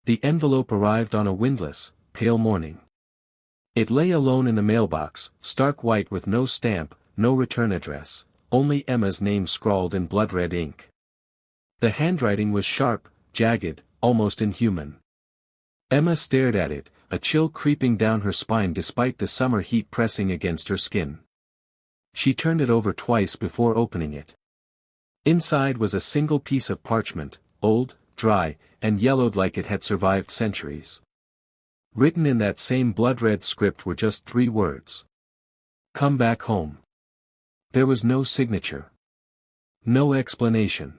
The envelope arrived on a windless, pale morning. It lay alone in the mailbox, stark white with no stamp, no return address, only Emma's name scrawled in blood-red ink. The handwriting was sharp, jagged, almost inhuman. Emma stared at it, a chill creeping down her spine despite the summer heat pressing against her skin. She turned it over twice before opening it. Inside was a single piece of parchment, old, dry, and yellowed like it had survived centuries. Written in that same blood-red script were just 3 words. "Come back home." There was no signature. No explanation.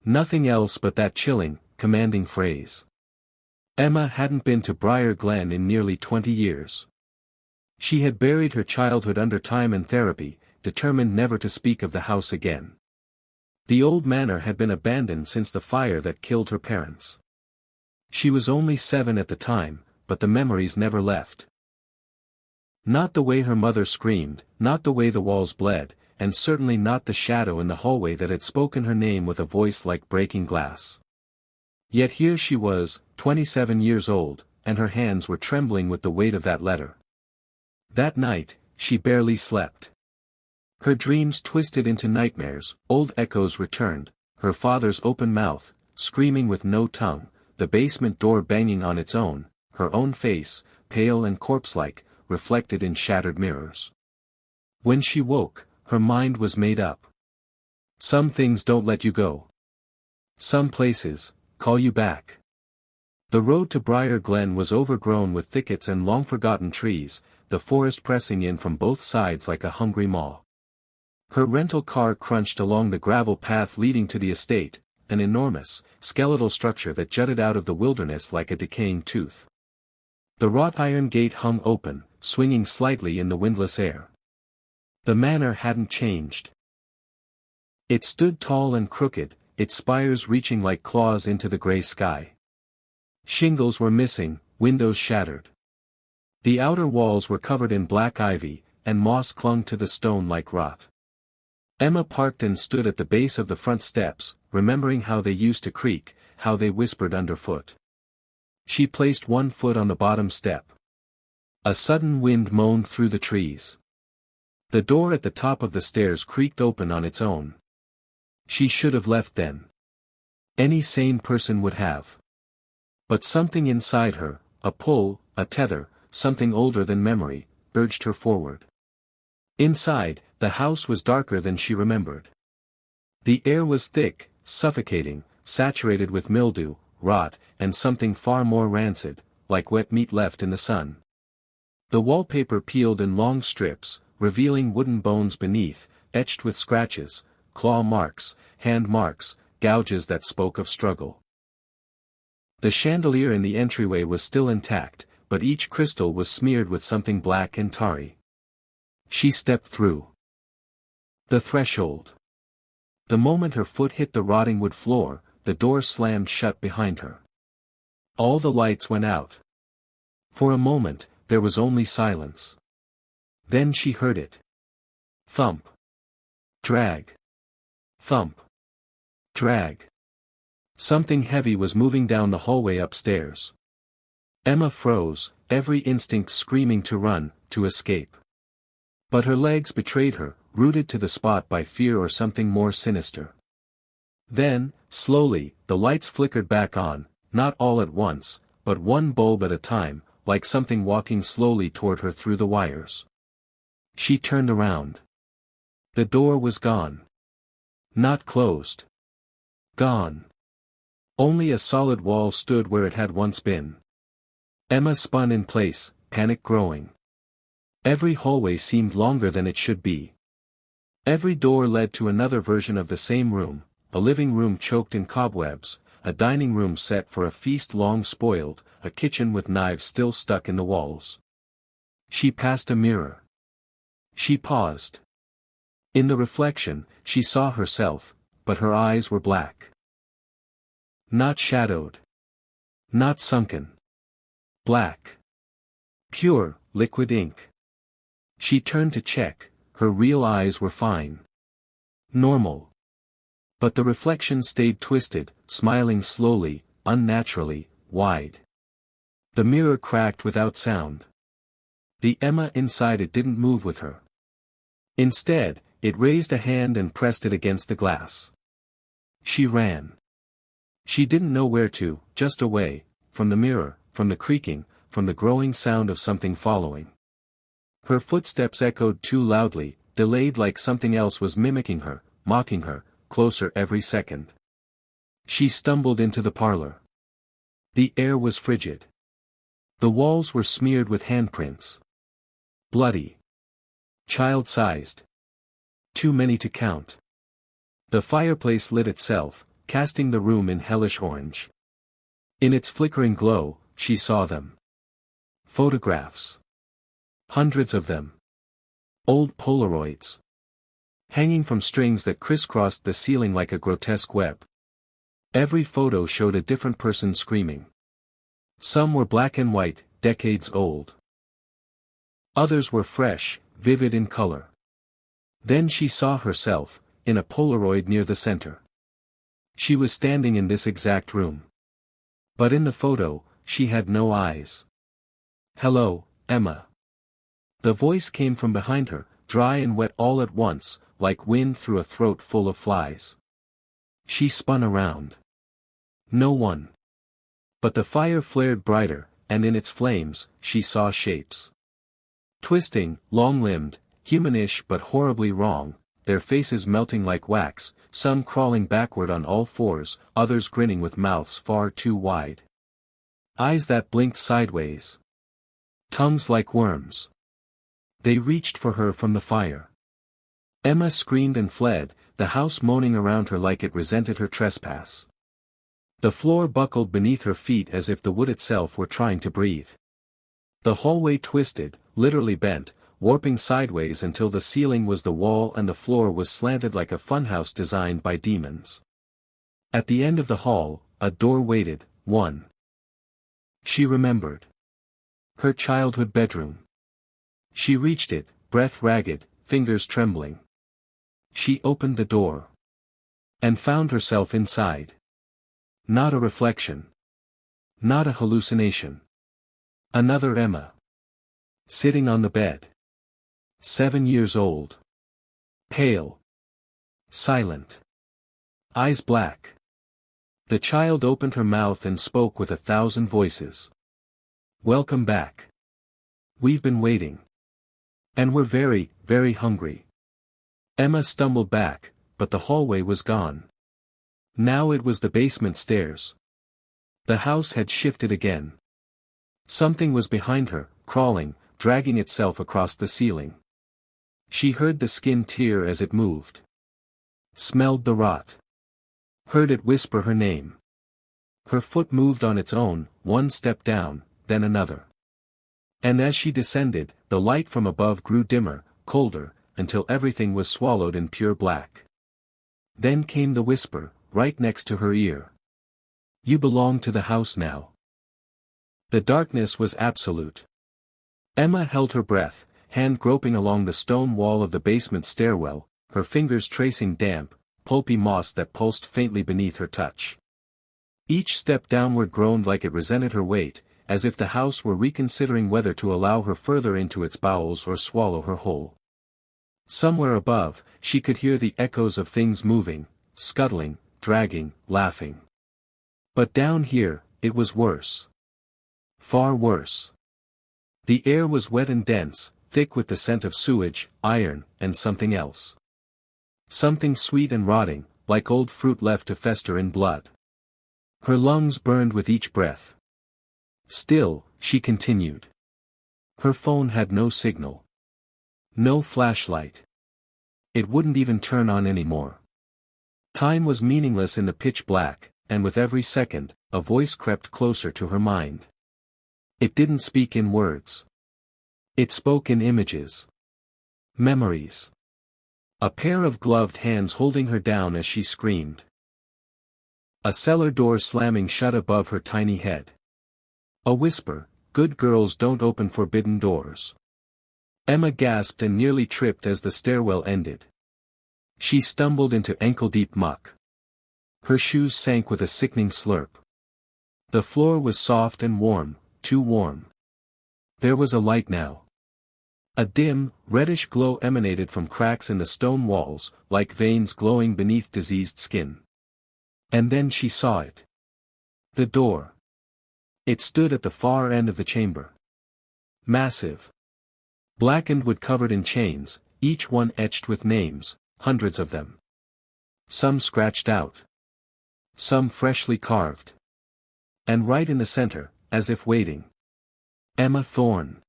Nothing else but that chilling, commanding phrase. Emma hadn't been to Briar Glen in nearly 20 years. She had buried her childhood under time and therapy, determined never to speak of the house again. The old manor had been abandoned since the fire that killed her parents. She was only 7 at the time, but the memories never left. Not the way her mother screamed, not the way the walls bled, and certainly not the shadow in the hallway that had spoken her name with a voice like breaking glass. Yet here she was, 27 years old, and her hands were trembling with the weight of that letter. That night, she barely slept. Her dreams twisted into nightmares, old echoes returned, her father's open mouth, screaming with no tongue, the basement door banging on its own, her own face, pale and corpse-like, reflected in shattered mirrors. When she woke, her mind was made up. Some things don't let you go. Some places call you back. The road to Briar Glen was overgrown with thickets and long-forgotten trees, the forest pressing in from both sides like a hungry maw. Her rental car crunched along the gravel path leading to the estate, an enormous, skeletal structure that jutted out of the wilderness like a decaying tooth. The wrought iron gate hung open, swinging slightly in the windless air. The manor hadn't changed. It stood tall and crooked, its spires reaching like claws into the gray sky. Shingles were missing, windows shattered. The outer walls were covered in black ivy, and moss clung to the stone like rot. Emma parked and stood at the base of the front steps, remembering how they used to creak, how they whispered underfoot. She placed one foot on the bottom step. A sudden wind moaned through the trees. The door at the top of the stairs creaked open on its own. She should have left then. Any sane person would have. But something inside her, a pull, a tether, something older than memory, urged her forward. Inside, the house was darker than she remembered. The air was thick, suffocating, saturated with mildew, rot, and something far more rancid, like wet meat left in the sun. The wallpaper peeled in long strips, revealing wooden bones beneath, etched with scratches, claw marks, hand marks, gouges that spoke of struggle. The chandelier in the entryway was still intact, but each crystal was smeared with something black and tarry. She stepped through the threshold. The moment her foot hit the rotting wood floor, the door slammed shut behind her. All the lights went out. For a moment, there was only silence. Then she heard it. Thump. Drag. Thump. Drag. Something heavy was moving down the hallway upstairs. Emma froze, every instinct screaming to run, to escape. But her legs betrayed her, rooted to the spot by fear or something more sinister. Then, slowly, the lights flickered back on, not all at once, but one bulb at a time, like something walking slowly toward her through the wires. She turned around. The door was gone. Not closed. Gone. Only a solid wall stood where it had once been. Emma spun in place, panic growing. Every hallway seemed longer than it should be. Every door led to another version of the same room, a living room choked in cobwebs, a dining room set for a feast long spoiled, a kitchen with knives still stuck in the walls. She passed a mirror. She paused. In the reflection, she saw herself, but her eyes were black. Not shadowed. Not sunken. Black. Pure, liquid ink. She turned to check, her real eyes were fine. Normal. But the reflection stayed twisted, smiling slowly, unnaturally, wide. The mirror cracked without sound. The Emma inside it didn't move with her. Instead, it raised a hand and pressed it against the glass. She ran. She didn't know where to, just away, from the mirror, from the creaking, from the growing sound of something following. Her footsteps echoed too loudly, delayed like something else was mimicking her, mocking her, closer every second. She stumbled into the parlor. The air was frigid. The walls were smeared with handprints. Bloody. Child-sized. Too many to count. The fireplace lit itself, casting the room in hellish orange. In its flickering glow, she saw them. Photographs. Hundreds of them. Old Polaroids. Hanging from strings that crisscrossed the ceiling like a grotesque web. Every photo showed a different person screaming. Some were black and white, decades old. Others were fresh, vivid in color. Then she saw herself, in a Polaroid near the center. She was standing in this exact room. But in the photo, she had no eyes. "Hello, Emma." The voice came from behind her, dry and wet all at once, like wind through a throat full of flies. She spun around. No one. But the fire flared brighter, and in its flames, she saw shapes. Twisting, long-limbed, humanish but horribly wrong, their faces melting like wax, some crawling backward on all fours, others grinning with mouths far too wide. Eyes that blinked sideways. Tongues like worms. They reached for her from the fire. Emma screamed and fled, the house moaning around her like it resented her trespass. The floor buckled beneath her feet as if the wood itself were trying to breathe. The hallway twisted, literally bent, warping sideways until the ceiling was the wall and the floor was slanted like a funhouse designed by demons. At the end of the hall, a door waited, one. She remembered. Her childhood bedroom. She reached it, breath ragged, fingers trembling. She opened the door. And found herself inside. Not a reflection. Not a hallucination. Another Emma. Sitting on the bed. 7 years old. Pale. Silent. Eyes black. The child opened her mouth and spoke with 1,000 voices. "Welcome back. We've been waiting. And we're very, very hungry." Emma stumbled back, but the hallway was gone. Now it was the basement stairs. The house had shifted again. Something was behind her, crawling, dragging itself across the ceiling. She heard the skin tear as it moved. Smelled the rot. Heard it whisper her name. Her foot moved on its own, one step down, then another. And as she descended, the light from above grew dimmer, colder, until everything was swallowed in pure black. Then came the whisper, right next to her ear. "You belong to the house now." The darkness was absolute. Emma held her breath, hand groping along the stone wall of the basement stairwell, her fingers tracing damp, pulpy moss that pulsed faintly beneath her touch. Each step downward groaned like it resented her weight, as if the house were reconsidering whether to allow her further into its bowels or swallow her whole. Somewhere above, she could hear the echoes of things moving, scuttling, dragging, laughing. But down here, it was worse. Far worse. The air was wet and dense, thick with the scent of sewage, iron, and something else. Something sweet and rotting, like old fruit left to fester in blood. Her lungs burned with each breath. Still, she continued. Her phone had no signal. No flashlight. It wouldn't even turn on anymore. Time was meaningless in the pitch black, and with every second, a voice crept closer to her mind. It didn't speak in words. It spoke in images. Memories. A pair of gloved hands holding her down as she screamed. A cellar door slamming shut above her tiny head. A whisper, "Good girls don't open forbidden doors." Emma gasped and nearly tripped as the stairwell ended. She stumbled into ankle-deep muck. Her shoes sank with a sickening slurp. The floor was soft and warm, too warm. There was a light now. A dim, reddish glow emanated from cracks in the stone walls, like veins glowing beneath diseased skin. And then she saw it. The door. It stood at the far end of the chamber. Massive. Blackened wood covered in chains, each one etched with names, hundreds of them. Some scratched out. Some freshly carved. And right in the center, as if waiting. Emma Thorne.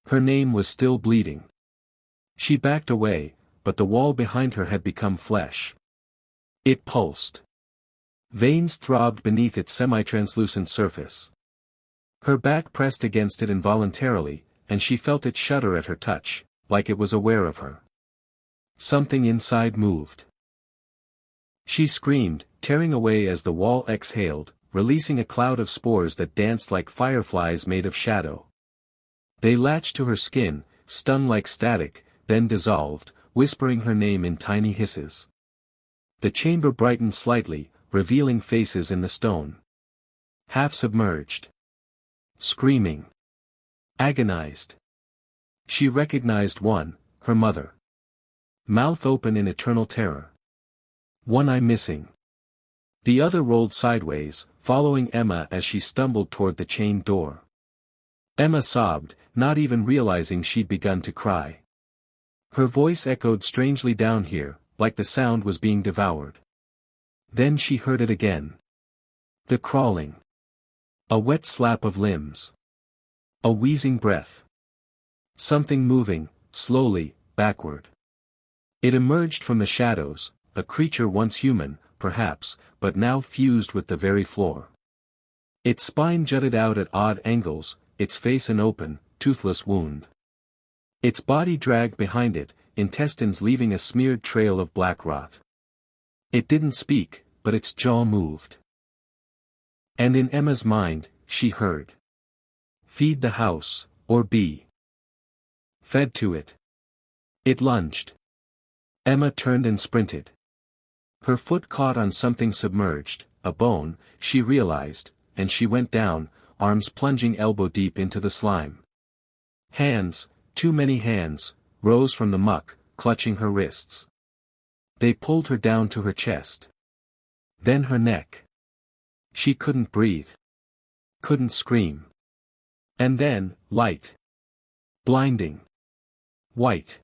Her name was still bleeding. She backed away, but the wall behind her had become flesh. It pulsed. Veins throbbed beneath its semi-translucent surface. Her back pressed against it involuntarily, and she felt it shudder at her touch, like it was aware of her. Something inside moved. She screamed, tearing away as the wall exhaled, releasing a cloud of spores that danced like fireflies made of shadow. They latched to her skin, stung like static, then dissolved, whispering her name in tiny hisses. The chamber brightened slightly, revealing faces in the stone. Half submerged. Screaming. Agonized. She recognized one, her mother. Mouth open in eternal terror. One eye missing. The other rolled sideways, following Emma as she stumbled toward the chained door. Emma sobbed, not even realizing she'd begun to cry. Her voice echoed strangely down here, like the sound was being devoured. Then she heard it again. The crawling. A wet slap of limbs. A wheezing breath. Something moving, slowly, backward. It emerged from the shadows, a creature once human, perhaps, but now fused with the very floor. Its spine jutted out at odd angles, its face an open, toothless wound. Its body dragged behind it, intestines leaving a smeared trail of black rot. It didn't speak, but its jaw moved. And in Emma's mind, she heard. Feed the house, or be fed to it. It lunged. Emma turned and sprinted. Her foot caught on something submerged, a bone, she realized, and she went down, arms plunging elbow deep into the slime. Hands, too many hands, rose from the muck, clutching her wrists. They pulled her down to her chest. Then her neck. She couldn't breathe. Couldn't scream. And then, light. Blinding. White.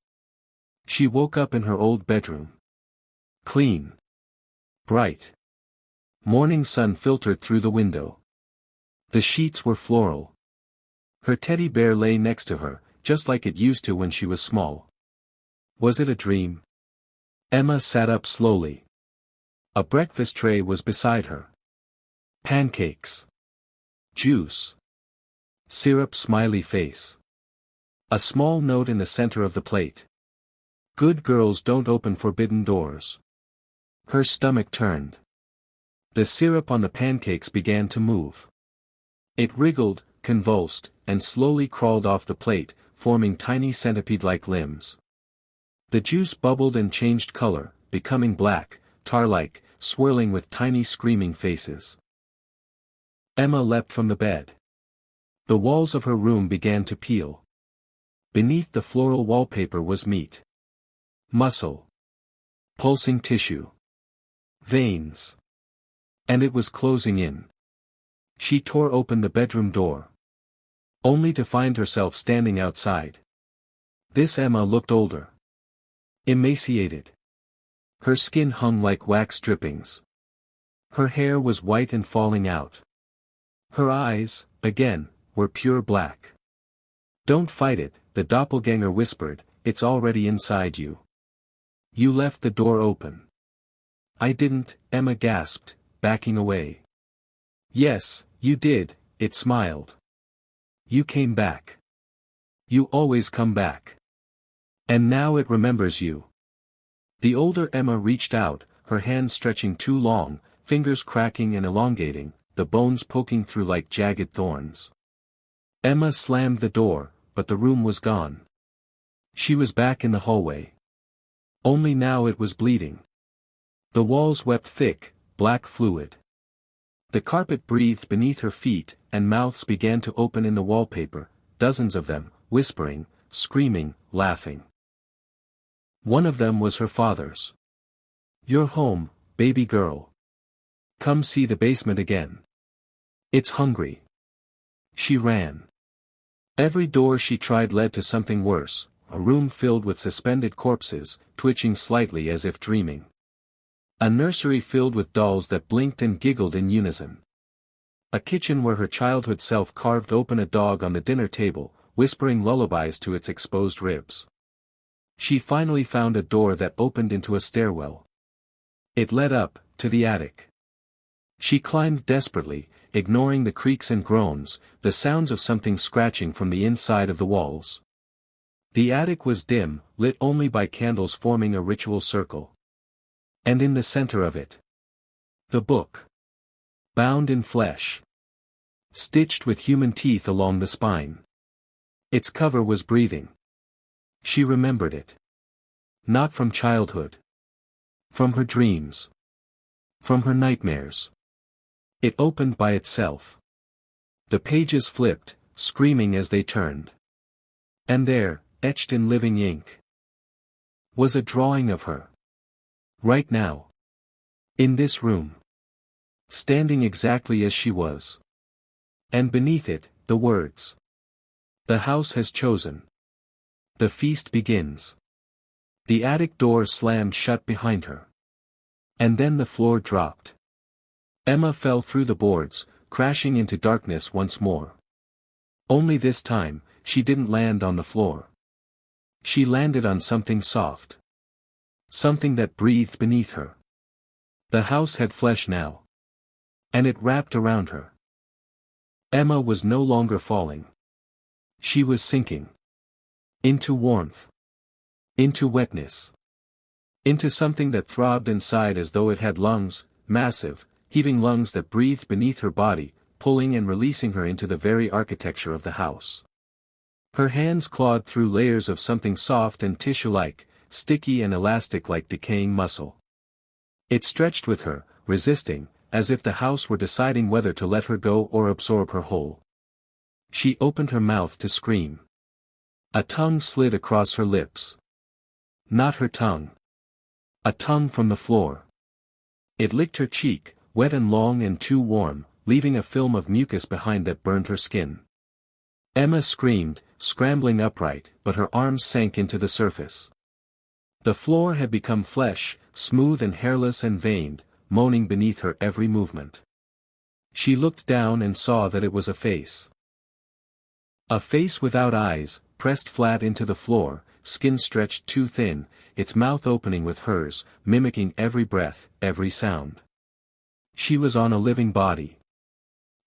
She woke up in her old bedroom. Clean. Bright. Morning sun filtered through the window. The sheets were floral. Her teddy bear lay next to her, just like it used to when she was small. Was it a dream? Emma sat up slowly. A breakfast tray was beside her. Pancakes. Juice. Syrup smiley face. A small note in the center of the plate. Good girls don't open forbidden doors. Her stomach turned. The syrup on the pancakes began to move. It wriggled, convulsed, and slowly crawled off the plate, forming tiny centipede-like limbs. The juice bubbled and changed color, becoming black, tar-like, swirling with tiny screaming faces. Emma leapt from the bed. The walls of her room began to peel. Beneath the floral wallpaper was meat. Muscle. Pulsing tissue. Veins. And it was closing in. She tore open the bedroom door. Only to find herself standing outside. This Emma looked older. Emaciated. Her skin hung like wax drippings. Her hair was white and falling out. Her eyes, again, were pure black. Don't fight it, the doppelganger whispered, it's already inside you. You left the door open. I didn't, Emma gasped, backing away. Yes, you did, it smiled. You came back. You always come back. And now it remembers you. The older Emma reached out, her hands stretching too long, fingers cracking and elongating, the bones poking through like jagged thorns. Emma slammed the door, but the room was gone. She was back in the hallway. Only now it was bleeding. The walls wept thick, black fluid. The carpet breathed beneath her feet, and mouths began to open in the wallpaper, dozens of them, whispering, screaming, laughing. One of them was her father's. "You're home, baby girl. Come see the basement again. It's hungry." She ran. Every door she tried led to something worse, a room filled with suspended corpses, twitching slightly as if dreaming. A nursery filled with dolls that blinked and giggled in unison. A kitchen where her childhood self carved open a dog on the dinner table, whispering lullabies to its exposed ribs. She finally found a door that opened into a stairwell. It led up, to the attic. She climbed desperately, ignoring the creaks and groans, the sounds of something scratching from the inside of the walls. The attic was dim, lit only by candles forming a ritual circle. And in the center of it, the book. Bound in flesh. Stitched with human teeth along the spine. Its cover was breathing. She remembered it. Not from childhood. From her dreams. From her nightmares. It opened by itself. The pages flipped, screaming as they turned. And there, etched in living ink, was a drawing of her. Right now. In this room. Standing exactly as she was. And beneath it, the words. "The house has chosen. The feast begins." The attic door slammed shut behind her. And then the floor dropped. Emma fell through the boards, crashing into darkness once more. Only this time, she didn't land on the floor. She landed on something soft. Something that breathed beneath her. The house had flesh now. And it wrapped around her. Emma was no longer falling. She was sinking. Into warmth. Into wetness. Into something that throbbed inside as though it had lungs, massive, heaving lungs that breathed beneath her body, pulling and releasing her into the very architecture of the house. Her hands clawed through layers of something soft and tissue-like, sticky and elastic like decaying muscle. It stretched with her, resisting, as if the house were deciding whether to let her go or absorb her whole. She opened her mouth to scream. A tongue slid across her lips. Not her tongue. A tongue from the floor. It licked her cheek, wet and long and too warm, leaving a film of mucus behind that burned her skin. Emma screamed, scrambling upright, but her arms sank into the surface. The floor had become flesh, smooth and hairless and veined, moaning beneath her every movement. She looked down and saw that it was a face. A face without eyes, pressed flat into the floor, skin stretched too thin, its mouth opening with hers, mimicking every breath, every sound. She was on a living body.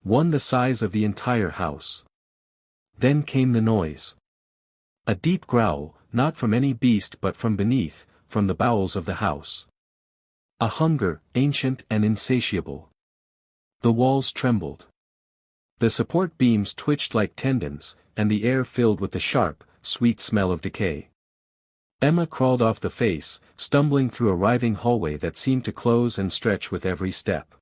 One the size of the entire house. Then came the noise. A deep growl, not from any beast but from beneath, from the bowels of the house. A hunger, ancient and insatiable. The walls trembled. The support beams twitched like tendons, and the air filled with the sharp, sweet smell of decay. Emma crawled off the face, stumbling through a writhing hallway that seemed to close and stretch with every step.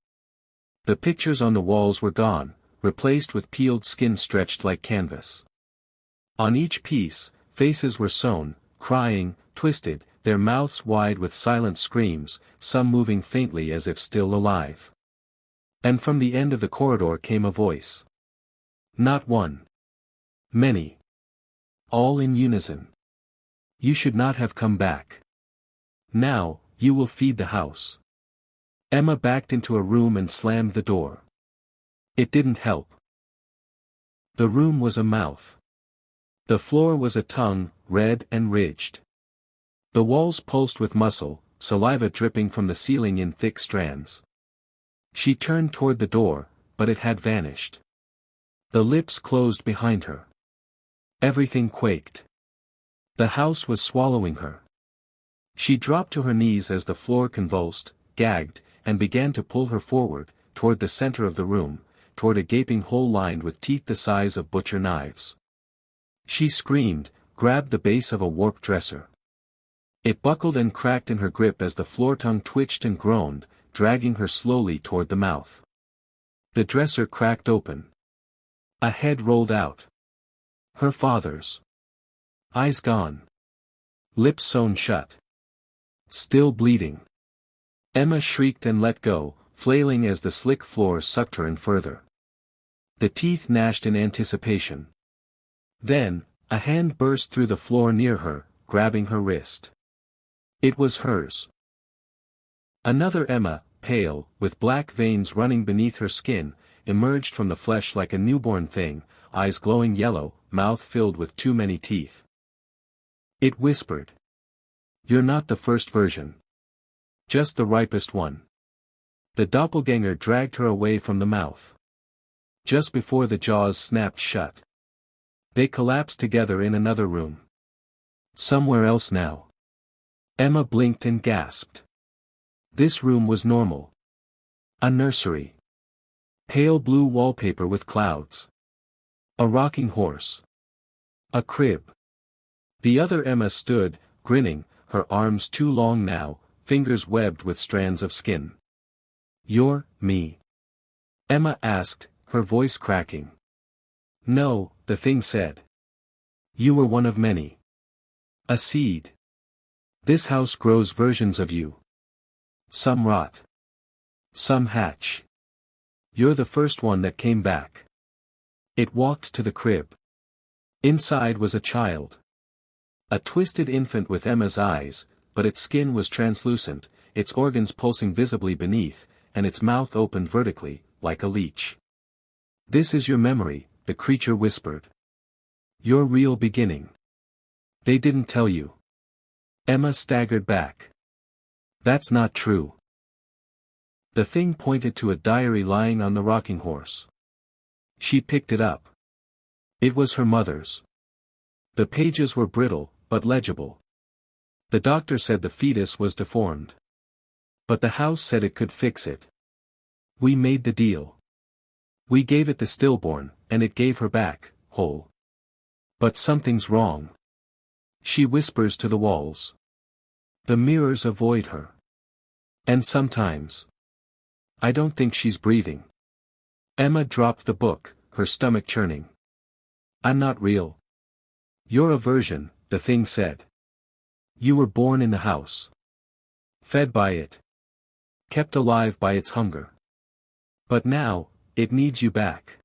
The pictures on the walls were gone, replaced with peeled skin stretched like canvas. On each piece, faces were sewn, crying, twisted, their mouths wide with silent screams, some moving faintly as if still alive. And from the end of the corridor came a voice. Not one. Many. All in unison. You should not have come back. Now, you will feed the house. Emma backed into a room and slammed the door. It didn't help. The room was a mouth. The floor was a tongue, red and ridged. The walls pulsed with muscle, saliva dripping from the ceiling in thick strands. She turned toward the door, but it had vanished. The lips closed behind her. Everything quaked. The house was swallowing her. She dropped to her knees as the floor convulsed, gagged, and began to pull her forward, toward the center of the room, toward a gaping hole lined with teeth the size of butcher knives. She screamed, grabbed the base of a warped dresser. It buckled and cracked in her grip as the floor tongue twitched and groaned, dragging her slowly toward the mouth. The dresser cracked open. A head rolled out. Her father's. Eyes gone. Lips sewn shut. Still bleeding. Emma shrieked and let go, flailing as the slick floor sucked her in further. The teeth gnashed in anticipation. Then, a hand burst through the floor near her, grabbing her wrist. It was hers. Another Emma, pale, with black veins running beneath her skin, emerged from the flesh like a newborn thing, eyes glowing yellow, mouth filled with too many teeth. It whispered. "You're not the first version. Just the ripest one." The doppelganger dragged her away from the mouth. Just before the jaws snapped shut. They collapsed together in another room. Somewhere else now. Emma blinked and gasped. This room was normal. A nursery. Pale blue wallpaper with clouds. A rocking horse. A crib. The other Emma stood, grinning, her arms too long now, fingers webbed with strands of skin. "You're me?" Emma asked, her voice cracking. "No," the thing said. "You were one of many. A seed. This house grows versions of you. Some rot. Some hatch. You're the first one that came back." It walked to the crib. Inside was a child. A twisted infant with Emma's eyes, but its skin was translucent, its organs pulsing visibly beneath, and its mouth opened vertically, like a leech. "This is your memory," the creature whispered. "Your real beginning. They didn't tell you." Emma staggered back. "That's not true." The thing pointed to a diary lying on the rocking horse. She picked it up. It was her mother's. The pages were brittle, but legible. The doctor said the fetus was deformed. But the house said it could fix it. "We made the deal. We gave it the stillborn, and it gave her back, whole. But something's wrong." She whispers to the walls. The mirrors avoid her. And sometimes. I don't think she's breathing. Emma dropped the book, her stomach churning. "I'm not real." "You're a version," the thing said. "You were born in the house. Fed by it. Kept alive by its hunger. But now, it needs you back."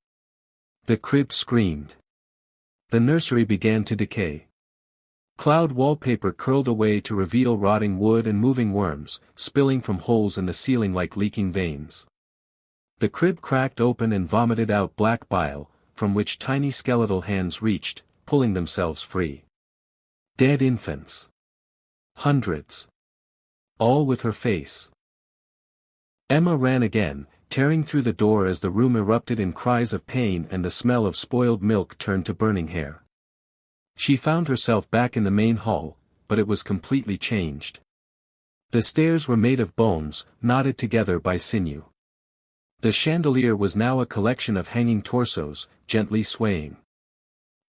The crib screamed. The nursery began to decay. Cloud wallpaper curled away to reveal rotting wood and moving worms, spilling from holes in the ceiling like leaking veins. The crib cracked open and vomited out black bile, from which tiny skeletal hands reached, pulling themselves free. Dead infants. Hundreds. All with her face. Emma ran again, tearing through the door as the room erupted in cries of pain and the smell of spoiled milk turned to burning hair. She found herself back in the main hall, but it was completely changed. The stairs were made of bones, knotted together by sinew. The chandelier was now a collection of hanging torsos, gently swaying.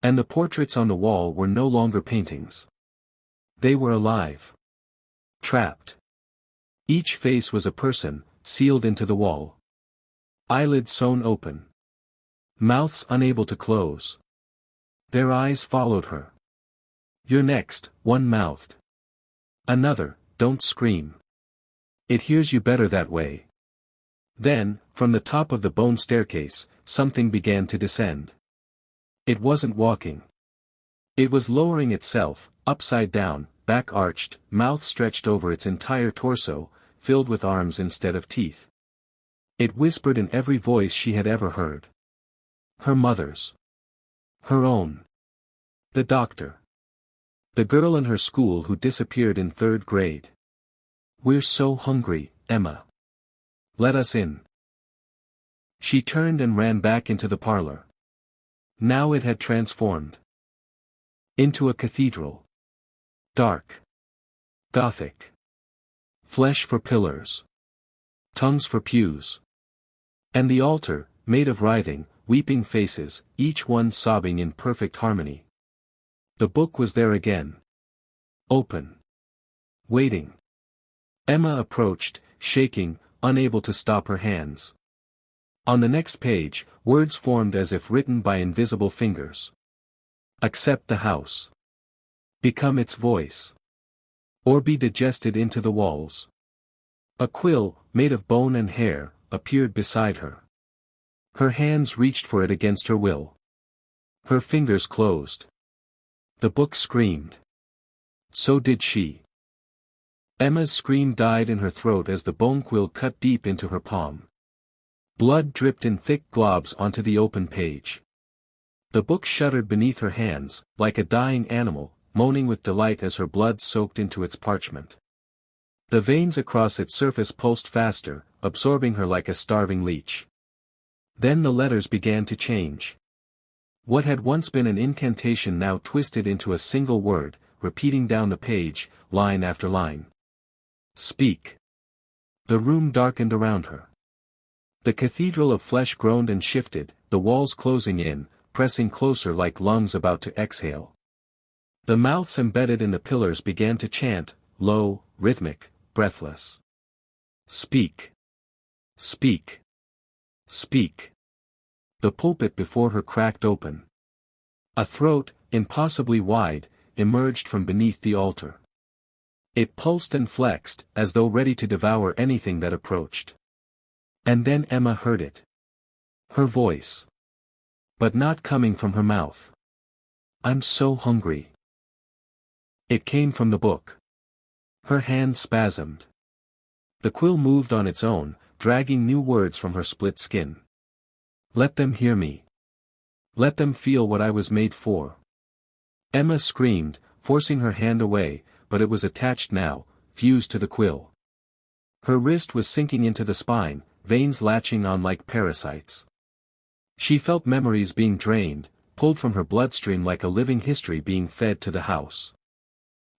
And the portraits on the wall were no longer paintings. They were alive. Trapped. Each face was a person, sealed into the wall. Eyelids sewn open. Mouths unable to close. Their eyes followed her. "You're next," one mouthed. Another, "Don't scream. It hears you better that way." Then, from the top of the bone staircase, something began to descend. It wasn't walking. It was lowering itself, upside down, back arched, mouth stretched over its entire torso, filled with arms instead of teeth. It whispered in every voice she had ever heard. Her mother's. Her own. The doctor. The girl in her school who disappeared in 3rd grade. "We're so hungry, Emma. Let us in." She turned and ran back into the parlor. Now it had transformed. Into a cathedral. Dark. Gothic. Flesh for pillars. Tongues for pews. And the altar, made of writhing, weeping faces, each one sobbing in perfect harmony. The book was there again. Open. Waiting. Emma approached, shaking, unable to stop her hands. On the next page, words formed as if written by invisible fingers. Accept the house. Become its voice. Or be digested into the walls. A quill, made of bone and hair, appeared beside her. Her hands reached for it against her will. Her fingers closed. The book screamed. So did she. Emma's scream died in her throat as the bone quill cut deep into her palm. Blood dripped in thick globs onto the open page. The book shuddered beneath her hands, like a dying animal, moaning with delight as her blood soaked into its parchment. The veins across its surface pulsed faster, absorbing her like a starving leech. Then the letters began to change. What had once been an incantation now twisted into a single word, repeating down the page, line after line. Speak. The room darkened around her. The cathedral of flesh groaned and shifted, the walls closing in, pressing closer like lungs about to exhale. The mouths embedded in the pillars began to chant, low, rhythmic, breathless. Speak. Speak. Speak. The pulpit before her cracked open. A throat, impossibly wide, emerged from beneath the altar. It pulsed and flexed, as though ready to devour anything that approached. And then Emma heard it. Her voice. But not coming from her mouth. I'm so hungry. It came from the book. Her hand spasmed. The quill moved on its own, dragging new words from her split skin. Let them hear me. Let them feel what I was made for. Emma screamed, forcing her hand away, but it was attached now, fused to the quill. Her wrist was sinking into the spine, veins latching on like parasites. She felt memories being drained, pulled from her bloodstream like a living history being fed to the house.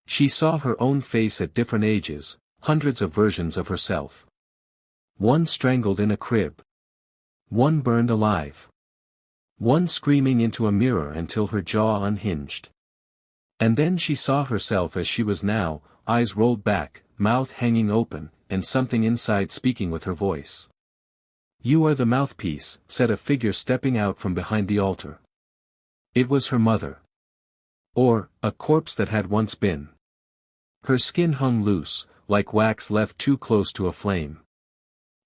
She saw her own face at different ages, hundreds of versions of herself. One strangled in a crib. One burned alive. One screaming into a mirror until her jaw unhinged. And then she saw herself as she was now, eyes rolled back, mouth hanging open, and something inside speaking with her voice. You are the mouthpiece, said a figure stepping out from behind the altar. It was her mother. Or, a corpse that had once been. Her skin hung loose, like wax left too close to a flame.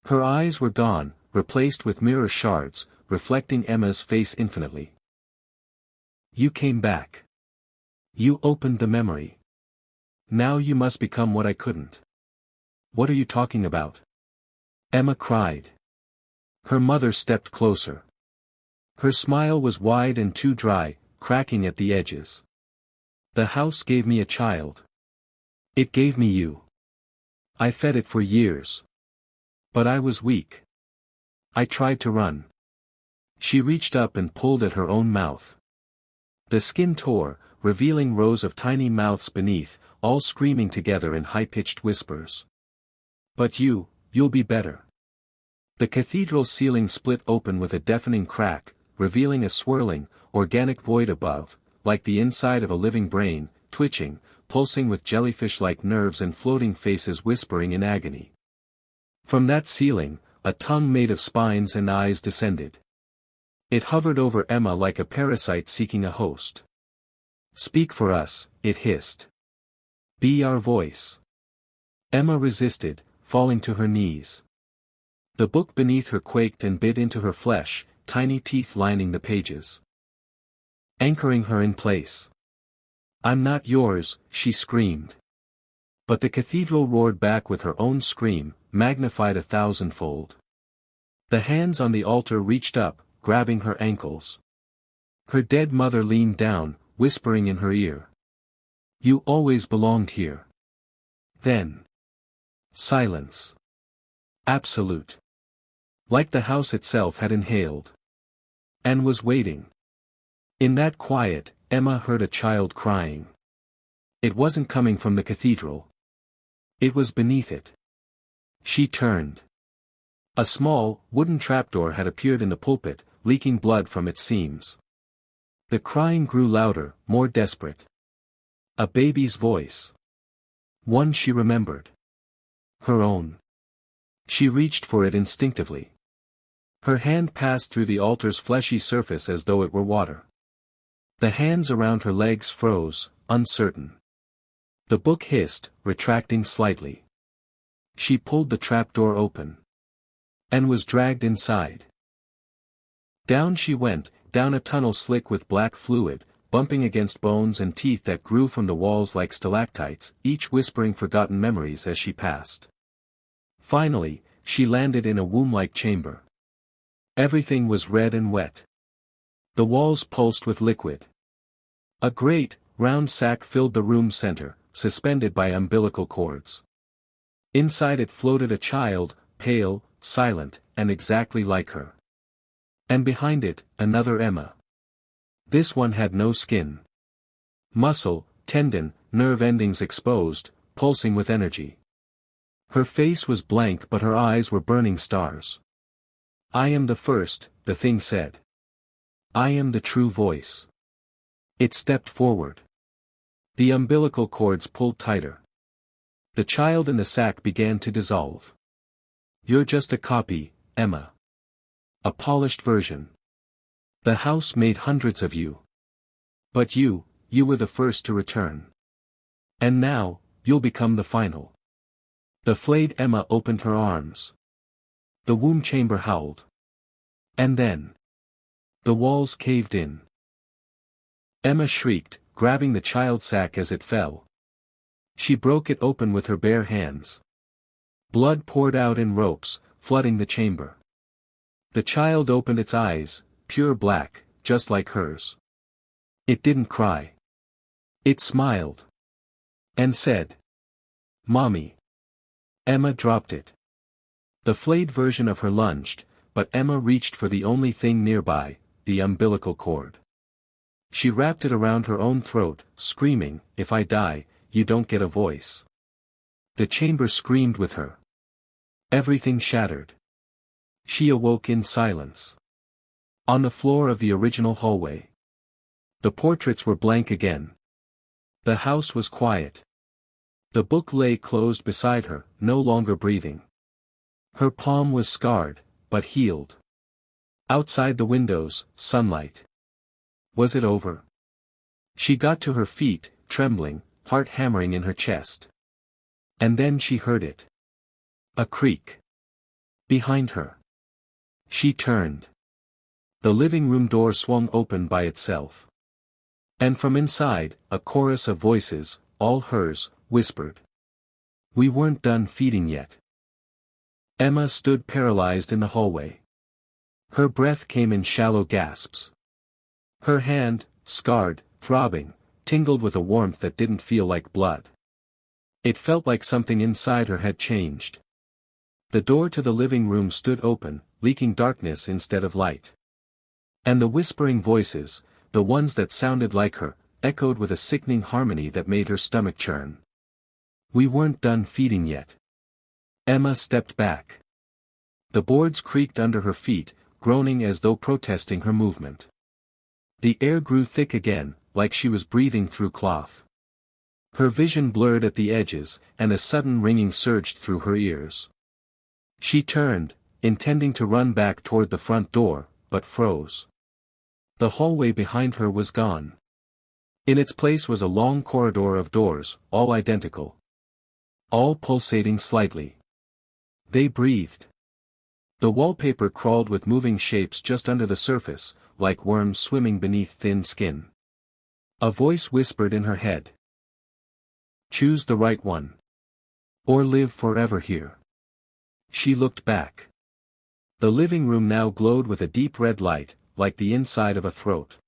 Her eyes were gone, replaced with mirror shards, reflecting Emma's face infinitely. You came back. You opened the memory. Now you must become what I couldn't. What are you talking about? Emma cried. Her mother stepped closer. Her smile was wide and too dry, cracking at the edges. The house gave me a child. It gave me you. I fed it for years. But I was weak. I tried to run. She reached up and pulled at her own mouth. The skin tore, revealing rows of tiny mouths beneath, all screaming together in high-pitched whispers. But you'll be better. The cathedral ceiling split open with a deafening crack, revealing a swirling, organic void above, like the inside of a living brain, twitching, pulsing with jellyfish-like nerves and floating faces whispering in agony. From that ceiling, a tongue made of spines and eyes descended. It hovered over Emma like a parasite seeking a host. Speak for us, it hissed. Be our voice. Emma resisted, falling to her knees. The book beneath her quaked and bit into her flesh, tiny teeth lining the pages. Anchoring her in place. I'm not yours, she screamed. But the cathedral roared back with her own scream, magnified 1,000-fold. The hands on the altar reached up, grabbing her ankles. Her dead mother leaned down, whispering in her ear. You always belonged here. Then. Silence. Absolute. Like the house itself had inhaled. And was waiting. In that quiet, Emma heard a child crying. It wasn't coming from the cathedral. It was beneath it. She turned. A small, wooden trapdoor had appeared in the pulpit, leaking blood from its seams. The crying grew louder, more desperate. A baby's voice. One she remembered. Her own. She reached for it instinctively. Her hand passed through the altar's fleshy surface as though it were water. The hands around her legs froze, uncertain. The book hissed, retracting slightly. She pulled the trapdoor open. And was dragged inside. Down she went, down a tunnel slick with black fluid, bumping against bones and teeth that grew from the walls like stalactites, each whispering forgotten memories as she passed. Finally, she landed in a womb-like chamber. Everything was red and wet. The walls pulsed with liquid. A great, round sack filled the room's center, suspended by umbilical cords. Inside it floated a child, pale, silent, and exactly like her. And behind it, another Emma. This one had no skin. Muscle, tendon, nerve endings exposed, pulsing with energy. Her face was blank but her eyes were burning stars. "I am the first," the thing said. "I am the true voice." It stepped forward. The umbilical cords pulled tighter. The child in the sack began to dissolve. "You're just a copy, Emma. A polished version. The house made hundreds of you. But you were the first to return. And now, you'll become the final." The flayed Emma opened her arms. The womb chamber howled. And then, the walls caved in. Emma shrieked, grabbing the child sack as it fell. She broke it open with her bare hands. Blood poured out in ropes, flooding the chamber. The child opened its eyes, pure black, just like hers. It didn't cry. It smiled. And said, "Mommy." Emma dropped it. The flayed version of her lunged, but Emma reached for the only thing nearby, the umbilical cord. She wrapped it around her own throat, screaming, "If I die, you don't get a voice." The chamber screamed with her. Everything shattered. She awoke in silence. On the floor of the original hallway. The portraits were blank again. The house was quiet. The book lay closed beside her, no longer breathing. Her palm was scarred, but healed. Outside the windows, sunlight. Was it over? She got to her feet, trembling, heart hammering in her chest. And then she heard it. A creak. Behind her. She turned. The living room door swung open by itself. And from inside, a chorus of voices, all hers, whispered. "We weren't done feeding yet." Emma stood paralyzed in the hallway. Her breath came in shallow gasps. Her hand, scarred, throbbing, tingled with a warmth that didn't feel like blood. It felt like something inside her had changed. The door to the living room stood open, leaking darkness instead of light. And the whispering voices, the ones that sounded like her, echoed with a sickening harmony that made her stomach churn. "We weren't done feeding yet." Emma stepped back. The boards creaked under her feet, groaning as though protesting her movement. The air grew thick again, like she was breathing through cloth. Her vision blurred at the edges, and a sudden ringing surged through her ears. She turned, intending to run back toward the front door, but froze. The hallway behind her was gone. In its place was a long corridor of doors, all identical. All pulsating slightly. They breathed. The wallpaper crawled with moving shapes just under the surface, like worms swimming beneath thin skin. A voice whispered in her head. "Choose the right one. Or live forever here." She looked back. The living room now glowed with a deep red light, like the inside of a throat.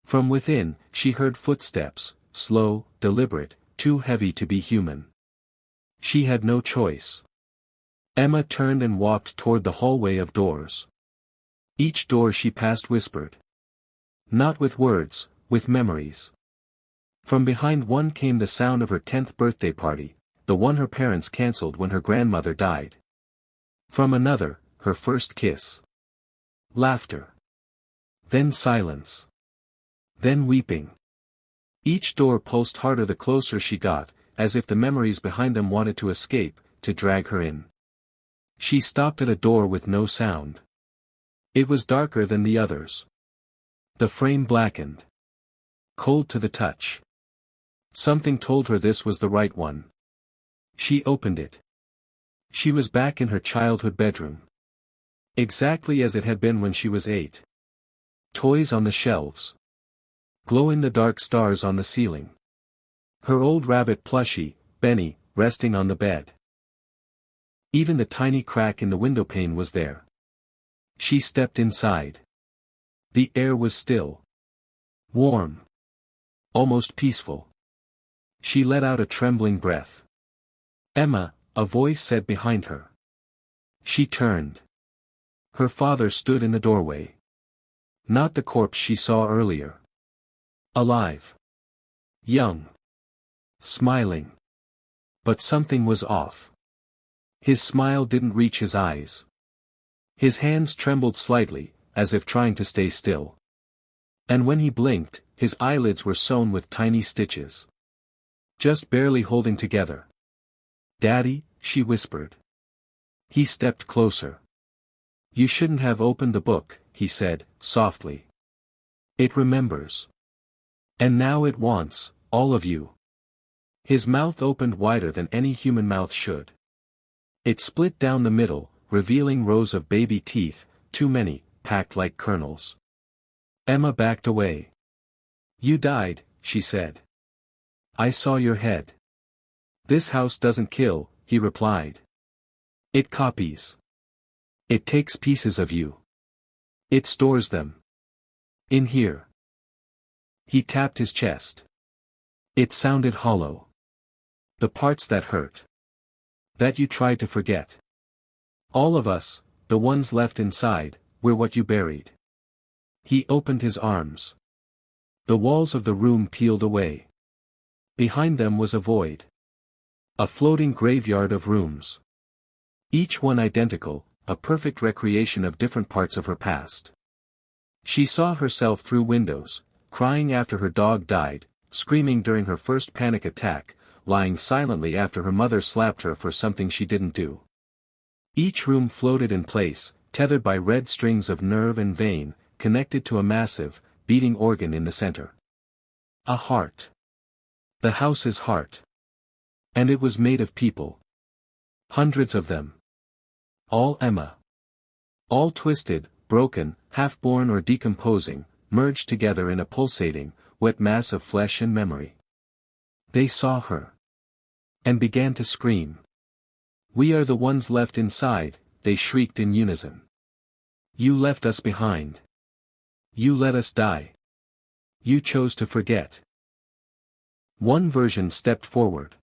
From within, she heard footsteps, slow, deliberate, too heavy to be human. She had no choice. Emma turned and walked toward the hallway of doors. Each door she passed whispered. Not with words, with memories. From behind one came the sound of her 10th birthday party, the one her parents cancelled when her grandmother died. From another, her first kiss. Laughter. Then silence. Then weeping. Each door pulsed harder the closer she got, as if the memories behind them wanted to escape, to drag her in. She stopped at a door with no sound. It was darker than the others. The frame blackened. Cold to the touch. Something told her this was the right one. She opened it. She was back in her childhood bedroom. Exactly as it had been when she was 8. Toys on the shelves. Glow-in-the-dark stars on the ceiling. Her old rabbit plushie, Benny, resting on the bed. Even the tiny crack in the windowpane was there. She stepped inside. The air was still. Warm. Almost peaceful. She let out a trembling breath. "Emma," a voice said behind her. She turned. Her father stood in the doorway. Not the corpse she saw earlier. Alive. Young. Smiling. But something was off. His smile didn't reach his eyes. His hands trembled slightly, as if trying to stay still. And when he blinked, his eyelids were sewn with tiny stitches. Just barely holding together. "Daddy," she whispered. He stepped closer. "You shouldn't have opened the book," he said, softly. "It remembers. And now it wants, all of you." His mouth opened wider than any human mouth should. It split down the middle, revealing rows of baby teeth, too many, packed like kernels. Emma backed away. "You died," she said. "I saw your head." "This house doesn't kill," he replied. "It copies. It takes pieces of you. It stores them. In here." He tapped his chest. It sounded hollow. "The parts that hurt. That you tried to forget. All of us, the ones left inside, we're what you buried." He opened his arms. The walls of the room peeled away. Behind them was a void. A floating graveyard of rooms. Each one identical, a perfect recreation of different parts of her past. She saw herself through windows, crying after her dog died, screaming during her first panic attack, lying silently after her mother slapped her for something she didn't do. Each room floated in place, tethered by red strings of nerve and vein, connected to a massive, beating organ in the center. A heart. The house's heart. And it was made of people. Hundreds of them. All Emma. All twisted, broken, half-born or decomposing, merged together in a pulsating, wet mass of flesh and memory. They saw her. And began to scream. "We are the ones left inside," they shrieked in unison. "You left us behind. You let us die. You chose to forget." One version stepped forward.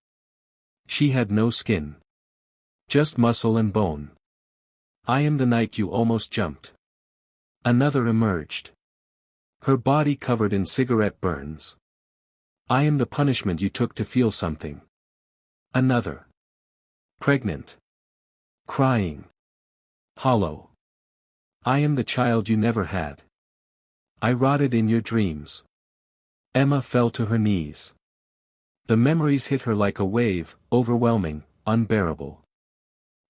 She had no skin. Just muscle and bone. "I am the night you almost jumped." Another emerged. Her body covered in cigarette burns. "I am the punishment you took to feel something." Another. Pregnant. Crying. Hollow. "I am the child you never had. I rotted in your dreams." Emma fell to her knees. The memories hit her like a wave, overwhelming, unbearable.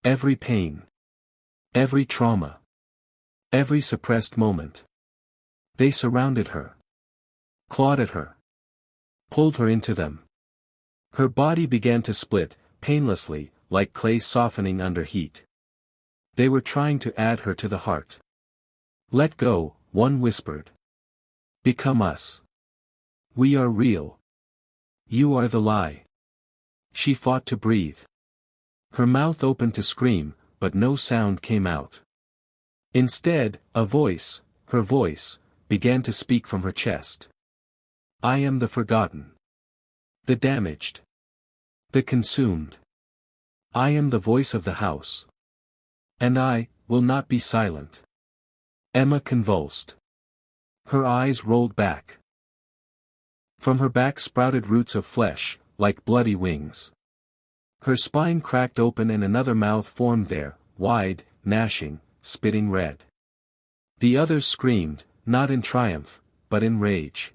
Every pain. Every trauma. Every suppressed moment. They surrounded her. Clawed at her. Pulled her into them. Her body began to split, painlessly, like clay softening under heat. They were trying to add her to the heart. "Let go," one whispered. "Become us. We are real. You are the lie." She fought to breathe. Her mouth opened to scream, but no sound came out. Instead, a voice, her voice, began to speak from her chest. "I am the forgotten. The damaged. The consumed. I am the voice of the house. And I will not be silent." Emma convulsed. Her eyes rolled back. From her back sprouted roots of flesh, like bloody wings. Her spine cracked open and another mouth formed there, wide, gnashing, spitting red. The others screamed, not in triumph, but in rage.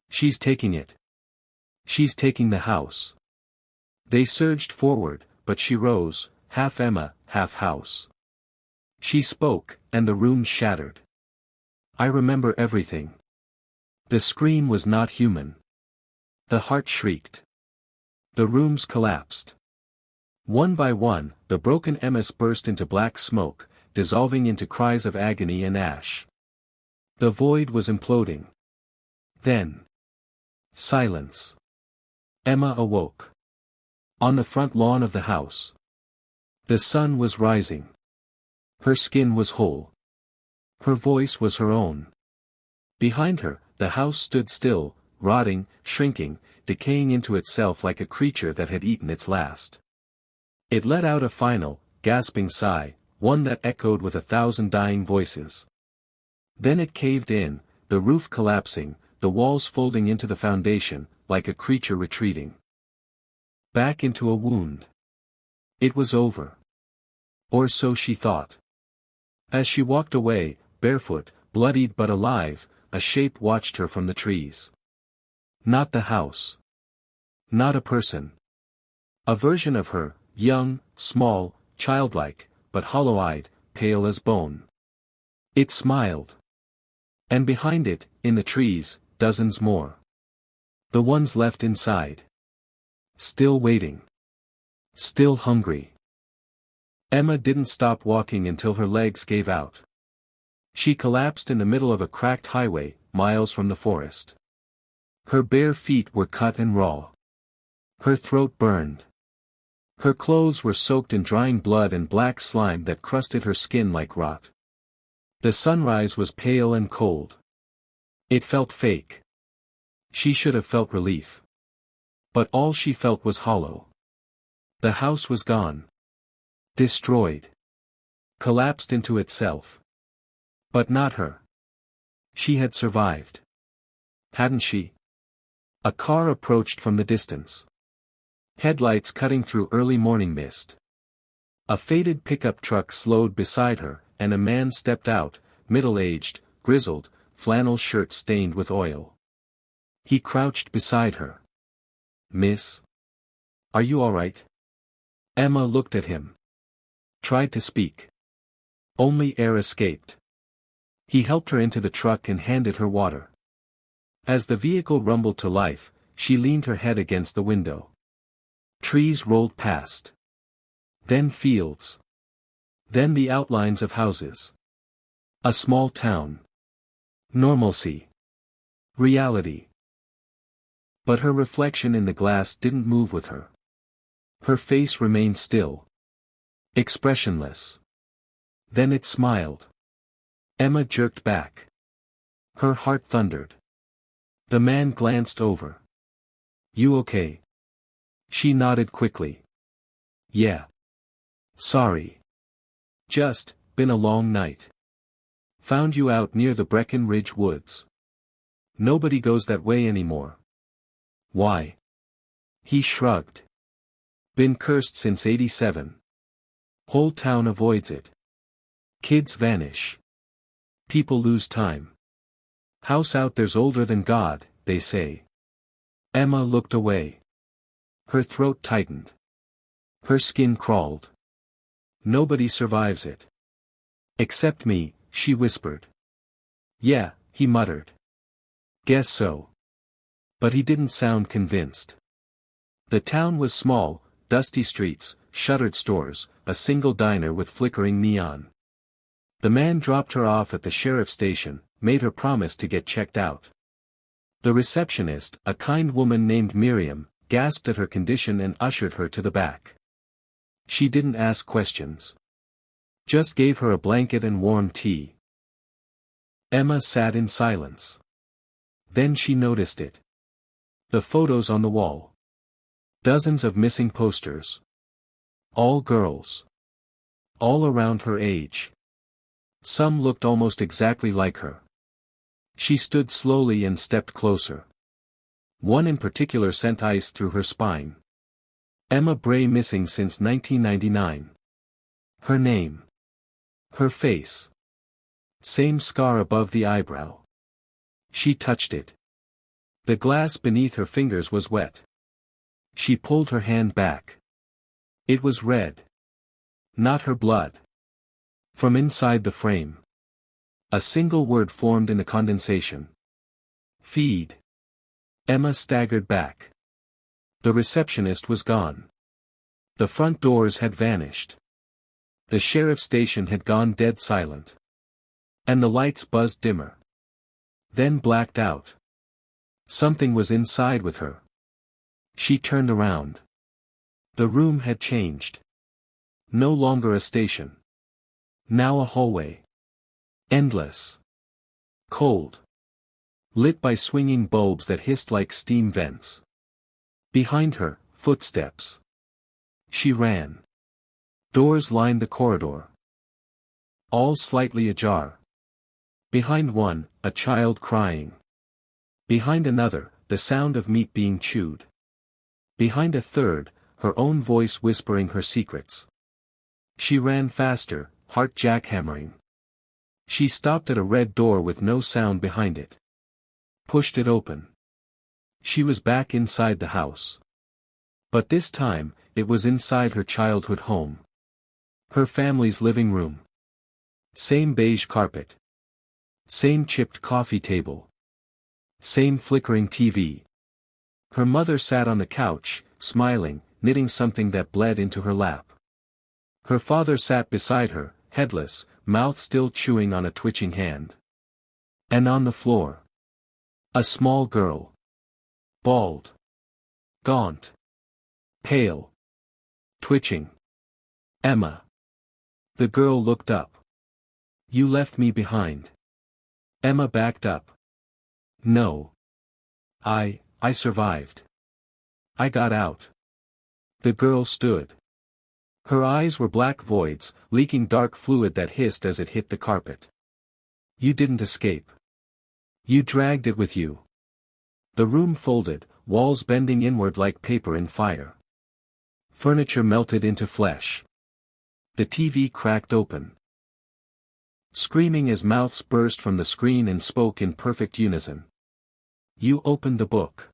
"She's taking it. She's taking the house." They surged forward, but she rose, half Emma, half house. She spoke, and the room shattered. I remember everything. The scream was not human. The heart shrieked. The rooms collapsed. One by one, the broken Emmas burst into black smoke, dissolving into cries of agony and ash. The void was imploding. Then. Silence. Emma awoke. On the front lawn of the house. The sun was rising. Her skin was whole. Her voice was her own. Behind her, the house stood still, rotting, shrinking, decaying into itself like a creature that had eaten its last. It let out a final, gasping sigh, one that echoed with 1,000 dying voices. Then it caved in, the roof collapsing, the walls folding into the foundation, like a creature retreating back into a wound. It was over. Or so she thought. As she walked away, barefoot, bloodied but alive, a shape watched her from the trees. Not the house. Not a person. A version of her, young, small, childlike, but hollow-eyed, pale as bone. It smiled. And behind it, in the trees, dozens more. The ones left inside. Still waiting. Still hungry. Emma didn't stop walking until her legs gave out. She collapsed in the middle of a cracked highway, miles from the forest. Her bare feet were cut and raw. Her throat burned. Her clothes were soaked in drying blood and black slime that crusted her skin like rot. The sunrise was pale and cold. It felt fake. She should have felt relief. But all she felt was hollow. The house was gone. Destroyed. Collapsed into itself. But not her. She had survived. Hadn't she? A car approached from the distance. Headlights cutting through early morning mist. A faded pickup truck slowed beside her, and a man stepped out, middle-aged, grizzled, flannel shirt stained with oil. He crouched beside her. "Miss? Are you all right?" Emma looked at him. Tried to speak. Only air escaped. He helped her into the truck and handed her water. As the vehicle rumbled to life, she leaned her head against the window. Trees rolled past. Then fields. Then the outlines of houses. A small town. Normalcy. Reality. But her reflection in the glass didn't move with her. Her face remained still. Expressionless. Then it smiled. Emma jerked back. Her heart thundered. The man glanced over. "You okay?" She nodded quickly. "Yeah. Sorry. Just, been a long night. Found you out near the Breckenridge Woods. Nobody goes that way anymore." "Why?" He shrugged. "Been cursed since '87. Whole town avoids it. Kids vanish. People lose time. House out there's older than God, they say." Emma looked away. Her throat tightened. Her skin crawled. "Nobody survives it. Except me," she whispered. "Yeah," he muttered. "Guess so." But he didn't sound convinced. The town was small, dusty streets, shuttered stores, a single diner with flickering neon. The man dropped her off at the sheriff's station, made her promise to get checked out. The receptionist, a kind woman named Miriam, gasped at her condition and ushered her to the back. She didn't ask questions. Just gave her a blanket and warm tea. Emma sat in silence. Then she noticed it. The photos on the wall. Dozens of missing posters. All girls. All around her age. Some looked almost exactly like her. She stood slowly and stepped closer. One in particular sent ice through her spine. Emma Bray missing since 1999. Her name. Her face. Same scar above the eyebrow. She touched it. The glass beneath her fingers was wet. She pulled her hand back. It was red. Not her blood. From inside the frame, a single word formed in a condensation. Feed. Emma staggered back. The receptionist was gone. The front doors had vanished. The sheriff's station had gone dead silent. And the lights buzzed dimmer. Then blacked out. Something was inside with her. She turned around. The room had changed. No longer a station. Now a hallway. Endless. Cold. Lit by swinging bulbs that hissed like steam vents. Behind her, footsteps. She ran. Doors lined the corridor. All slightly ajar. Behind one, a child crying. Behind another, the sound of meat being chewed. Behind a third, her own voice whispering her secrets. She ran faster, heart jackhammering. She stopped at a red door with no sound behind it. Pushed it open. She was back inside the house. But this time, it was inside her childhood home. Her family's living room. Same beige carpet. Same chipped coffee table. Same flickering TV. Her mother sat on the couch, smiling, knitting something that bled into her lap. Her father sat beside her, headless, mouth still chewing on a twitching hand. And on the floor, a small girl. Bald. Gaunt. Pale. Twitching. Emma. The girl looked up. You left me behind. Emma backed up. No. I survived. I got out. The girl stood. Her eyes were black voids, leaking dark fluid that hissed as it hit the carpet. You didn't escape. You dragged it with you. The room folded, walls bending inward like paper in fire. Furniture melted into flesh. The TV cracked open. Screaming as mouths burst from the screen and spoke in perfect unison. You opened the book.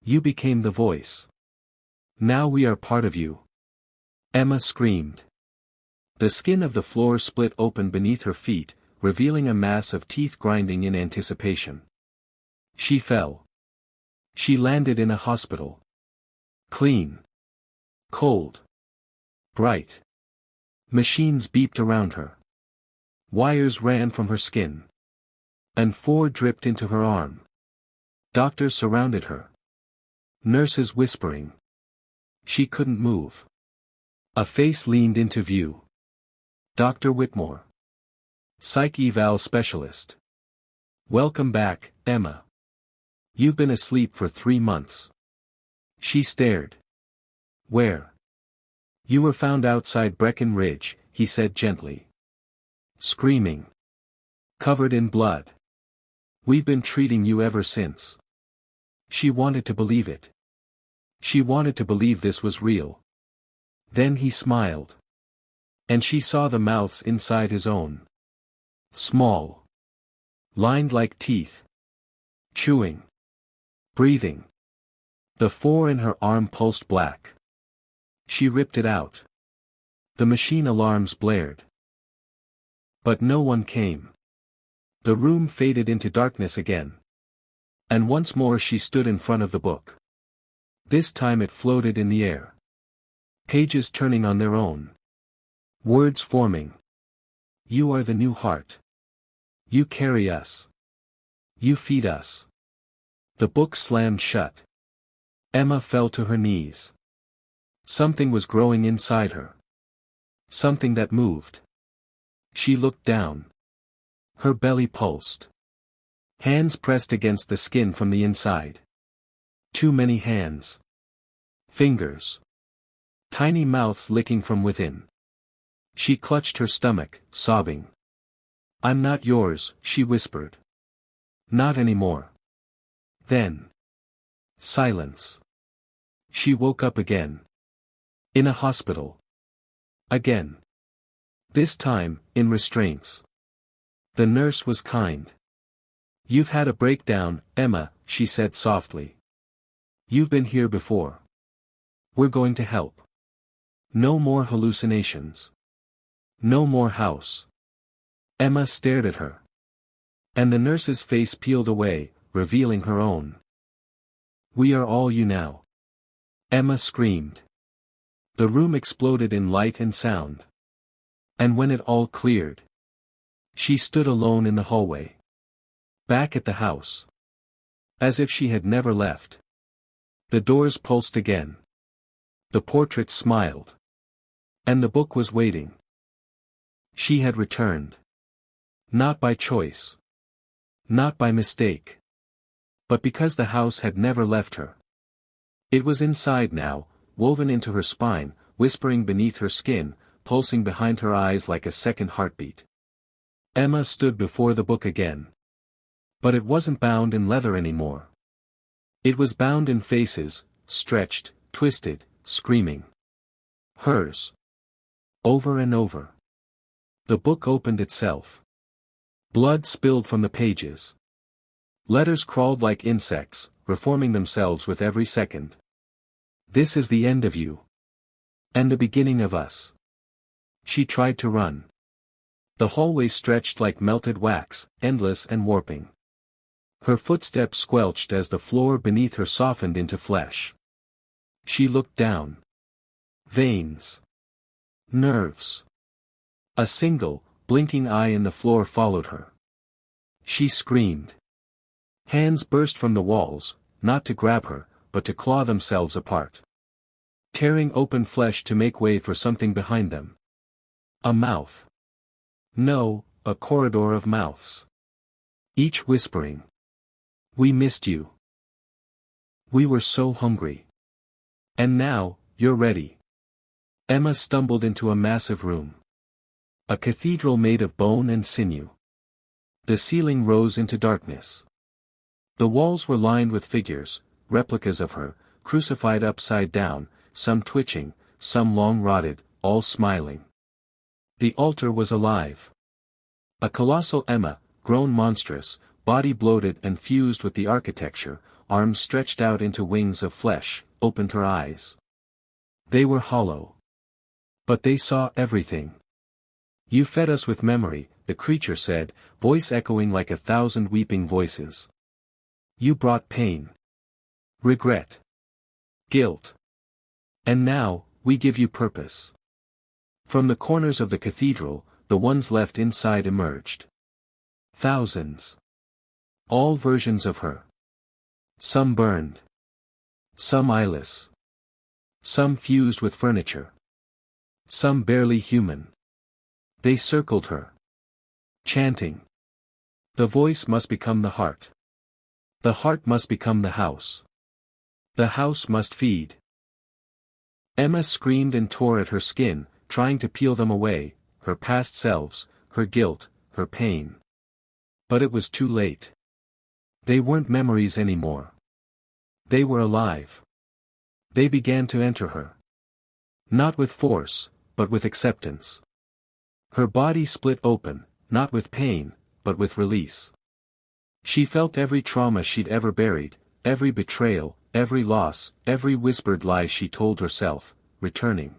You became the voice. Now we are part of you. Emma screamed. The skin of the floor split open beneath her feet, revealing a mass of teeth grinding in anticipation. She fell. She landed in a hospital. Clean. Cold. Bright. Machines beeped around her. Wires ran from her skin. And 4 dripped into her arm. Doctors surrounded her. Nurses whispering. She couldn't move. A face leaned into view. Dr. Whitmore. Psych eval specialist. Welcome back, Emma. You've been asleep for 3 months. She stared. Where? You were found outside Brecon Ridge, he said gently. Screaming. Covered in blood. We've been treating you ever since. She wanted to believe it. She wanted to believe this was real. Then he smiled. And she saw the mouths inside his own. Small. Lined like teeth. Chewing. Breathing. The 4 in her arm pulsed black. She ripped it out. The machine alarms blared. But no one came. The room faded into darkness again. And once more she stood in front of the book. This time it floated in the air. Pages turning on their own. Words forming. You are the new heart. You carry us. You feed us. The book slammed shut. Emma fell to her knees. Something was growing inside her. Something that moved. She looked down. Her belly pulsed. Hands pressed against the skin from the inside. Too many hands. Fingers. Tiny mouths licking from within. She clutched her stomach, sobbing. I'm not yours, she whispered. Not anymore. Then. Silence. She woke up again. In a hospital. Again. This time, in restraints. The nurse was kind. You've had a breakdown, Emma, she said softly. You've been here before. We're going to help. No more hallucinations. No more house. Emma stared at her. And the nurse's face peeled away, revealing her own. We are all you now. Emma screamed. The room exploded in light and sound. And when it all cleared, she stood alone in the hallway. Back at the house. As if she had never left. The doors pulsed again. The portrait smiled. And the book was waiting. She had returned. Not by choice. Not by mistake. But because the house had never left her. It was inside now, woven into her spine, whispering beneath her skin, pulsing behind her eyes like a second heartbeat. Emma stood before the book again. But it wasn't bound in leather anymore. It was bound in faces, stretched, twisted, screaming. Hers. Over and over. The book opened itself. Blood spilled from the pages. Letters crawled like insects, reforming themselves with every second. This is the end of you. And the beginning of us. She tried to run. The hallway stretched like melted wax, endless and warping. Her footsteps squelched as the floor beneath her softened into flesh. She looked down. Veins. Nerves. A single, blinking eye in the floor followed her. She screamed. Hands burst from the walls, not to grab her, but to claw themselves apart. Tearing open flesh to make way for something behind them. A mouth. No, a corridor of mouths. Each whispering. We missed you. We were so hungry. And now, you're ready. Emma stumbled into a massive room. A cathedral made of bone and sinew. The ceiling rose into darkness. The walls were lined with figures, replicas of her, crucified upside down, some twitching, some long-rotted, all smiling. The altar was alive. A colossal Emma, grown monstrous, body bloated and fused with the architecture, arms stretched out into wings of flesh, opened her eyes. They were hollow. But they saw everything. You fed us with memory, the creature said, voice echoing like 1,000 weeping voices. You brought pain. Regret. Guilt. And now, we give you purpose. From the corners of the cathedral, the ones left inside emerged. Thousands. All versions of her. Some burned. Some eyeless. Some fused with furniture. Some barely human. They circled her. Chanting. The voice must become the heart. The heart must become the house. The house must feed. Emma screamed and tore at her skin, trying to peel them away, her past selves, her guilt, her pain. But it was too late. They weren't memories anymore. They were alive. They began to enter her. Not with force, but with acceptance. Her body split open, not with pain, but with release. She felt every trauma she'd ever buried, every betrayal, every loss, every whispered lie she told herself, returning.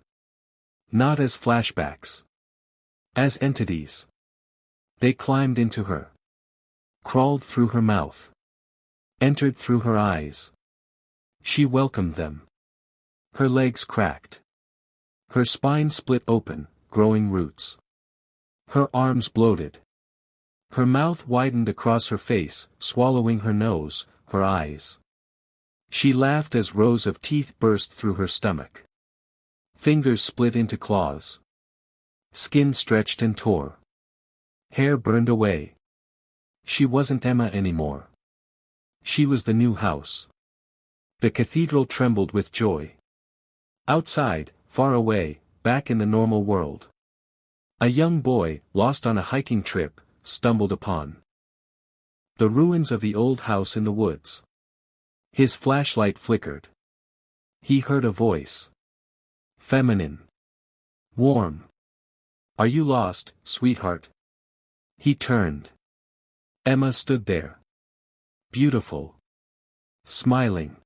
Not as flashbacks. As entities. They climbed into her. Crawled through her mouth. Entered through her eyes. She welcomed them. Her legs cracked. Her spine split open, growing roots. Her arms bloated. Her mouth widened across her face, swallowing her nose, her eyes. She laughed as rows of teeth burst through her stomach. Fingers split into claws. Skin stretched and tore. Hair burned away. She wasn't Emma anymore. She was the new house. The cathedral trembled with joy. Outside, far away, back in the normal world. A young boy, lost on a hiking trip, stumbled upon the ruins of the old house in the woods. His flashlight flickered. He heard a voice. Feminine. Warm. Are you lost, sweetheart? He turned. Emma stood there. Beautiful. Smiling.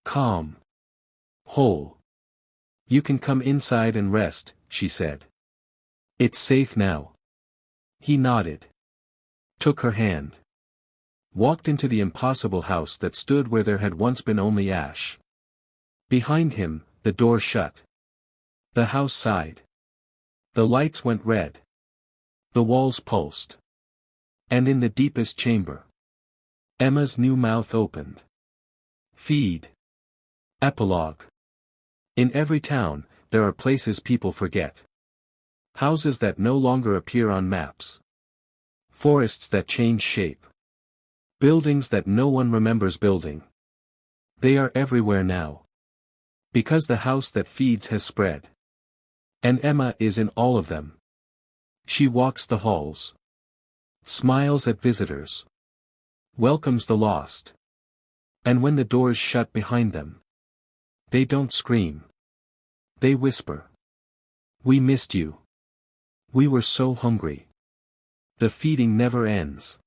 Calm. Whole. You can come inside and rest, she said. It's safe now. He nodded. Took her hand. Walked into the impossible house that stood where there had once been only ash. Behind him, the door shut. The house sighed. The lights went red. The walls pulsed. And in the deepest chamber, Emma's new mouth opened. Feed. Epilogue. In every town, there are places people forget. Houses that no longer appear on maps. Forests that change shape. Buildings that no one remembers building. They are everywhere now. Because the house that feeds has spread. And Emma is in all of them. She walks the halls. Smiles at visitors. Welcomes the lost. And when the doors shut behind them, they don't scream. They whisper. We missed you. We were so hungry. The feeding never ends.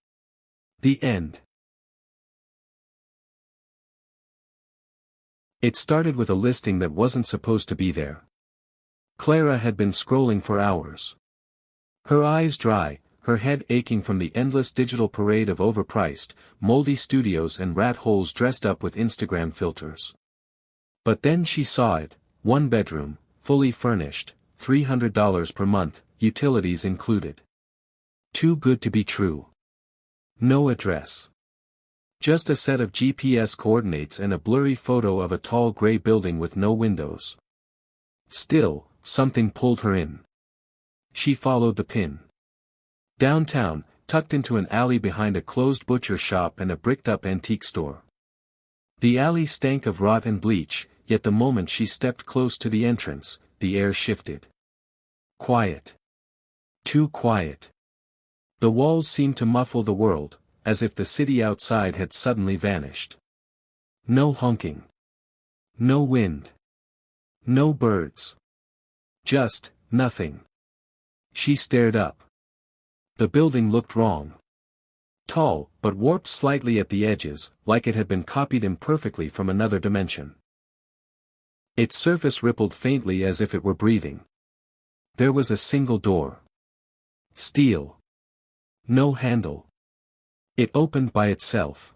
The end. It started with a listing that wasn't supposed to be there. Clara had been scrolling for hours. Her eyes dry, her head aching from the endless digital parade of overpriced, moldy studios and rat holes dressed up with Instagram filters. But then she saw it, 1 bedroom, fully furnished, $300 per month, utilities included. Too good to be true. No address. Just a set of GPS coordinates and a blurry photo of a tall gray building with no windows. Still, something pulled her in. She followed the pin. Downtown, tucked into an alley behind a closed butcher shop and a bricked-up antique store. The alley stank of rot and bleach, yet the moment she stepped close to the entrance, the air shifted. Quiet. Too quiet. The walls seemed to muffle the world, as if the city outside had suddenly vanished. No honking. No wind. No birds. Just, nothing. She stared up. The building looked wrong. Tall, but warped slightly at the edges, like it had been copied imperfectly from another dimension. Its surface rippled faintly as if it were breathing. There was a single door. Steel. No handle. It opened by itself.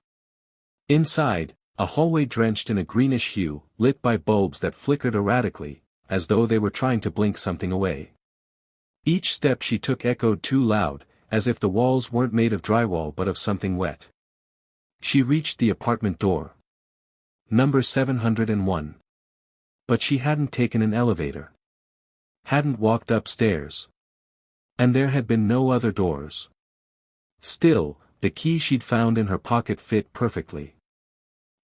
Inside, a hallway drenched in a greenish hue, lit by bulbs that flickered erratically, as though they were trying to blink something away. Each step she took echoed too loud, as if the walls weren't made of drywall but of something wet. She reached the apartment door. Number 701. But she hadn't taken an elevator. Hadn't walked upstairs. And there had been no other doors. Still, the key she'd found in her pocket fit perfectly.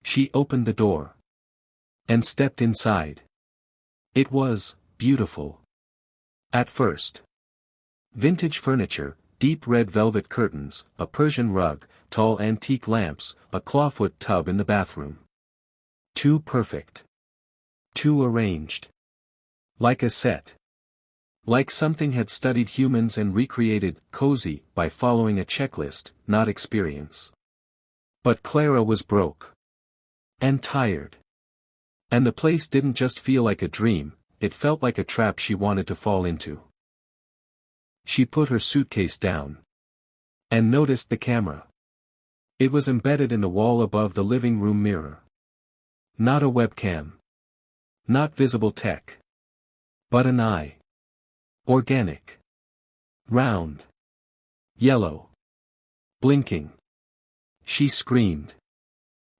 She opened the door. And stepped inside. It was beautiful. At first. Vintage furniture, deep red velvet curtains, a Persian rug, tall antique lamps, a clawfoot tub in the bathroom. Too perfect. Too arranged. Like a set. Like something had studied humans and recreated cozy by following a checklist, not experience. But Clara was broke. And tired. And the place didn't just feel like a dream, it felt like a trap she wanted to fall into. She put her suitcase down. And noticed the camera. It was embedded in the wall above the living room mirror. Not a webcam. Not visible tech. But an eye. Organic. Round. Yellow. Blinking. She screamed.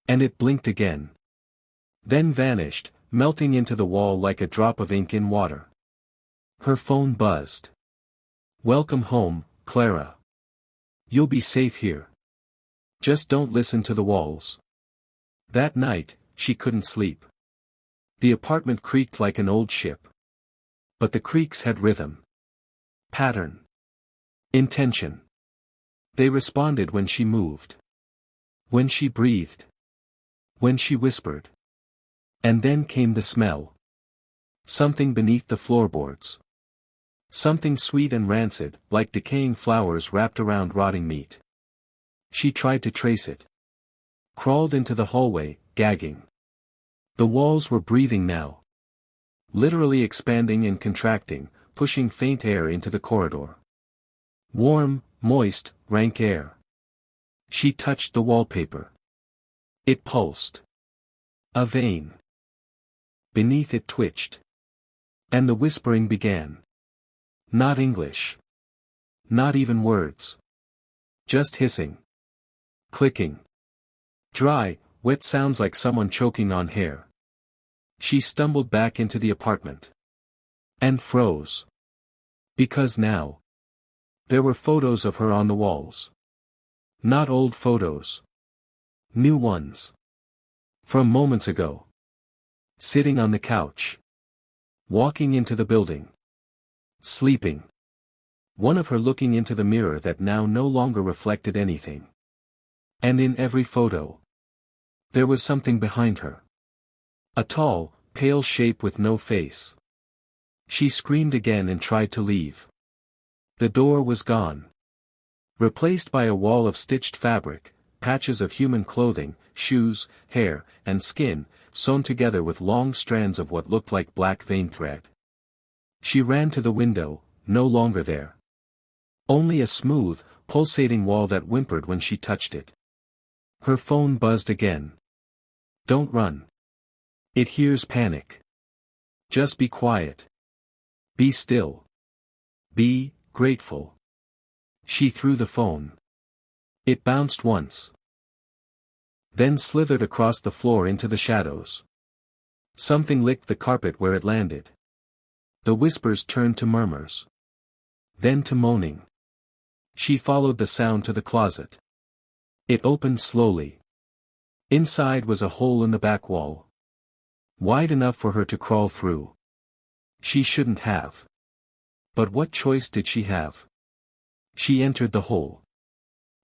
And it blinked again. Then vanished, melting into the wall like a drop of ink in water. Her phone buzzed. Welcome home, Clara. You'll be safe here. Just don't listen to the walls. That night, she couldn't sleep. The apartment creaked like an old ship. But the creaks had rhythm. Pattern. Intention. They responded when she moved. When she breathed. When she whispered. And then came the smell. Something beneath the floorboards. Something sweet and rancid, like decaying flowers wrapped around rotting meat. She tried to trace it. Crawled into the hallway, gagging. The walls were breathing now. Literally expanding and contracting, pushing faint air into the corridor. Warm, moist, rank air. She touched the wallpaper. It pulsed. A vein beneath it twitched. And the whispering began. Not English. Not even words. Just hissing. Clicking. Dry, wet sounds like someone choking on hair. She stumbled back into the apartment. And froze. Because now, there were photos of her on the walls. Not old photos. New ones. From moments ago. Sitting on the couch. Walking into the building. Sleeping. One of her looking into the mirror that now no longer reflected anything. And in every photo, there was something behind her. A tall, pale shape with no face. She screamed again and tried to leave. The door was gone. Replaced by a wall of stitched fabric, patches of human clothing, shoes, hair, and skin, sewn together with long strands of what looked like black vein thread. She ran to the window, no longer there. Only a smooth, pulsating wall that whimpered when she touched it. Her phone buzzed again. Don't run. It hears panic. Just be quiet. Be still. Be grateful. She threw the phone. It bounced once. Then slithered across the floor into the shadows. Something licked the carpet where it landed. The whispers turned to murmurs. Then to moaning. She followed the sound to the closet. It opened slowly. Inside was a hole in the back wall. Wide enough for her to crawl through. She shouldn't have. But what choice did she have? She entered the hole.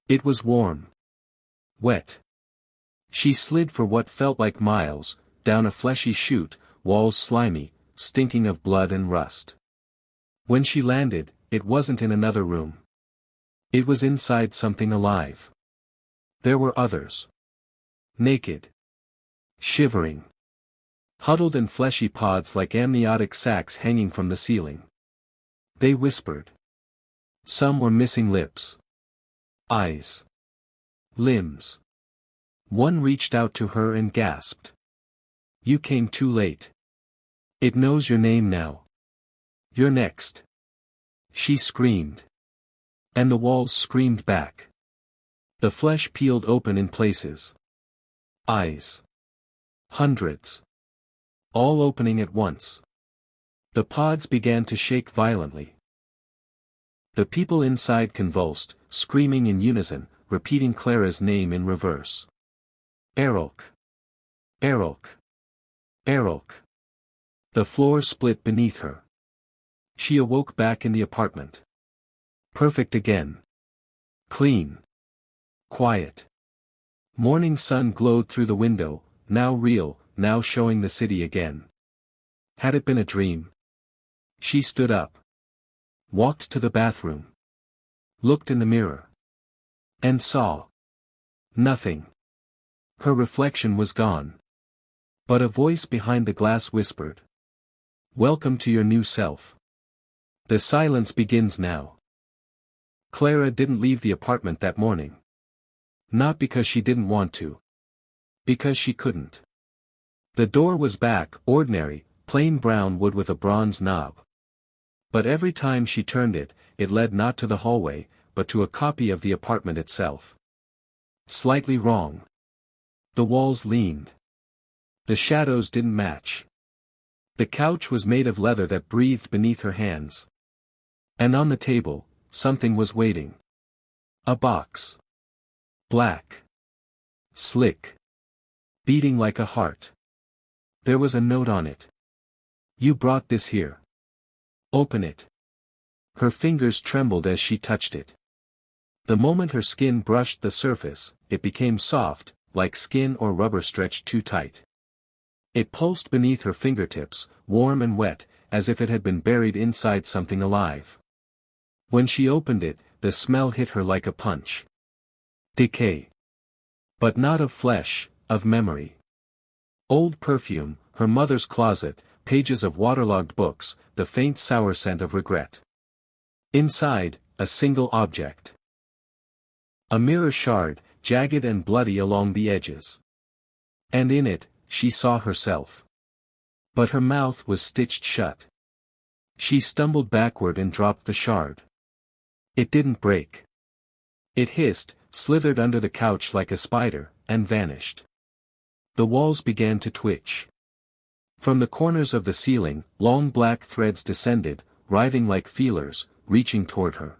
It was warm. Wet. She slid for what felt like miles, down a fleshy chute, walls slimy, stinking of blood and rust. When she landed, it wasn't in another room. It was inside something alive. There were others. Naked. Shivering. Huddled in fleshy pods like amniotic sacs hanging from the ceiling. They whispered. Some were missing lips. Eyes. Limbs. One reached out to her and gasped. You came too late. It knows your name now. You're next. She screamed. And the walls screamed back. The flesh peeled open in places. Eyes. Hundreds. All opening at once. The pods began to shake violently. The people inside convulsed, screaming in unison, repeating Clara's name in reverse. Erok. Erok. Erok. The floor split beneath her. She awoke back in the apartment. Perfect again. Clean. Quiet. Morning sun glowed through the window, now real, now showing the city again. Had it been a dream? She stood up. Walked to the bathroom. Looked in the mirror. And saw. Nothing. Her reflection was gone. But a voice behind the glass whispered. Welcome to your new self. The silence begins now. Clara didn't leave the apartment that morning. Not because she didn't want to. Because she couldn't. The door was back, ordinary, plain brown wood with a bronze knob. But every time she turned it, it led not to the hallway, but to a copy of the apartment itself. Slightly wrong. The walls leaned. The shadows didn't match. The couch was made of leather that breathed beneath her hands. And on the table, something was waiting. A box. Black. Slick. Beating like a heart. There was a note on it. You brought this here. Open it. Her fingers trembled as she touched it. The moment her skin brushed the surface, it became soft, like skin or rubber stretched too tight. It pulsed beneath her fingertips, warm and wet, as if it had been buried inside something alive. When she opened it, the smell hit her like a punch. Decay. But not of flesh, of memory. Old perfume, her mother's closet, pages of waterlogged books, the faint sour scent of regret. Inside, a single object. A mirror shard, jagged and bloody along the edges. And in it, she saw herself. But her mouth was stitched shut. She stumbled backward and dropped the shard. It didn't break. It hissed, slithered under the couch like a spider, and vanished. The walls began to twitch. From the corners of the ceiling, long black threads descended, writhing like feelers, reaching toward her.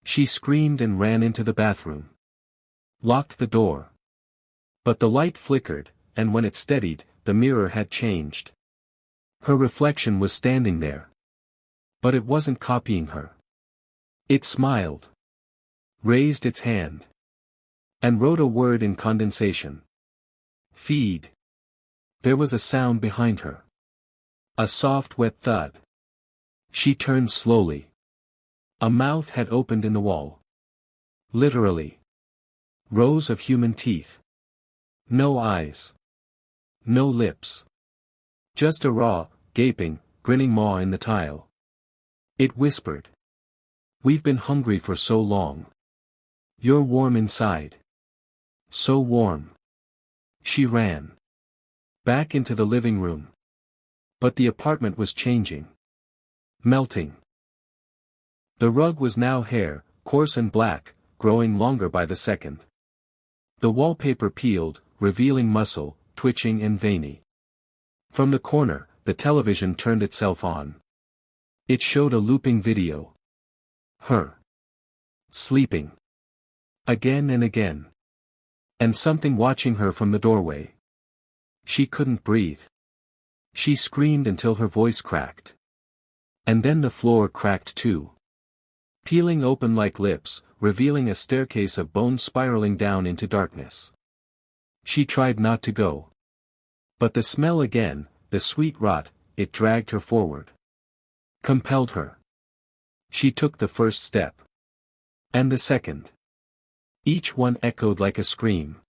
She screamed and ran into the bathroom. Locked the door. But the light flickered, and when it steadied, the mirror had changed. Her reflection was standing there. But it wasn't copying her. It smiled. Raised its hand. And wrote a word in condensation. Feed. There was a sound behind her. A soft wet thud. She turned slowly. A mouth had opened in the wall. Literally. Rows of human teeth. No eyes. No lips. Just a raw, gaping, grinning maw in the tile. It whispered. We've been hungry for so long. You're warm inside. So warm. She ran. Back into the living room. But the apartment was changing. Melting. The rug was now hair, coarse and black, growing longer by the second. The wallpaper peeled, revealing muscle, twitching and veiny. From the corner, the television turned itself on. It showed a looping video. Her. Sleeping. Again and again. And something watching her from the doorway. She couldn't breathe. She screamed until her voice cracked. And then the floor cracked too. Peeling open like lips, revealing a staircase of bones spiraling down into darkness. She tried not to go. But the smell again, the sweet rot, it dragged her forward. Compelled her. She took the first step. And the second. Each one echoed like a scream.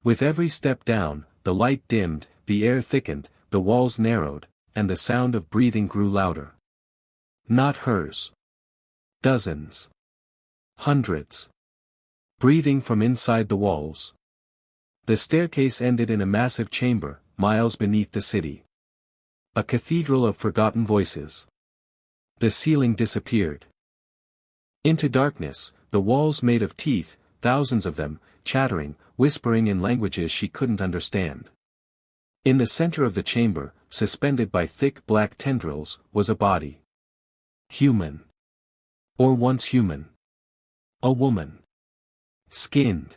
With every step down, the light dimmed, the air thickened, the walls narrowed, and the sound of breathing grew louder. Not hers. Dozens. Hundreds. Breathing from inside the walls. The staircase ended in a massive chamber, miles beneath the city. A cathedral of forgotten voices. The ceiling disappeared. Into darkness, the walls made of teeth, thousands of them, chattering, whispering in languages she couldn't understand. In the center of the chamber, suspended by thick black tendrils, was a body. Human. Or once human. A woman. Skinned.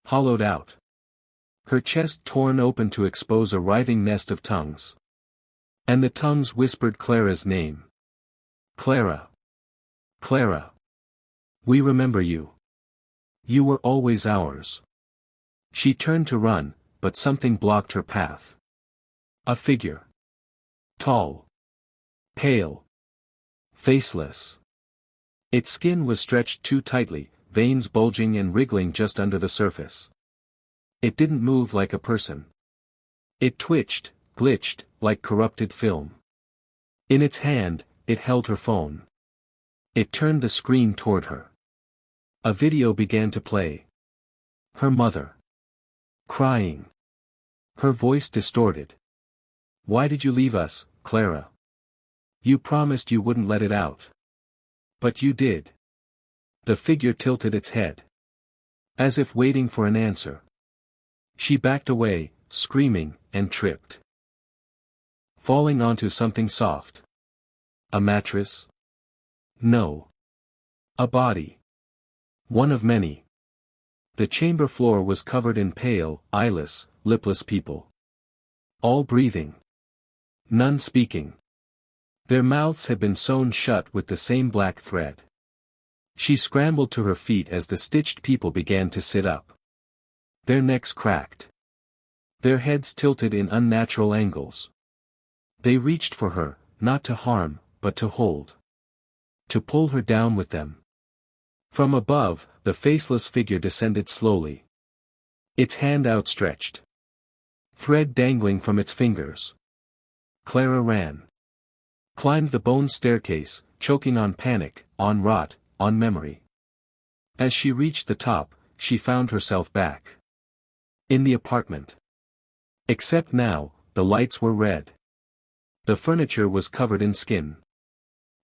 Hollowed out. Her chest torn open to expose a writhing nest of tongues. And the tongues whispered Clara's name. Clara. Clara. We remember you. You were always ours. She turned to run, but something blocked her path. A figure. Tall. Pale. Faceless. Its skin was stretched too tightly, veins bulging and wriggling just under the surface. It didn't move like a person. It twitched, glitched, like corrupted film. In its hand, it held her phone. It turned the screen toward her. A video began to play. Her mother. Crying. Her voice distorted. Why did you leave us, Clara? You promised you wouldn't let it out. But you did. The figure tilted its head. As if waiting for an answer. She backed away, screaming, and tripped. Falling onto something soft. A mattress? No. A body. One of many. The chamber floor was covered in pale, eyeless, lipless people. All breathing. None speaking. Their mouths had been sewn shut with the same black thread. She scrambled to her feet as the stitched people began to sit up. Their necks cracked. Their heads tilted in unnatural angles. They reached for her, not to harm, but to hold. To pull her down with them. From above, the faceless figure descended slowly. Its hand outstretched. Thread dangling from its fingers. Clara ran. Climbed the bone staircase, choking on panic, on rot, on memory. As she reached the top, she found herself back in the apartment. Except now, the lights were red. The furniture was covered in skin.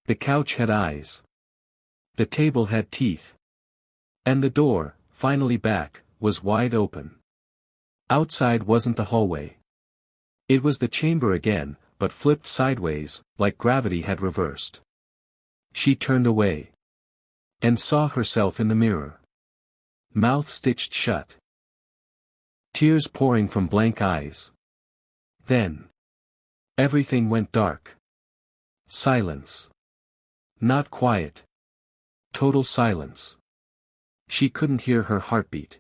The couch had eyes. The table had teeth. And the door, finally back, was wide open. Outside wasn't the hallway. It was the chamber again, but flipped sideways, like gravity had reversed. She turned away. And saw herself in the mirror. Mouth stitched shut. Tears pouring from blank eyes. Then. Everything went dark. Silence. Not quiet. Total silence. She couldn't hear her heartbeat.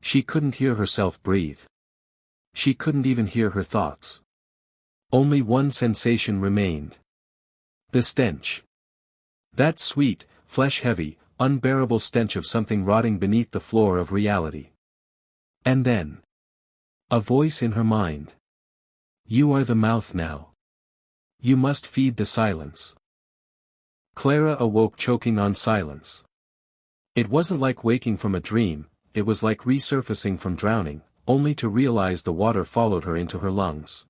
She couldn't hear herself breathe. She couldn't even hear her thoughts. Only one sensation remained. The stench. That sweet, flesh-heavy, unbearable stench of something rotting beneath the floor of reality. And then. A voice in her mind. You are the mouth now. You must feed the silence. Clara awoke choking on silence. It wasn't like waking from a dream, it was like resurfacing from drowning, only to realize the water followed her into her lungs.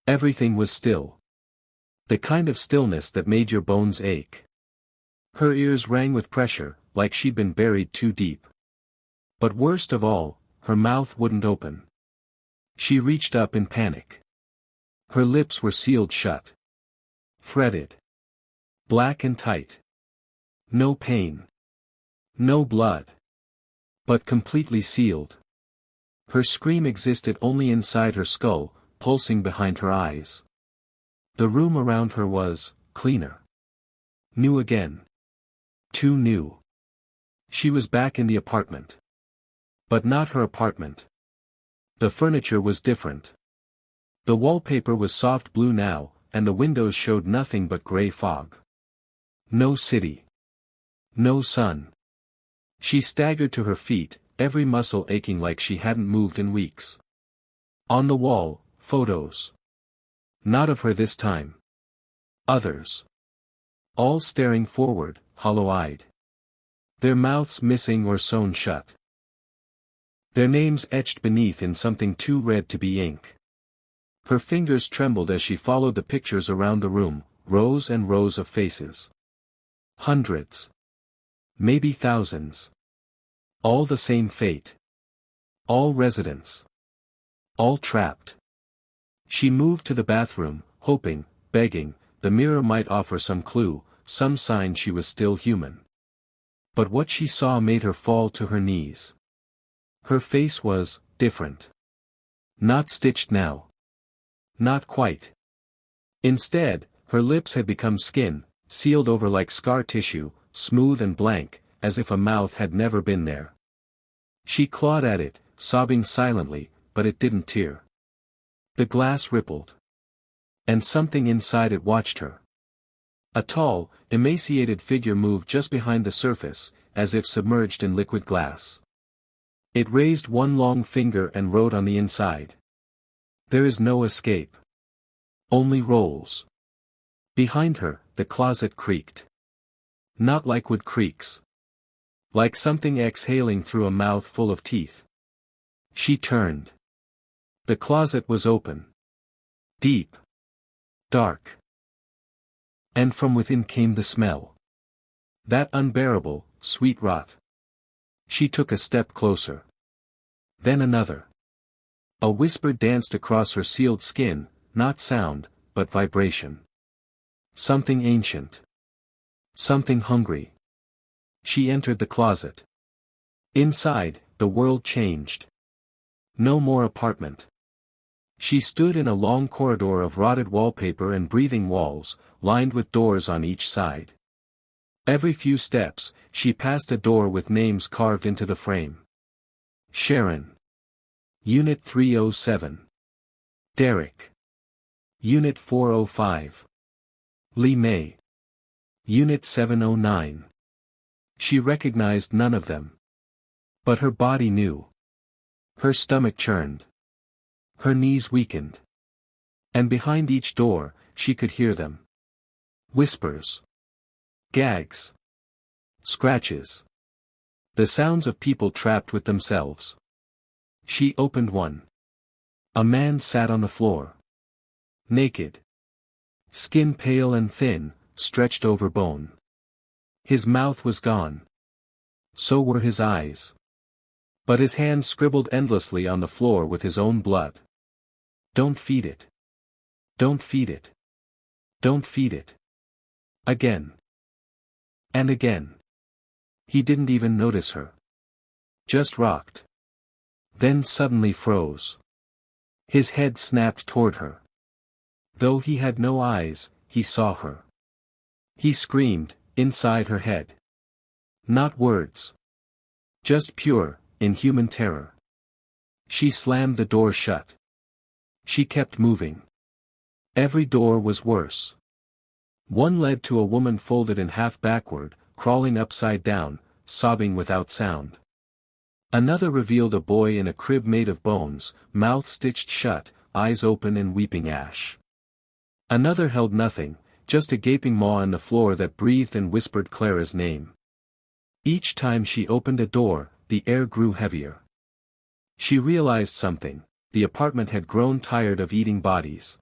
Everything was still. The kind of stillness that made your bones ache. Her ears rang with pressure, like she'd been buried too deep. But worst of all, her mouth wouldn't open. She reached up in panic. Her lips were sealed shut. Threaded. Black and tight. No pain. No blood. But completely sealed. Her scream existed only inside her skull, pulsing behind her eyes. The room around her was cleaner. New again. Too new. She was back in the apartment. But not her apartment. The furniture was different. The wallpaper was soft blue now, and the windows showed nothing but gray fog. No city. No sun. She staggered to her feet, every muscle aching like she hadn't moved in weeks. On the wall, photos. Not of her this time. Others. All staring forward, hollow-eyed. Their mouths missing or sewn shut. Their names etched beneath in something too red to be ink. Her fingers trembled as she followed the pictures around the room, rows and rows of faces. Hundreds. Maybe thousands. All the same fate. All residents. All trapped. She moved to the bathroom, hoping, begging, the mirror might offer some clue, some sign she was still human. But what she saw made her fall to her knees. Her face was different. Not stitched now. Not quite. Instead, her lips had become skin, sealed over like scar tissue, smooth and blank, as if a mouth had never been there. She clawed at it, sobbing silently, but it didn't tear. The glass rippled. And something inside it watched her. A tall, emaciated figure moved just behind the surface, as if submerged in liquid glass. It raised one long finger and wrote on the inside. There is no escape. Only rolls. Behind her, the closet creaked. Not like wood creaks. Like something exhaling through a mouth full of teeth. She turned. The closet was open. Deep. Dark. And from within came the smell. That unbearable, sweet rot. She took a step closer. Then another. A whisper danced across her sealed skin, not sound, but vibration. Something ancient. Something hungry. She entered the closet. Inside, the world changed. No more apartment. She stood in a long corridor of rotted wallpaper and breathing walls, lined with doors on each side. Every few steps, she passed a door with names carved into the frame. Sharon. Unit 307. Derek. Unit 405. Lee May. Unit 709. She recognized none of them. But her body knew. Her stomach churned. Her knees weakened. And behind each door, she could hear them. Whispers. Gags. Scratches. The sounds of people trapped with themselves. She opened one. A man sat on the floor. Naked. Skin pale and thin, stretched over bone. His mouth was gone. So were his eyes. But his hands scribbled endlessly on the floor with his own blood. Don't feed it. Don't feed it. Don't feed it. Again. And again. He didn't even notice her. Just rocked. Then suddenly froze. His head snapped toward her. Though he had no eyes, he saw her. He screamed, inside her head. Not words. Just pure, inhuman terror. She slammed the door shut. She kept moving. Every door was worse. One led to a woman folded in half backward, crawling upside down, sobbing without sound. Another revealed a boy in a crib made of bones, mouth stitched shut, eyes open and weeping ash. Another held nothing, just a gaping maw on the floor that breathed and whispered Clara's name. Each time she opened a door, the air grew heavier. She realized something: the apartment had grown tired of eating bodies.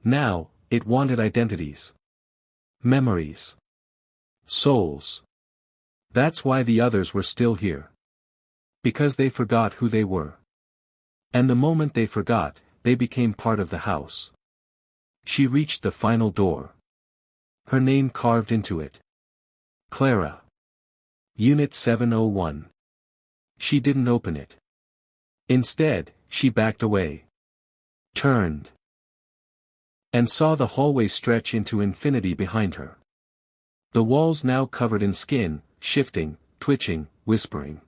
Now, it wanted identities. Memories. Souls. That's why the others were still here. Because they forgot who they were. And the moment they forgot, they became part of the house. She reached the final door. Her name carved into it. Clara. Unit 701. She didn't open it. Instead, she backed away. Turned. And saw the hallway stretch into infinity behind her. The walls now covered in skin, shifting, twitching, whispering.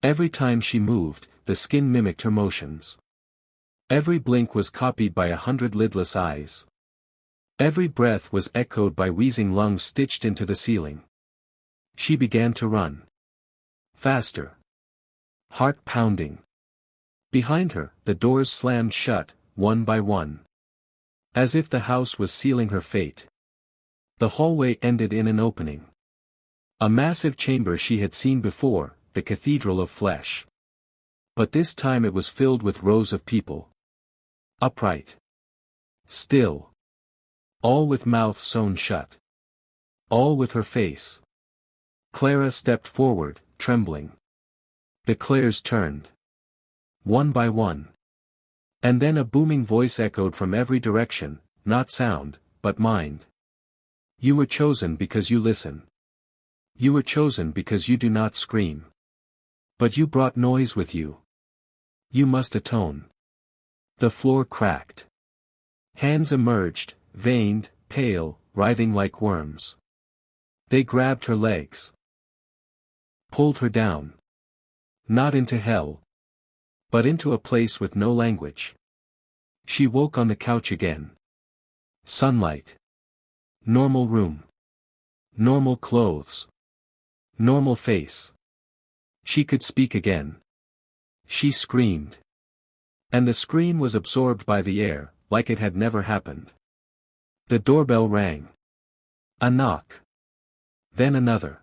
Every time she moved, the skin mimicked her motions. Every blink was copied by 100 lidless eyes. Every breath was echoed by wheezing lungs stitched into the ceiling. She began to run. Faster. Heart pounding. Behind her, the doors slammed shut, one by one. As if the house was sealing her fate. The hallway ended in an opening. A massive chamber she had seen before, the Cathedral of Flesh. But this time it was filled with rows of people. Upright. Still. All with mouths sewn shut. All with her face. Clara stepped forward, trembling. The Clares turned. One by one. And then a booming voice echoed from every direction, not sound, but mind. You were chosen because you listen. You were chosen because you do not scream. But you brought noise with you. You must atone. The floor cracked. Hands emerged, veined, pale, writhing like worms. They grabbed her legs. Pulled her down. Not into hell. But into a place with no language. She woke on the couch again. Sunlight. Normal room. Normal clothes. Normal face. She could speak again. She screamed. And the scream was absorbed by the air, like it had never happened. The doorbell rang. A knock. Then another.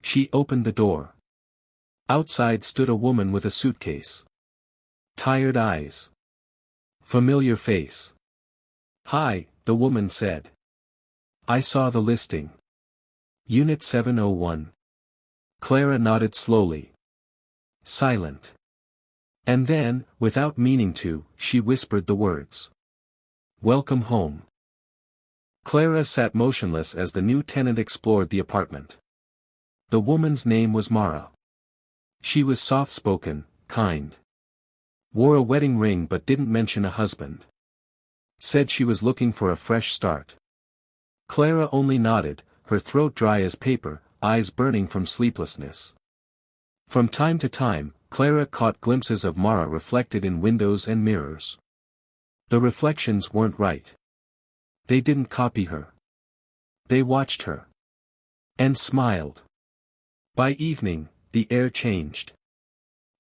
She opened the door. Outside stood a woman with a suitcase. Tired eyes. Familiar face. Hi, the woman said. I saw the listing. Unit 701. Clara nodded slowly. Silent. And then, without meaning to, she whispered the words. Welcome home. Clara sat motionless as the new tenant explored the apartment. The woman's name was Mara. She was soft-spoken, kind. Wore a wedding ring but didn't mention a husband. Said she was looking for a fresh start. Clara only nodded, her throat dry as paper, eyes burning from sleeplessness. From time to time, Clara caught glimpses of Mara reflected in windows and mirrors. The reflections weren't right. They didn't copy her. They watched her. And smiled. By evening, the air changed.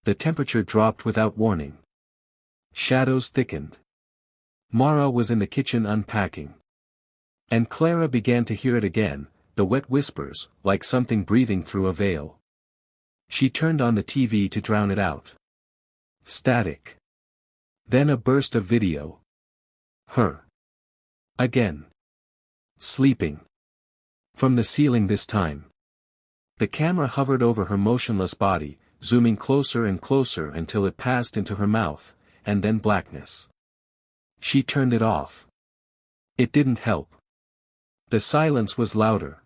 The temperature dropped without warning. Shadows thickened. Mara was in the kitchen unpacking. And Clara began to hear it again, the wet whispers, like something breathing through a veil. She turned on the TV to drown it out. Static. Then a burst of video. Her. Again. Sleeping. From the ceiling this time. The camera hovered over her motionless body, zooming closer and closer until it passed into her mouth, and then blackness. She turned it off. It didn't help. The silence was louder.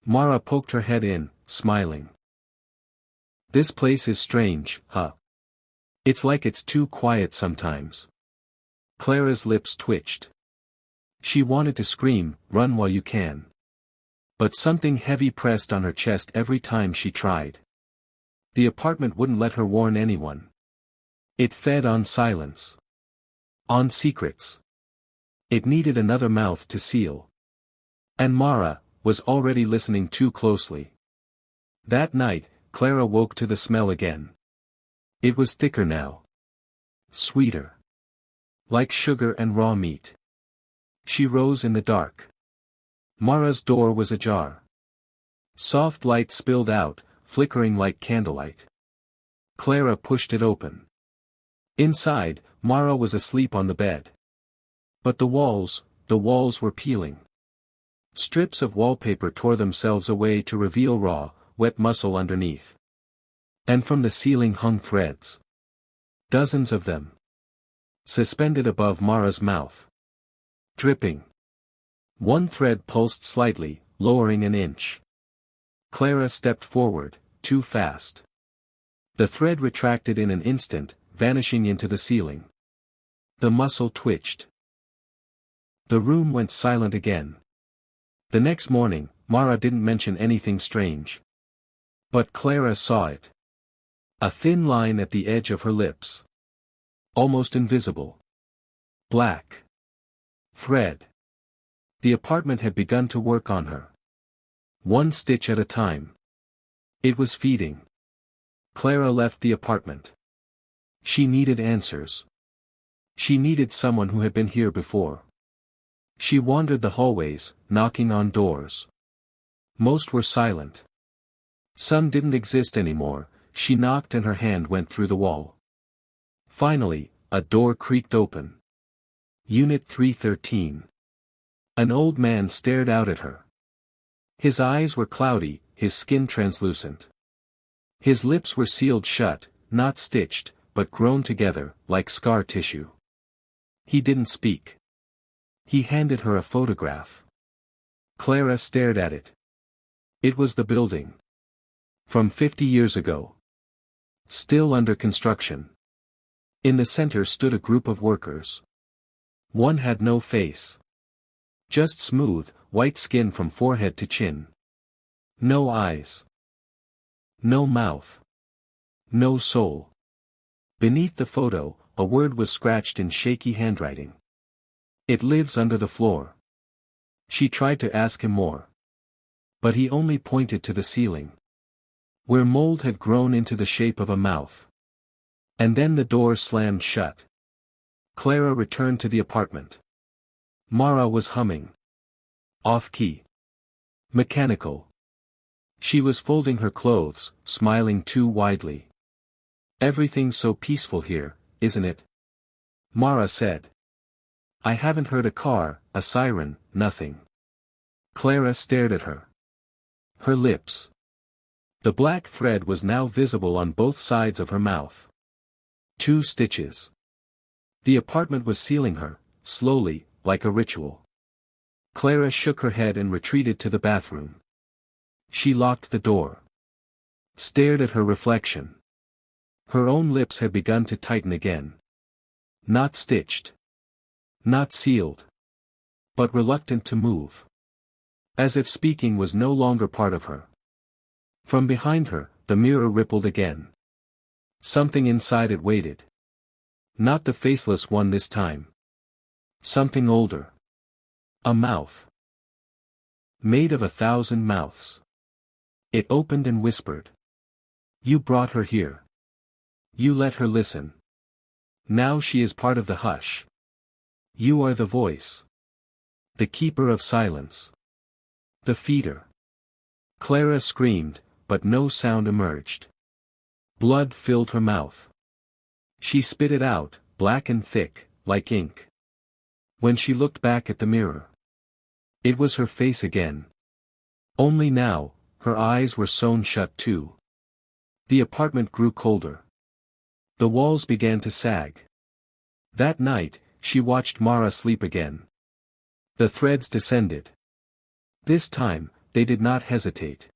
Mara poked her head in, smiling. This place is strange, huh? It's like it's too quiet sometimes. Clara's lips twitched. She wanted to scream, "Run while you can." But something heavy pressed on her chest every time she tried. The apartment wouldn't let her warn anyone. It fed on silence. On secrets. It needed another mouth to seal. And Mara was already listening too closely. That night, Clara woke to the smell again. It was thicker now. Sweeter. Like sugar and raw meat. She rose in the dark. Mara's door was ajar. Soft light spilled out, flickering like candlelight. Clara pushed it open. Inside, Mara was asleep on the bed. But the walls were peeling. Strips of wallpaper tore themselves away to reveal raw, wet muscle underneath. And from the ceiling hung threads. Dozens of them. Suspended above Mara's mouth. Dripping. One thread pulsed slightly, lowering an inch. Clara stepped forward, too fast. The thread retracted in an instant, vanishing into the ceiling. The muscle twitched. The room went silent again. The next morning, Mara didn't mention anything strange. But Clara saw it. A thin line at the edge of her lips. Almost invisible. Black. Thread. The apartment had begun to work on her. One stitch at a time. It was feeding. Clara left the apartment. She needed answers. She needed someone who had been here before. She wandered the hallways, knocking on doors. Most were silent. Some didn't exist anymore. She knocked and her hand went through the wall. Finally, a door creaked open. Unit 313. An old man stared out at her. His eyes were cloudy, his skin translucent. His lips were sealed shut, not stitched, but grown together, like scar tissue. He didn't speak. He handed her a photograph. Clara stared at it. It was the building. From 50 years ago. Still under construction. In the center stood a group of workers. One had no face. Just smooth, white skin from forehead to chin. No eyes. No mouth. No soul. Beneath the photo, a word was scratched in shaky handwriting. It lives under the floor. She tried to ask him more. But he only pointed to the ceiling. Where mold had grown into the shape of a mouth. And then the door slammed shut. Clara returned to the apartment. Mara was humming. Off-key. Mechanical. She was folding her clothes, smiling too widely. Everything's so peaceful here, isn't it? Mara said. I haven't heard a car, a siren, nothing. Clara stared at her. Her lips. The black thread was now visible on both sides of her mouth. 2 stitches. The apartment was sealing her, slowly, like a ritual. Clara shook her head and retreated to the bathroom. She locked the door. Stared at her reflection. Her own lips had begun to tighten again. Not stitched. Not sealed. But reluctant to move. As if speaking was no longer part of her. From behind her, the mirror rippled again. Something inside it waited. Not the faceless one this time. Something older. A mouth. Made of 1,000 mouths. It opened and whispered. You brought her here. You let her listen. Now she is part of the hush. You are the voice. The keeper of silence. The feeder. Clara screamed, but no sound emerged. Blood filled her mouth. She spit it out, black and thick, like ink. When she looked back at the mirror, it was her face again. Only now, her eyes were sewn shut too. The apartment grew colder. The walls began to sag. That night, she watched Mara sleep again. The threads descended. This time, they did not hesitate.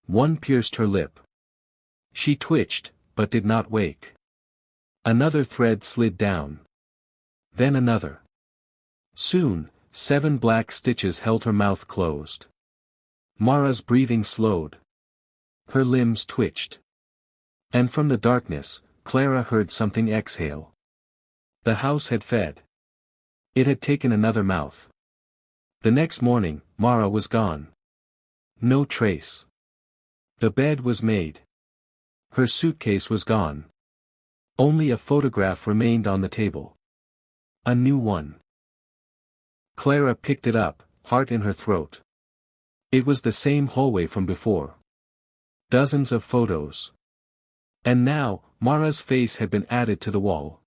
One pierced her lip. She twitched, but did not wake. Another thread slid down. Then another. Soon, 7 black stitches held her mouth closed. Mara's breathing slowed. Her limbs twitched. And from the darkness, Clara heard something exhale. The house had fed. It had taken another mouth. The next morning, Mara was gone. No trace. The bed was made. Her suitcase was gone. Only a photograph remained on the table. A new one. Clara picked it up, heart in her throat. It was the same hallway from before. Dozens of photos. And now, Mara's face had been added to the wall.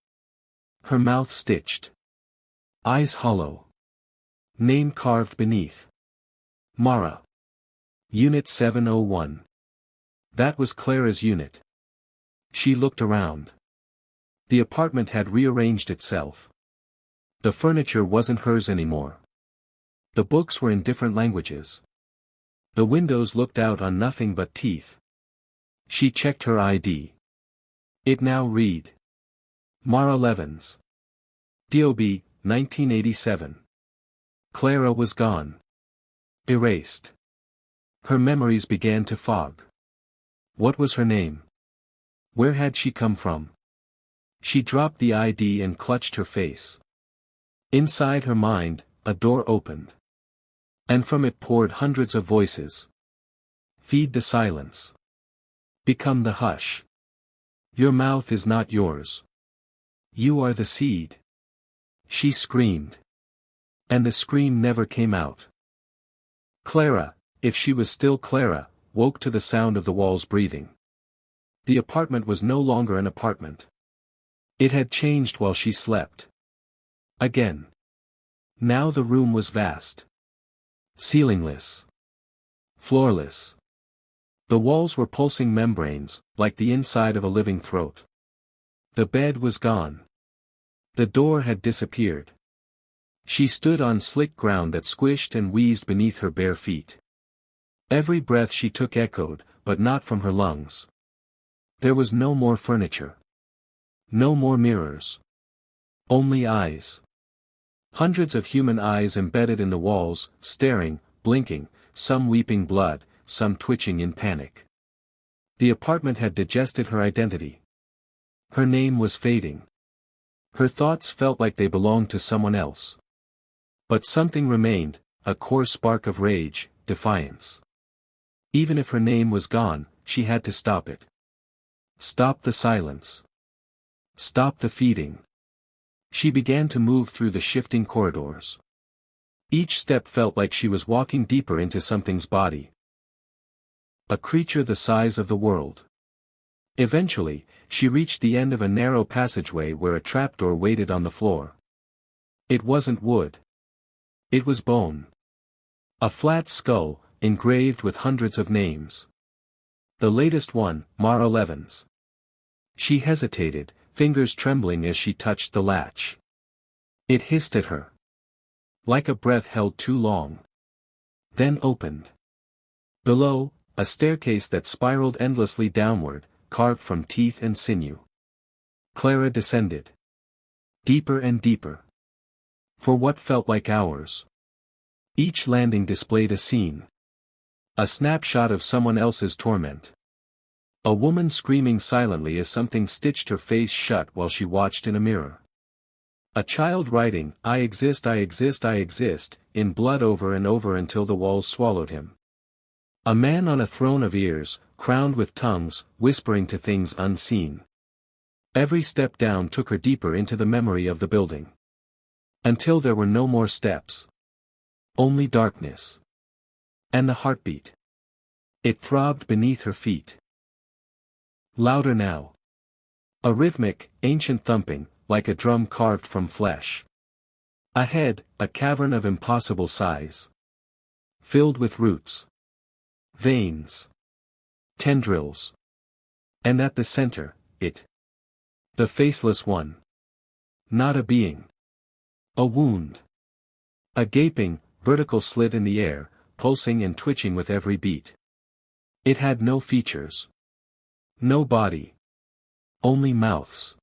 Her mouth stitched. Eyes hollow. Name carved beneath. Mara. Unit 701. That was Clara's unit. She looked around. The apartment had rearranged itself. The furniture wasn't hers anymore. The books were in different languages. The windows looked out on nothing but teeth. She checked her ID. It now read. Mara Levens. DOB, 1987. Clara was gone. Erased. Her memories began to fog. What was her name? Where had she come from? She dropped the ID and clutched her face. Inside her mind, a door opened. And from it poured hundreds of voices. Feed the silence. Become the hush. Your mouth is not yours. You are the seed. She screamed. And the scream never came out. Clara, if she was still Clara, woke to the sound of the walls breathing. The apartment was no longer an apartment. It had changed while she slept. Again. Now the room was vast. Ceilingless. Floorless. The walls were pulsing membranes, like the inside of a living throat. The bed was gone. The door had disappeared. She stood on slick ground that squished and wheezed beneath her bare feet. Every breath she took echoed, but not from her lungs. There was no more furniture. No more mirrors. Only eyes. Hundreds of human eyes embedded in the walls, staring, blinking, some weeping blood, some twitching in panic. The apartment had digested her identity. Her name was fading. Her thoughts felt like they belonged to someone else. But something remained, a core spark of rage, defiance. Even if her name was gone, she had to stop it. Stop the silence. Stop the feeding. She began to move through the shifting corridors. Each step felt like she was walking deeper into something's body. A creature the size of the world. Eventually, she reached the end of a narrow passageway where a trapdoor waited on the floor. It wasn't wood. It was bone. A flat skull, engraved with hundreds of names. The latest one, Mara Levens. She hesitated, fingers trembling as she touched the latch. It hissed at her. Like a breath held too long. Then opened. Below, a staircase that spiraled endlessly downward, carved from teeth and sinew. Clara descended. Deeper and deeper. For what felt like hours. Each landing displayed a scene. A snapshot of someone else's torment. A woman screaming silently as something stitched her face shut while she watched in a mirror. A child writing, "I exist, I exist, I exist," in blood over and over until the walls swallowed him. A man on a throne of ears, crowned with tongues, whispering to things unseen. Every step down took her deeper into the memory of the building. Until there were no more steps. Only darkness. And the heartbeat. It throbbed beneath her feet. Louder now. A rhythmic, ancient thumping, like a drum carved from flesh. Ahead, a cavern of impossible size. Filled with roots. Veins. Tendrils. And at the center, it. The faceless one. Not a being. A wound. A gaping, vertical slit in the air, pulsing and twitching with every beat. It had no features. No body. Only mouths.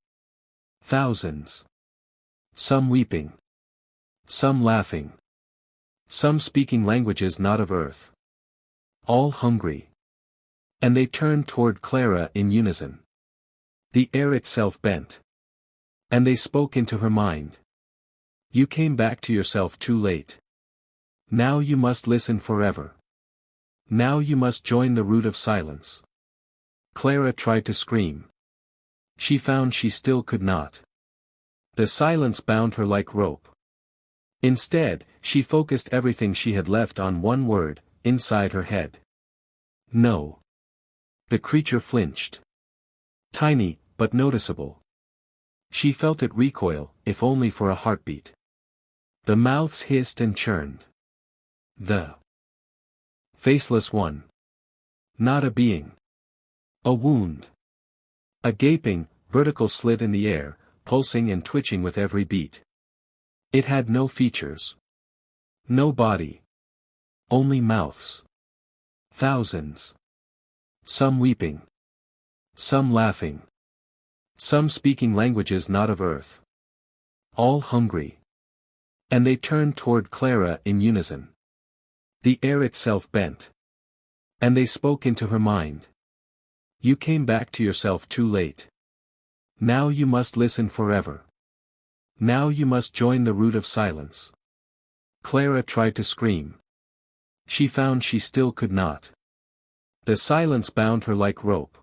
Thousands. Some weeping. Some laughing. Some speaking languages not of earth. All hungry. And they turned toward Clara in unison. The air itself bent. And they spoke into her mind. You came back to yourself too late. Now you must listen forever. Now you must join the root of silence. Clara tried to scream. She found she still could not. The silence bound her like rope. Instead, she focused everything she had left on one word, inside her head. No. The creature flinched. Tiny, but noticeable. She felt it recoil, if only for a heartbeat. The mouths hissed and churned. The faceless one. Not a being. A wound. A gaping, vertical slit in the air, pulsing and twitching with every beat. It had no features. No body. Only mouths. Thousands. Some weeping. Some laughing. Some speaking languages not of earth. All hungry. And they turned toward Clara in unison. The air itself bent. And they spoke into her mind. You came back to yourself too late. Now you must listen forever. Now you must join the root of silence. Clara tried to scream. She found she still could not. The silence bound her like rope.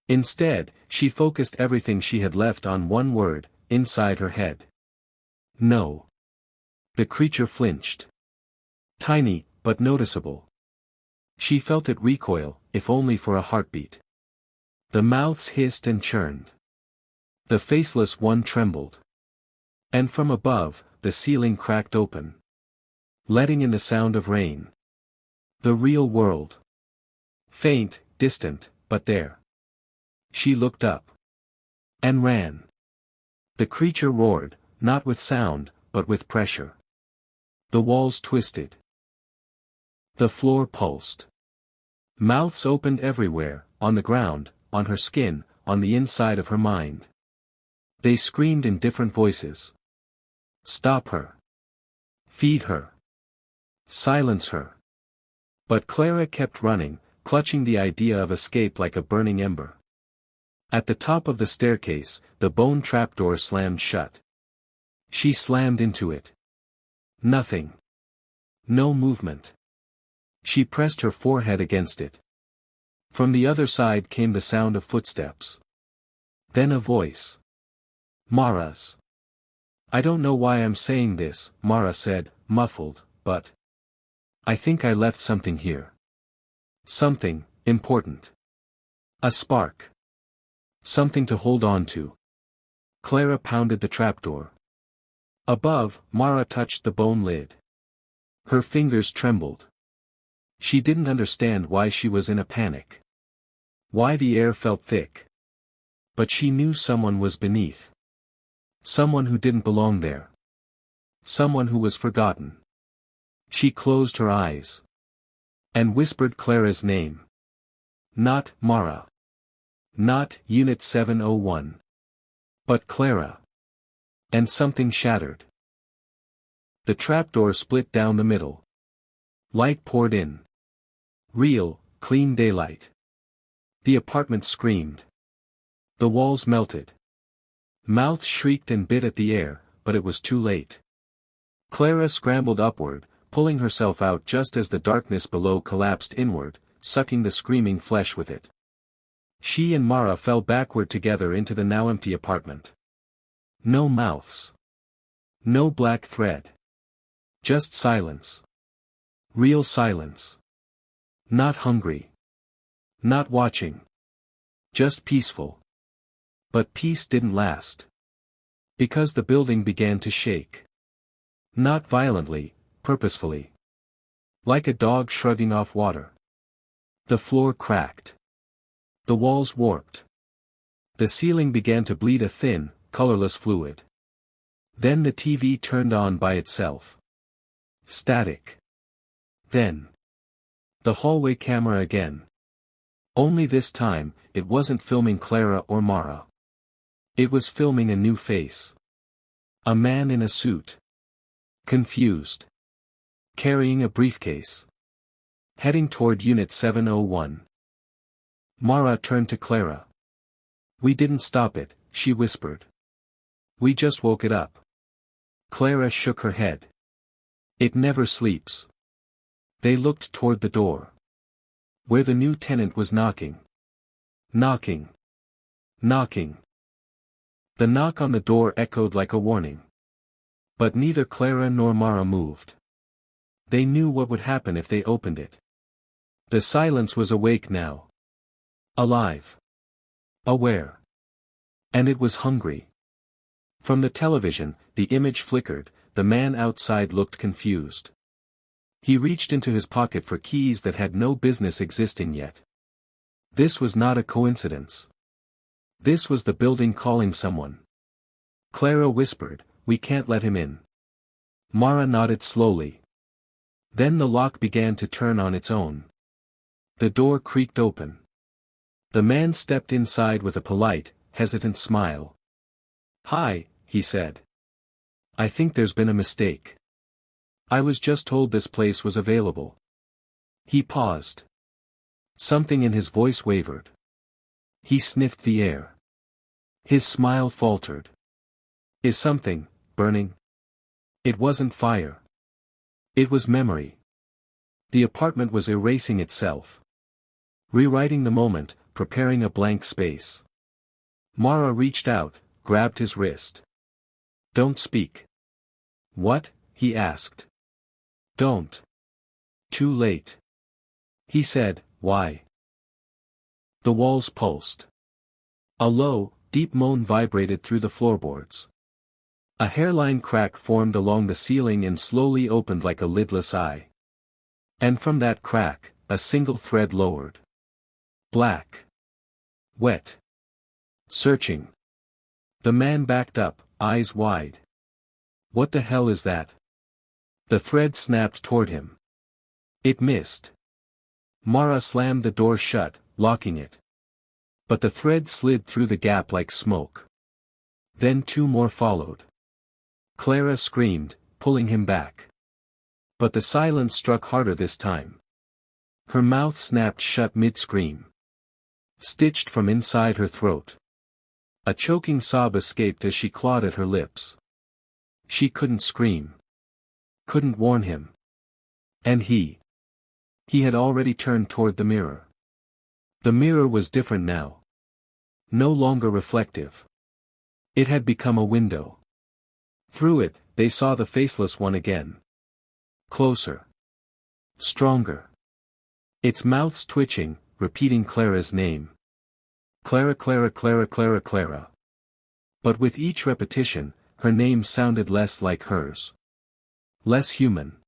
Instead, she focused everything she had left on one word, inside her head. No. The creature flinched. Tiny, but noticeable. She felt it recoil, if only for a heartbeat. The mouths hissed and churned. The faceless one trembled. And from above, the ceiling cracked open. Letting in the sound of rain. The real world. Faint, distant, but there. She looked up. And ran. The creature roared, not with sound, but with pressure. The walls twisted. The floor pulsed. Mouths opened everywhere, on the ground, on her skin, on the inside of her mind. They screamed in different voices. Stop her. Feed her. Silence her. But Clara kept running, clutching the idea of escape like a burning ember. At the top of the staircase, the bone trapdoor slammed shut. She slammed into it. Nothing. No movement. She pressed her forehead against it. From the other side came the sound of footsteps. Then a voice. Mara's. I don't know why I'm saying this, Mara said, muffled, but I think I left something here. Something important. A spark. Something to hold on to. Clara pounded the trapdoor. Above, Mara touched the bone lid. Her fingers trembled. She didn't understand why she was in a panic. Why the air felt thick. But she knew someone was beneath. Someone who didn't belong there. Someone who was forgotten. She closed her eyes. And whispered Clara's name. Not Mara. Not Unit 701. But Clara. And something shattered. The trapdoor split down the middle. Light poured in. Real, clean daylight. The apartment screamed. The walls melted. Mouths shrieked and bit at the air, but it was too late. Clara scrambled upward, pulling herself out just as the darkness below collapsed inward, sucking the screaming flesh with it. She and Mara fell backward together into the now empty apartment. No mouths. No black thread. Just silence. Real silence. Not hungry. Not watching. Just peaceful. But peace didn't last. Because the building began to shake. Not violently, purposefully. Like a dog shrugging off water. The floor cracked. The walls warped. The ceiling began to bleed a thin, colorless fluid. Then the TV turned on by itself. Static. Then. The hallway camera again. Only this time, it wasn't filming Clara or Mara. It was filming a new face. A man in a suit. Confused. Carrying a briefcase. Heading toward Unit 701. Mara turned to Clara. "We didn't stop it," she whispered. "We just woke it up." Clara shook her head. "It never sleeps." They looked toward the door. Where the new tenant was knocking. Knocking. Knocking. The knock on the door echoed like a warning. But neither Clara nor Mara moved. They knew what would happen if they opened it. The silence was awake now. Alive. Aware. And it was hungry. From the television, the image flickered, the man outside looked confused. He reached into his pocket for keys that had no business existing yet. This was not a coincidence. This was the building calling someone. Clara whispered, "We can't let him in." Mara nodded slowly. Then the lock began to turn on its own. The door creaked open. The man stepped inside with a polite, hesitant smile. "Hi," he said. "I think there's been a mistake. I was just told this place was available." He paused. Something in his voice wavered. He sniffed the air. His smile faltered. "Is something burning?" It wasn't fire. It was memory. The apartment was erasing itself. Rewriting the moment, preparing a blank space. Mara reached out, grabbed his wrist. "Don't speak." "What?" he asked. "Don't." "Too late." He said, "Why?" The walls pulsed. A low, deep moan vibrated through the floorboards. A hairline crack formed along the ceiling and slowly opened like a lidless eye. And from that crack, a single thread lowered. Black. Wet. Searching. The man backed up, eyes wide. "What the hell is that?" The thread snapped toward him. It missed. Mara slammed the door shut, locking it. But the thread slid through the gap like smoke. Then two more followed. Clara screamed, pulling him back. But the silence struck harder this time. Her mouth snapped shut mid-scream. Stitched from inside her throat. A choking sob escaped as she clawed at her lips. She couldn't scream. Couldn't warn him. And he had already turned toward the mirror. The mirror was different now. No longer reflective. It had become a window. Through it, they saw the faceless one again. Closer. Stronger. Its mouths twitching, repeating Clara's name. Clara, Clara, Clara, Clara, Clara. But with each repetition, her name sounded less like hers. Less human.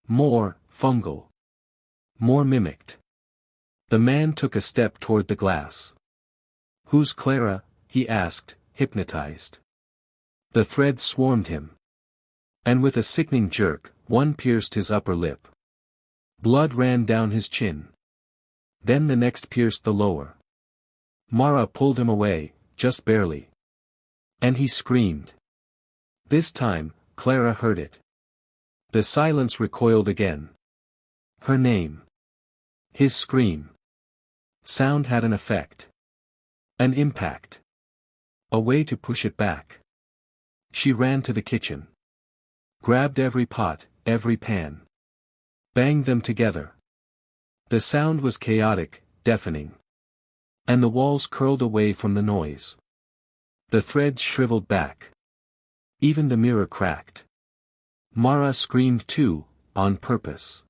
More fungal. More mimicked. The man took a step toward the glass. "Who's Clara?" he asked, hypnotized. The threads swarmed him. And with a sickening jerk, one pierced his upper lip. Blood ran down his chin. Then the next pierced the lower. Mara pulled him away, just barely. And he screamed. This time, Clara heard it. The silence recoiled again. Her name. His scream. Sound had an effect. An impact. A way to push it back. She ran to the kitchen. Grabbed every pot, every pan. Banged them together. The sound was chaotic, deafening. And the walls curled away from the noise. The threads shriveled back. Even the mirror cracked. Mara screamed too, on purpose.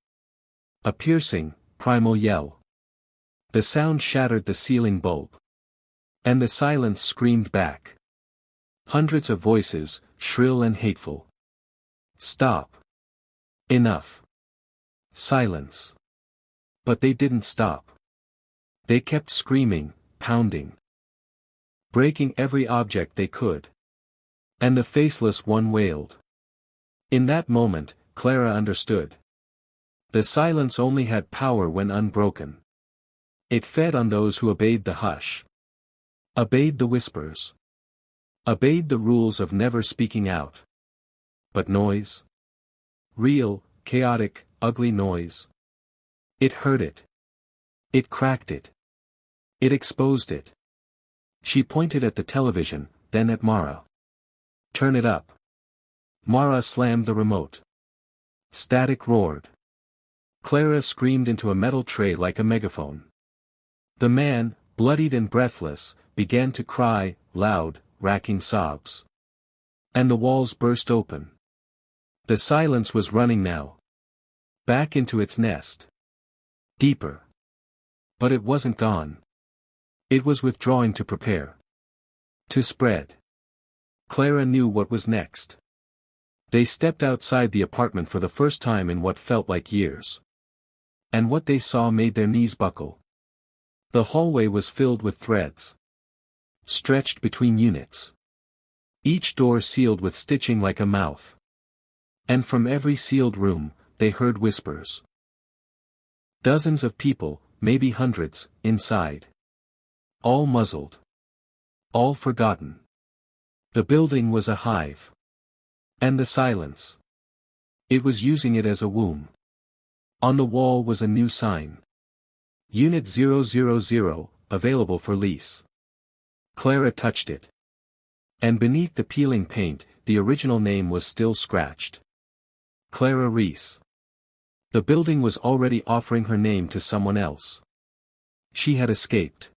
A piercing, primal yell. The sound shattered the ceiling bulb. And the silence screamed back. Hundreds of voices, shrill and hateful. Stop. Enough. Silence. But they didn't stop. They kept screaming, pounding. Breaking every object they could. And the faceless one wailed. In that moment, Clara understood. The silence only had power when unbroken. It fed on those who obeyed the hush. Obeyed the whispers. Obeyed the rules of never speaking out. But noise? Real, chaotic, ugly noise. It hurt it. It cracked it. It exposed it. She pointed at the television, then at Mara. Turn it up. Mara slammed the remote. Static roared. Clara screamed into a metal tray like a megaphone. The man, bloodied and breathless, began to cry, loud, racking sobs. And the walls burst open. The silence was running now. Back into its nest. Deeper. But it wasn't gone. It was withdrawing to prepare. To spread. Clara knew what was next. They stepped outside the apartment for the first time in what felt like years. And what they saw made their knees buckle. The hallway was filled with threads. Stretched between units. Each door sealed with stitching like a mouth. And from every sealed room, they heard whispers. Dozens of people, maybe hundreds, inside. All muzzled. All forgotten. The building was a hive. And the silence. It was using it as a womb. On the wall was a new sign. Unit 000, available for lease. Clara touched it. And beneath the peeling paint, the original name was still scratched. Clara Reese. The building was already offering her name to someone else. She had escaped.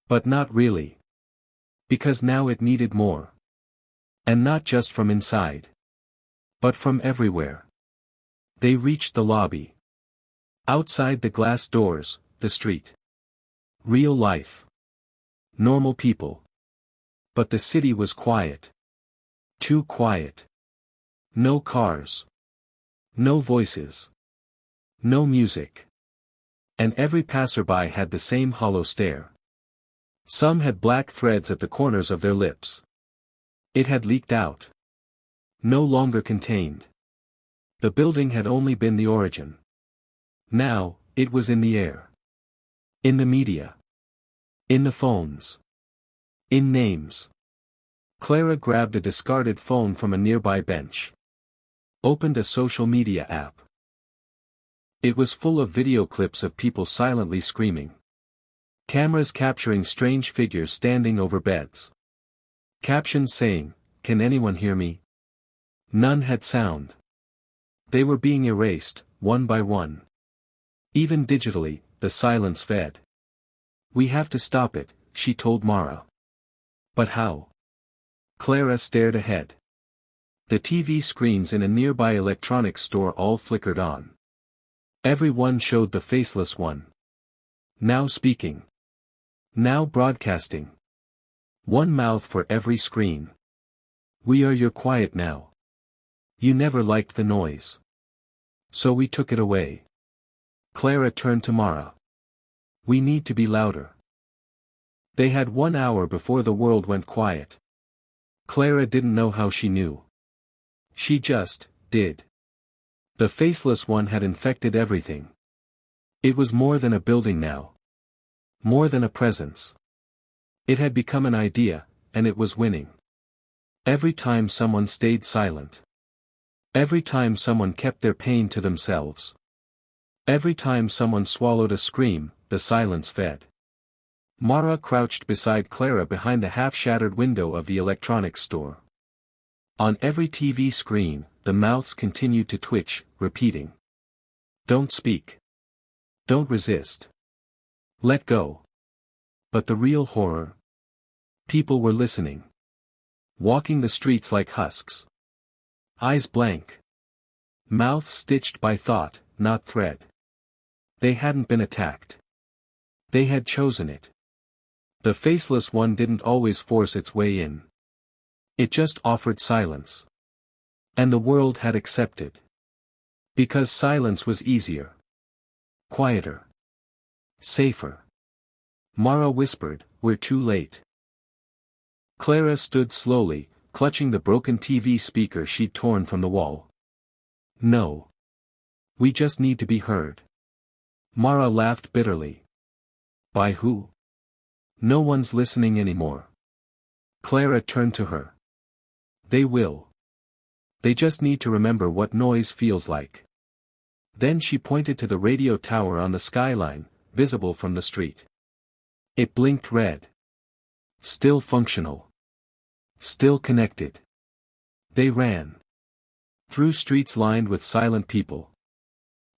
But not really. Because now it needed more. And not just from inside. But from everywhere. They reached the lobby. Outside the glass doors, the street. Real life. Normal people. But the city was quiet. Too quiet. No cars. No voices. No music. And every passerby had the same hollow stare. Some had black threads at the corners of their lips. It had leaked out. No longer contained. The building had only been the origin. Now, it was in the air. In the media. In the phones. In names. Clara grabbed a discarded phone from a nearby bench. Opened a social media app. It was full of video clips of people silently screaming. Cameras capturing strange figures standing over beds. Captions saying, "Can anyone hear me?" None had sound. They were being erased, one by one. Even digitally, the silence fed. "We have to stop it," she told Mara. But how? Clara stared ahead. The TV screens in a nearby electronics store all flickered on. Every one showed the faceless one. Now speaking. Now broadcasting. One mouth for every screen. "We are your quiet now. You never liked the noise. So we took it away." Clara turned to Mara. "We need to be louder." They had 1 hour before the world went quiet. Clara didn't know how she knew. She just did. The faceless one had infected everything. It was more than a building now. More than a presence. It had become an idea, and it was winning. Every time someone stayed silent. Every time someone kept their pain to themselves. Every time someone swallowed a scream, the silence fed. Mara crouched beside Clara behind the half-shattered window of the electronics store. On every TV screen, the mouths continued to twitch, repeating. "Don't speak. Don't resist. Let go." But the real horror? People were listening. Walking the streets like husks. Eyes blank. Mouths stitched by thought, not thread. They hadn't been attacked. They had chosen it. The faceless one didn't always force its way in. It just offered silence. And the world had accepted. Because silence was easier. Quieter. Safer. Mara whispered, "We're too late." Clara stood slowly, clutching the broken TV speaker she'd torn from the wall. "No. We just need to be heard." Mara laughed bitterly. "By who? No one's listening anymore." Clara turned to her. "They will. They just need to remember what noise feels like." Then she pointed to the radio tower on the skyline, visible from the street. It blinked red. Still functional. Still connected. They ran. Through streets lined with silent people.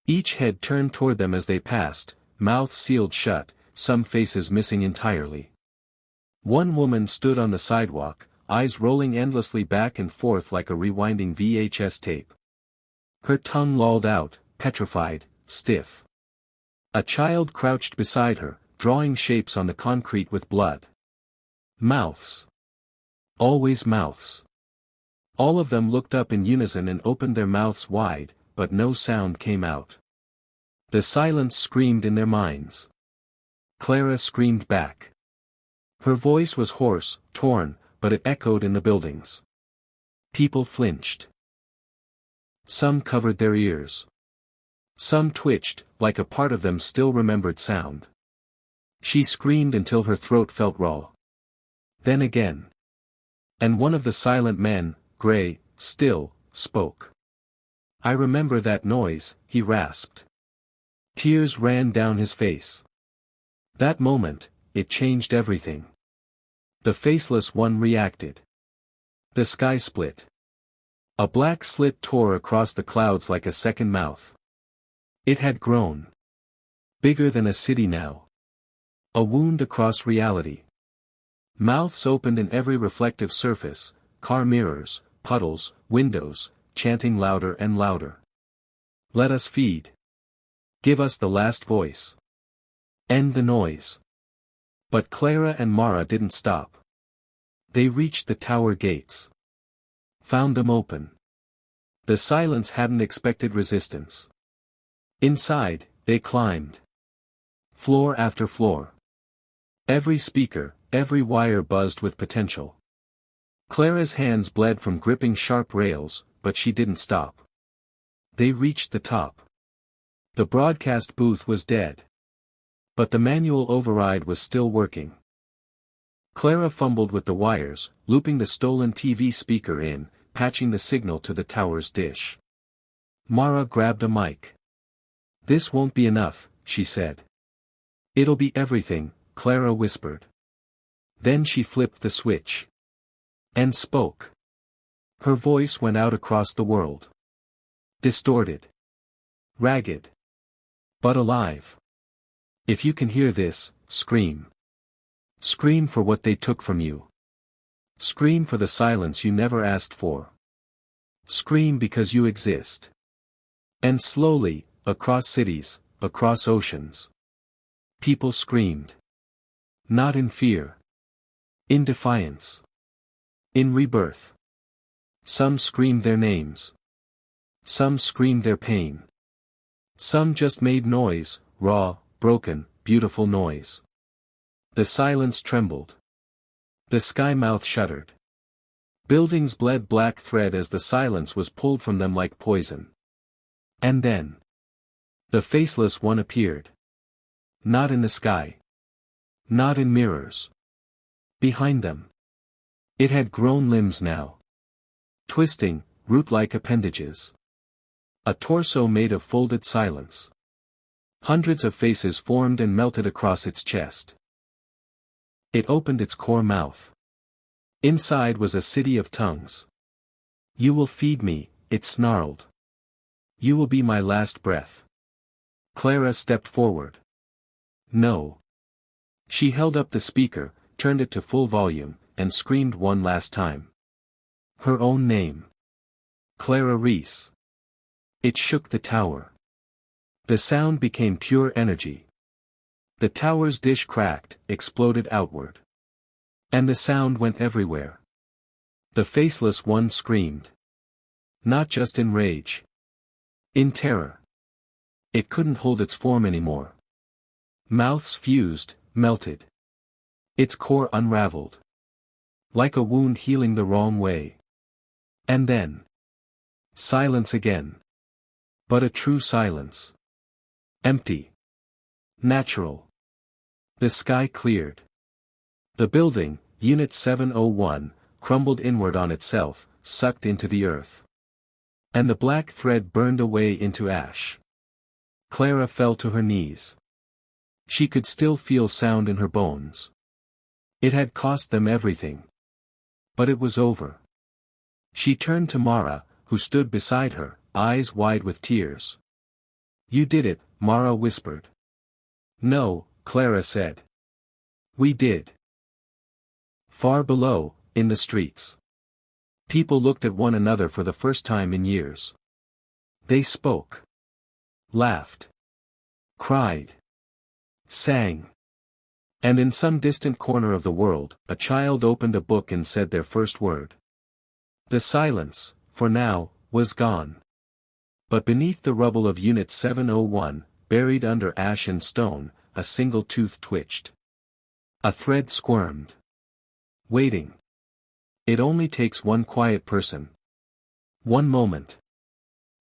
Each head turned toward them as they passed, mouths sealed shut, some faces missing entirely. One woman stood on the sidewalk, eyes rolling endlessly back and forth like a rewinding VHS tape. Her tongue lolled out, petrified, stiff. A child crouched beside her, drawing shapes on the concrete with blood. Mouths. Always mouths. All of them looked up in unison and opened their mouths wide, but no sound came out. The silence screamed in their minds. Clara screamed back. Her voice was hoarse, torn, but it echoed in the buildings. People flinched. Some covered their ears. Some twitched, like a part of them still remembered sound. She screamed until her throat felt raw. Then again. And one of the silent men, gray, still, spoke. "I remember that noise," he rasped. Tears ran down his face. That moment, it changed everything. The faceless one reacted. The sky split. A black slit tore across the clouds like a second mouth. It had grown. Bigger than a city now. A wound across reality. Mouths opened in every reflective surface, car mirrors, puddles, windows, chanting louder and louder. "Let us feed. Give us the last voice. End the noise." But Clara and Mara didn't stop. They reached the tower gates. Found them open. The silence hadn't expected resistance. Inside, they climbed. Floor after floor. Every speaker, every wire buzzed with potential. Clara's hands bled from gripping sharp rails, but she didn't stop. They reached the top. The broadcast booth was dead. But the manual override was still working. Clara fumbled with the wires, looping the stolen TV speaker in, patching the signal to the tower's dish. Mara grabbed a mic. "This won't be enough," she said. "It'll be everything," Clara whispered. Then she flipped the switch. And spoke. Her voice went out across the world. Distorted. Ragged. But alive. "If you can hear this, scream. Scream for what they took from you. Scream for the silence you never asked for. Scream because you exist." And slowly, across cities, across oceans. People screamed. Not in fear. In defiance. In rebirth. Some screamed their names. Some screamed their pain. Some just made noise, raw, broken, beautiful noise. The silence trembled. The sky mouth shuddered. Buildings bled black thread as the silence was pulled from them like poison. And then. The faceless one appeared. Not in the sky. Not in mirrors. Behind them. It had grown limbs now. Twisting, root-like appendages. A torso made of folded silence. Hundreds of faces formed and melted across its chest. It opened its core mouth. Inside was a city of tongues. "You will feed me," it snarled. "You will be my last breath." Clara stepped forward. "No." She held up the speaker, turned it to full volume, and screamed one last time. Her own name. Clara Reese. It shook the tower. The sound became pure energy. The tower's dish cracked, exploded outward. And the sound went everywhere. The faceless one screamed. Not just in rage. In terror. It couldn't hold its form anymore. Mouths fused, melted. Its core unraveled. Like a wound healing the wrong way. And then. Silence again. But a true silence. Empty. Natural. The sky cleared. The building, Unit 701, crumbled inward on itself, sucked into the earth. And the black thread burned away into ash. Clara fell to her knees. She could still feel sound in her bones. It had cost them everything. But it was over. She turned to Mara, who stood beside her, eyes wide with tears. "You did it," Mara whispered. "No," Clara said. "We did." Far below, in the streets. People looked at one another for the first time in years. They spoke. Laughed. Cried. Sang. And in some distant corner of the world, a child opened a book and said their first word. The silence, for now, was gone. But beneath the rubble of Unit 701, buried under ash and stone, a single tooth twitched. A thread squirmed. Waiting. It only takes one quiet person. One moment.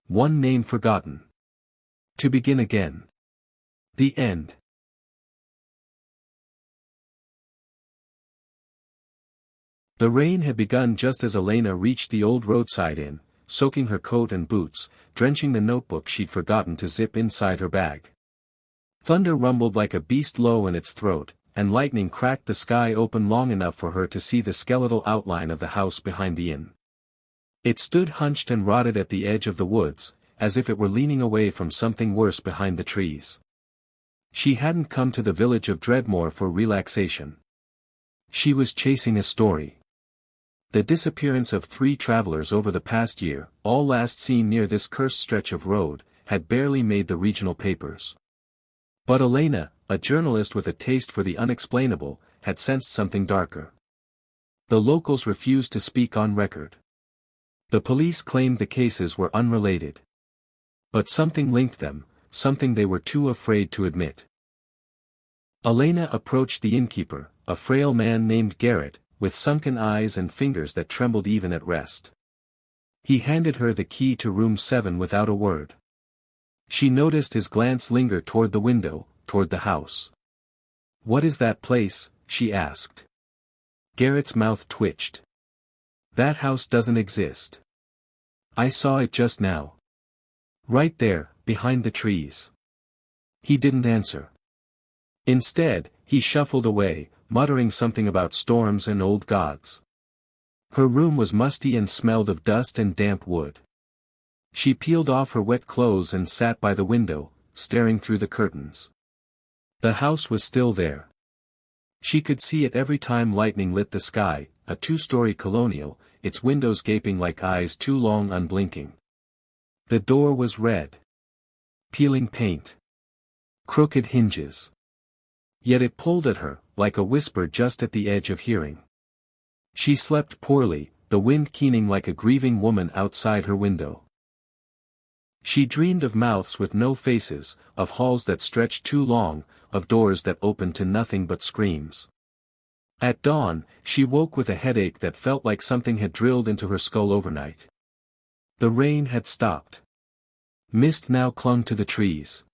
One name forgotten. To begin again. The end. The rain had begun just as Elena reached the old roadside inn, soaking her coat and boots, drenching the notebook she'd forgotten to zip inside her bag. Thunder rumbled like a beast low in its throat, and lightning cracked the sky open long enough for her to see the skeletal outline of the house behind the inn. It stood hunched and rotted at the edge of the woods, as if it were leaning away from something worse behind the trees. She hadn't come to the village of Dreadmore for relaxation. She was chasing a story. The disappearance of 3 travelers over the past year, all last seen near this cursed stretch of road, had barely made the regional papers. But Elena, a journalist with a taste for the unexplainable, had sensed something darker. The locals refused to speak on record. The police claimed the cases were unrelated. But something linked them, something they were too afraid to admit. Elena approached the innkeeper, a frail man named Garrett, with sunken eyes and fingers that trembled even at rest. He handed her the key to room 7 without a word. She noticed his glance linger toward the window, toward the house. "What is that place?" she asked. Garrett's mouth twitched. "That house doesn't exist. I saw it just now. Right there, behind the trees." He didn't answer. Instead, he shuffled away, muttering something about storms and old gods. Her room was musty and smelled of dust and damp wood. She peeled off her wet clothes and sat by the window, staring through the curtains. The house was still there. She could see it every time lightning lit the sky, a 2-story colonial, its windows gaping like eyes too long unblinking. The door was red. Peeling paint. Crooked hinges. Yet it pulled at her, like a whisper just at the edge of hearing. She slept poorly, the wind keening like a grieving woman outside her window. She dreamed of mouths with no faces, of halls that stretched too long, of doors that opened to nothing but screams. At dawn, she woke with a headache that felt like something had drilled into her skull overnight. The rain had stopped. Mist now clung to the trees.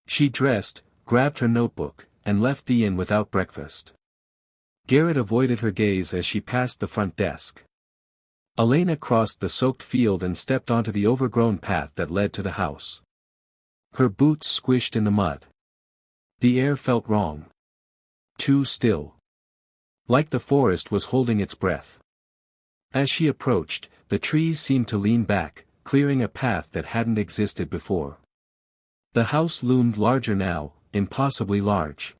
She dressed, grabbed her notebook, and left the inn without breakfast. Garrett avoided her gaze as she passed the front desk. Elena crossed the soaked field and stepped onto the overgrown path that led to the house. Her boots squished in the mud. The air felt wrong. Too still. Like the forest was holding its breath. As she approached, the trees seemed to lean back, clearing a path that hadn't existed before. The house loomed larger now, impossibly large.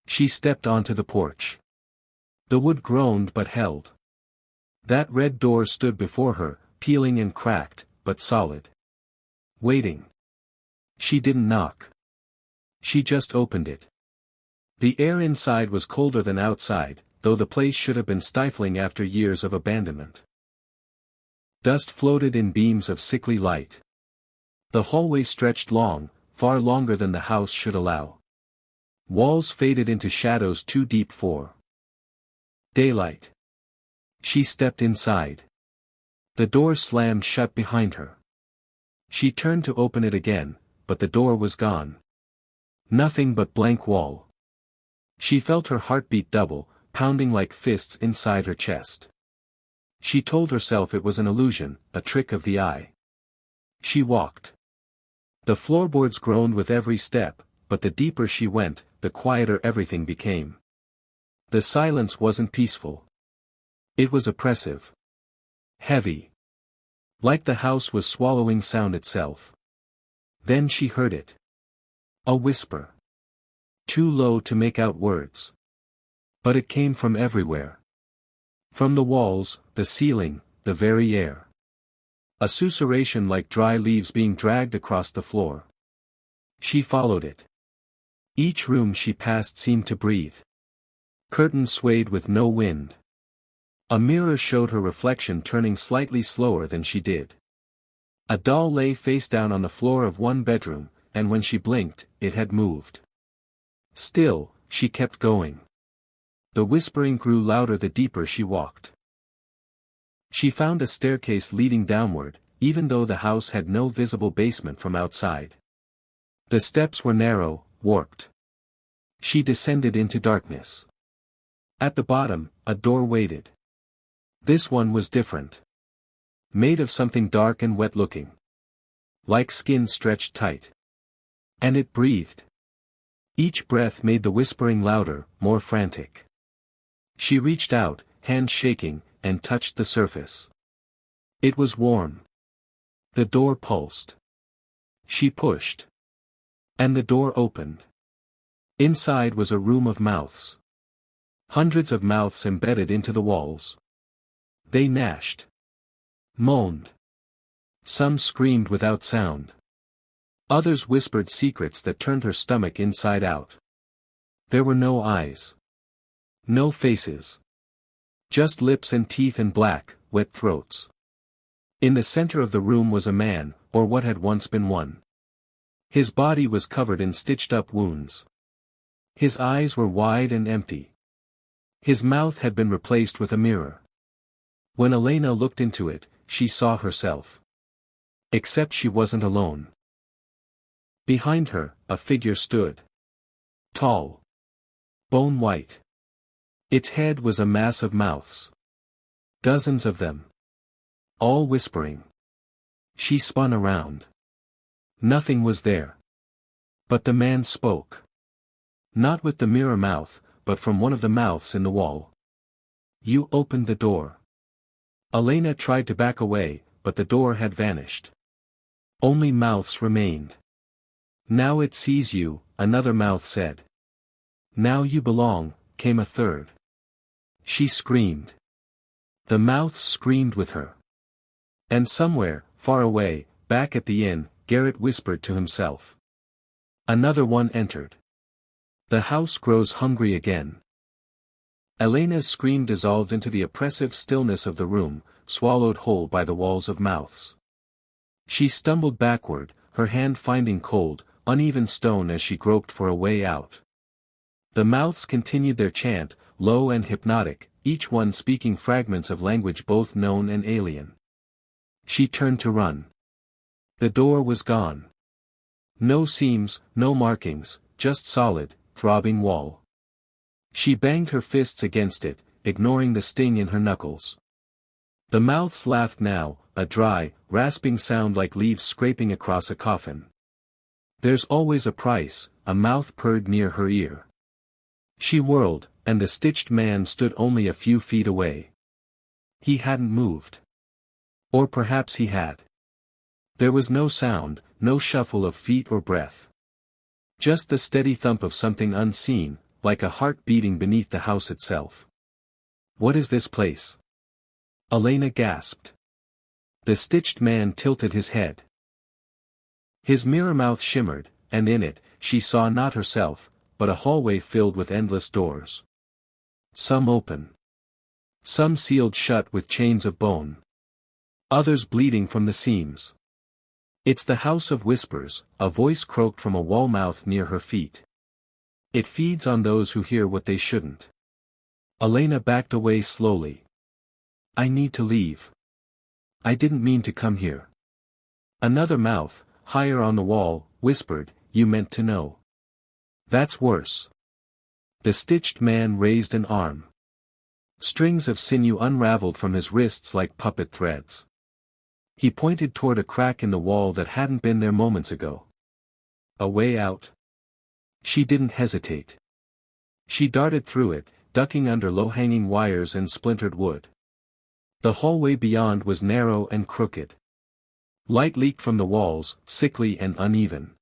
She stepped onto the porch. The wood groaned but held. That red door stood before her, peeling and cracked, but solid. Waiting. She didn't knock. She just opened it. The air inside was colder than outside, though the place should have been stifling after years of abandonment. Dust floated in beams of sickly light. The hallway stretched long, far longer than the house should allow. Walls faded into shadows too deep for daylight. She stepped inside. The door slammed shut behind her. She turned to open it again, but the door was gone. Nothing but blank wall. She felt her heartbeat double, pounding like fists inside her chest. She told herself it was an illusion, a trick of the eye. She walked. The floorboards groaned with every step, but the deeper she went, the quieter everything became. The silence wasn't peaceful. It was oppressive. Heavy. Like the house was swallowing sound itself. Then she heard it. A whisper. Too low to make out words. But it came from everywhere. From the walls, the ceiling, the very air. A susurration like dry leaves being dragged across the floor. She followed it. Each room she passed seemed to breathe. Curtains swayed with no wind. A mirror showed her reflection turning slightly slower than she did. A doll lay face down on the floor of one bedroom, and when she blinked, it had moved. Still, she kept going. The whispering grew louder the deeper she walked. She found a staircase leading downward, even though the house had no visible basement from outside. The steps were narrow, warped. She descended into darkness. At the bottom, a door waited. This one was different. Made of something dark and wet-looking. Like skin stretched tight. And it breathed. Each breath made the whispering louder, more frantic. She reached out, hands shaking, and touched the surface. It was warm. The door pulsed. She pushed. And the door opened. Inside was a room of mouths. Hundreds of mouths embedded into the walls. They gnashed. Moaned. Some screamed without sound. Others whispered secrets that turned her stomach inside out. There were no eyes. No faces. Just lips and teeth and black, wet throats. In the center of the room was a man, or what had once been one. His body was covered in stitched-up wounds. His eyes were wide and empty. His mouth had been replaced with a mirror. When Elena looked into it, she saw herself. Except she wasn't alone. Behind her, a figure stood. Tall. Bone white. Its head was a mass of mouths. Dozens of them. All whispering. She spun around. Nothing was there. But the man spoke. Not with the mirror mouth, but from one of the mouths in the wall. You opened the door. Elena tried to back away, but the door had vanished. Only mouths remained. Now it sees you, another mouth said. Now you belong, came a third. She screamed. The mouths screamed with her. And somewhere, far away, back at the inn, Garrett whispered to himself. Another one entered. The house grows hungry again. Elena's scream dissolved into the oppressive stillness of the room, swallowed whole by the walls of mouths. She stumbled backward, her hand finding cold, uneven stone as she groped for a way out. The mouths continued their chant, low and hypnotic, each one speaking fragments of language both known and alien. She turned to run. The door was gone. No seams, no markings, just solid, throbbing wall. She banged her fists against it, ignoring the sting in her knuckles. The mouths laughed now, a dry, rasping sound like leaves scraping across a coffin. There's always a price, a mouth purred near her ear. She whirled, and the stitched man stood only a few feet away. He hadn't moved. Or perhaps he had. There was no sound, no shuffle of feet or breath. Just the steady thump of something unseen, like a heart beating beneath the house itself. What is this place? Elena gasped. The stitched man tilted his head. His mirror mouth shimmered, and in it, she saw not herself, but a hallway filled with endless doors. Some open. Some sealed shut with chains of bone. Others bleeding from the seams. It's the House of Whispers, a voice croaked from a wall mouth near her feet. It feeds on those who hear what they shouldn't. Elena backed away slowly. I need to leave. I didn't mean to come here. Another mouth, higher on the wall, whispered, you meant to know. That's worse. The stitched man raised an arm. Strings of sinew unraveled from his wrists like puppet threads. He pointed toward a crack in the wall that hadn't been there moments ago. A way out? She didn't hesitate. She darted through it, ducking under low-hanging wires and splintered wood. The hallway beyond was narrow and crooked. Light leaked from the walls, sickly and uneven.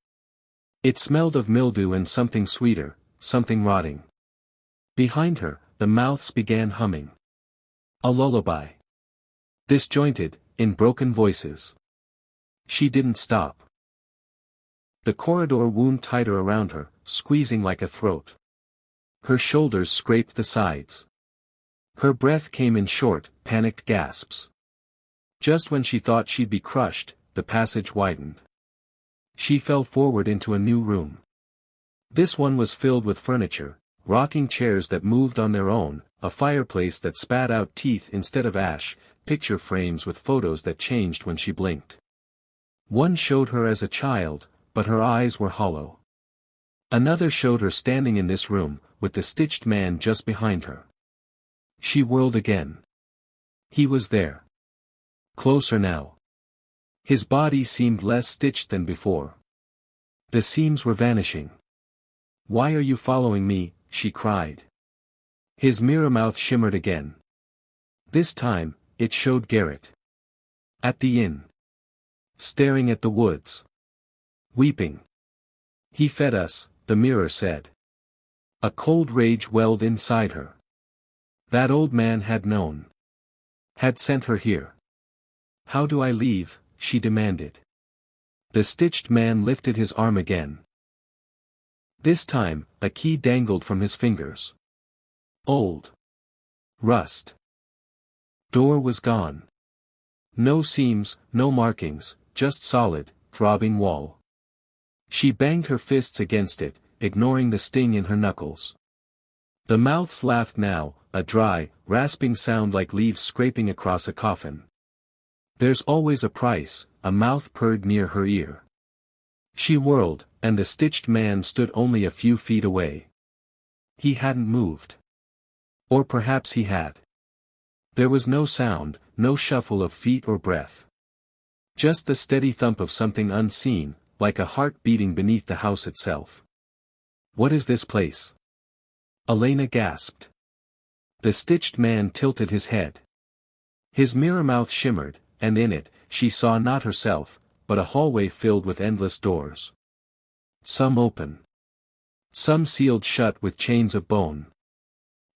It smelled of mildew and something sweeter, something rotting. Behind her, the mouths began humming. A lullaby. Disjointed, in broken voices. She didn't stop. The corridor wound tighter around her, squeezing like a throat. Her shoulders scraped the sides. Her breath came in short, panicked gasps. Just when she thought she'd be crushed, the passage widened. She fell forward into a new room. This one was filled with furniture, rocking chairs that moved on their own, a fireplace that spat out teeth instead of ash, picture frames with photos that changed when she blinked. One showed her as a child, but her eyes were hollow. Another showed her standing in this room, with the stitched man just behind her. She whirled again. He was there. Closer now. His body seemed less stitched than before. The seams were vanishing. Why are you following me? She cried. His mirror mouth shimmered again. This time, it showed Garrett. At the inn. Staring at the woods. Weeping. He fed us, the mirror said. A cold rage welled inside her. That old man had known. Had sent her here. How do I leave? She demanded. The stitched man lifted his arm again. This time, a key dangled from his fingers. Old. Rust. Door was gone. No seams, no markings, just solid, throbbing wall. She banged her fists against it, ignoring the sting in her knuckles. The mouths laughed now, a dry, rasping sound like leaves scraping across a coffin. There's always a price, a mouth purred near her ear. She whirled, and the stitched man stood only a few feet away. He hadn't moved. Or perhaps he had. There was no sound, no shuffle of feet or breath. Just the steady thump of something unseen, like a heart beating beneath the house itself. What is this place? Elena gasped. The stitched man tilted his head. His mirror mouth shimmered, and in it, she saw not herself, but a hallway filled with endless doors. Some open. Some sealed shut with chains of bone.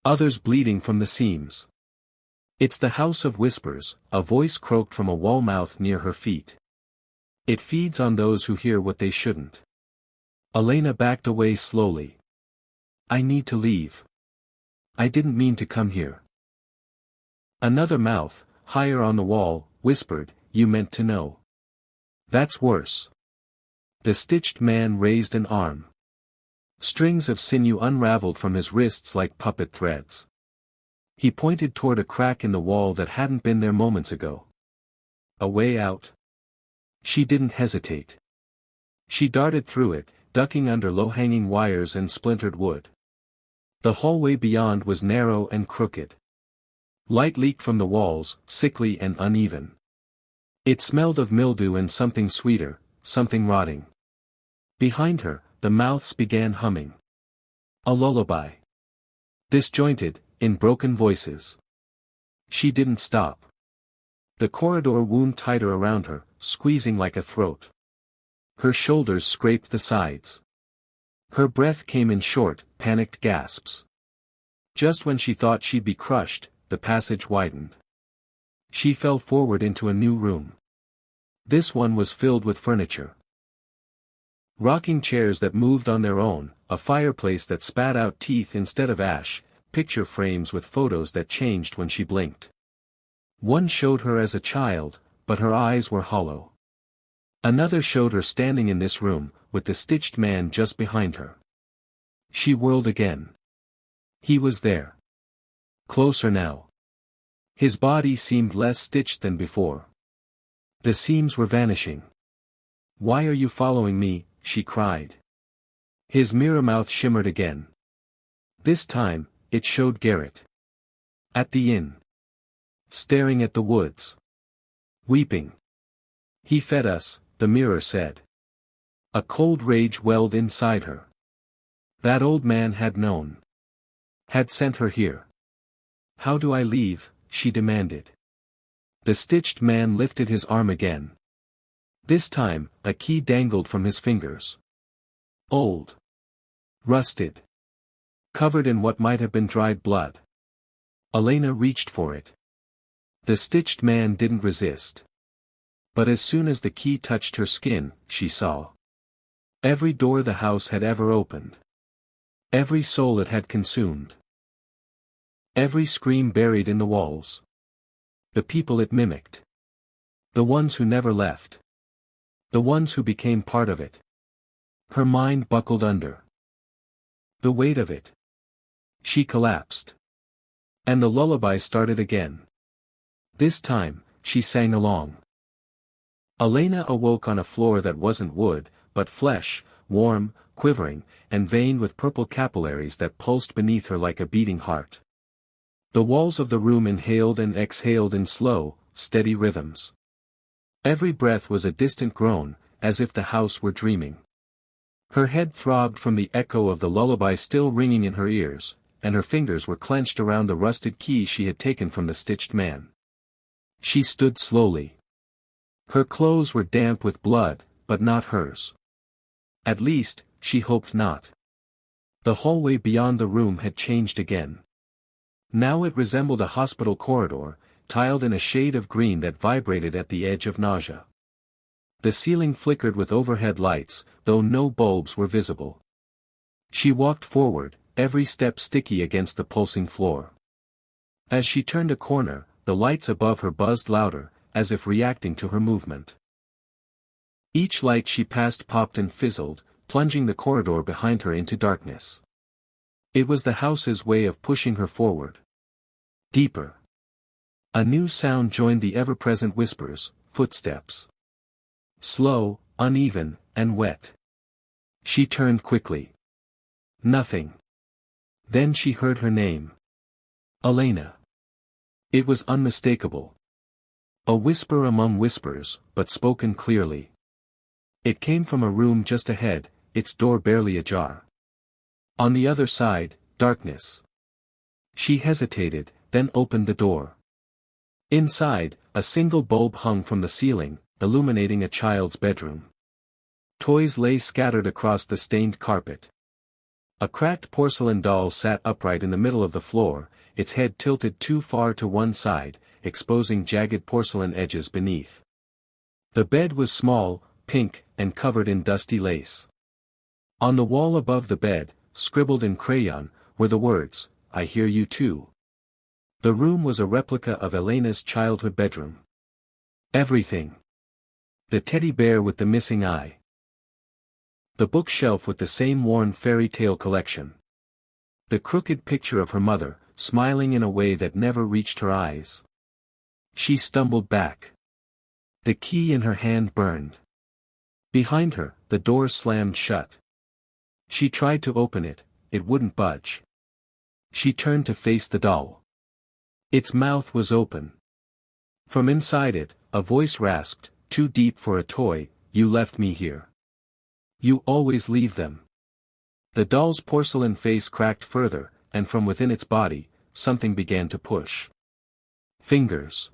Others bleeding from the seams. It's the House of Whispers, a voice croaked from a wall mouth near her feet. It feeds on those who hear what they shouldn't. Elena backed away slowly. I need to leave. I didn't mean to come here. Another mouth, higher on the wall, whispered, you meant to know. That's worse. The stitched man raised an arm. Strings of sinew unraveled from his wrists like puppet threads. He pointed toward a crack in the wall that hadn't been there moments ago. A way out? She didn't hesitate. She darted through it, ducking under low-hanging wires and splintered wood. The hallway beyond was narrow and crooked. Light leaked from the walls, sickly and uneven. It smelled of mildew and something sweeter, something rotting. Behind her, the mouths began humming. A lullaby. Disjointed, in broken voices. She didn't stop. The corridor wound tighter around her, squeezing like a throat. Her shoulders scraped the sides. Her breath came in short, panicked gasps. Just when she thought she'd be crushed, the passage widened. She fell forward into a new room. This one was filled with furniture. Rocking chairs that moved on their own, a fireplace that spat out teeth instead of ash, picture frames with photos that changed when she blinked. One showed her as a child, but her eyes were hollow. Another showed her standing in this room, with the stitched man just behind her. She whirled again. He was there. Closer now. His body seemed less stitched than before. The seams were vanishing. "Why are you following me?" she cried. His mirror mouth shimmered again. This time, it showed Garrett. At the inn. Staring at the woods. Weeping. "He fed us," the mirror said. A cold rage welled inside her. That old man had known. Had sent her here. "How do I leave?" she demanded. The stitched man lifted his arm again. This time, a key dangled from his fingers. Old. Rusted. Covered in what might have been dried blood. Elena reached for it. The stitched man didn't resist. But as soon as the key touched her skin, she saw. Every door the house had ever opened. Every soul it had consumed. Every scream buried in the walls. The people it mimicked. The ones who never left. The ones who became part of it. Her mind buckled under. The weight of it. She collapsed. And the lullaby started again. This time, she sang along. Elena awoke on a floor that wasn't wood, but flesh, warm, quivering, and veined with purple capillaries that pulsed beneath her like a beating heart. The walls of the room inhaled and exhaled in slow, steady rhythms. Every breath was a distant groan, as if the house were dreaming. Her head throbbed from the echo of the lullaby still ringing in her ears, and her fingers were clenched around the rusted key she had taken from the stitched man. She stood slowly. Her clothes were damp with blood, but not hers. At least, she hoped not. The hallway beyond the room had changed again. Now it resembled a hospital corridor, tiled in a shade of green that vibrated at the edge of nausea. The ceiling flickered with overhead lights, though no bulbs were visible. She walked forward, every step sticky against the pulsing floor. As she turned a corner, the lights above her buzzed louder, as if reacting to her movement. Each light she passed popped and fizzled, plunging the corridor behind her into darkness. It was the house's way of pushing her forward. Deeper. A new sound joined the ever-present whispers, footsteps. Slow, uneven, and wet. She turned quickly. Nothing. Then she heard her name. Elena. It was unmistakable. A whisper among whispers, but spoken clearly. It came from a room just ahead, its door barely ajar. On the other side, darkness. She hesitated, then opened the door. Inside, a single bulb hung from the ceiling, illuminating a child's bedroom. Toys lay scattered across the stained carpet. A cracked porcelain doll sat upright in the middle of the floor, its head tilted too far to one side, exposing jagged porcelain edges beneath. The bed was small, pink, and covered in dusty lace. On the wall above the bed, scribbled in crayon, were the words, "I hear you too." The room was a replica of Elena's childhood bedroom. Everything. The teddy bear with the missing eye. The bookshelf with the same worn fairy tale collection. The crooked picture of her mother, smiling in a way that never reached her eyes. She stumbled back. The key in her hand burned. Behind her, the door slammed shut. She tried to open it, it wouldn't budge. She turned to face the doll. Its mouth was open. From inside it, a voice rasped, "Too deep for a toy, you left me here. You always leave them." The doll's porcelain face cracked further, and from within its body, something began to push. Fingers.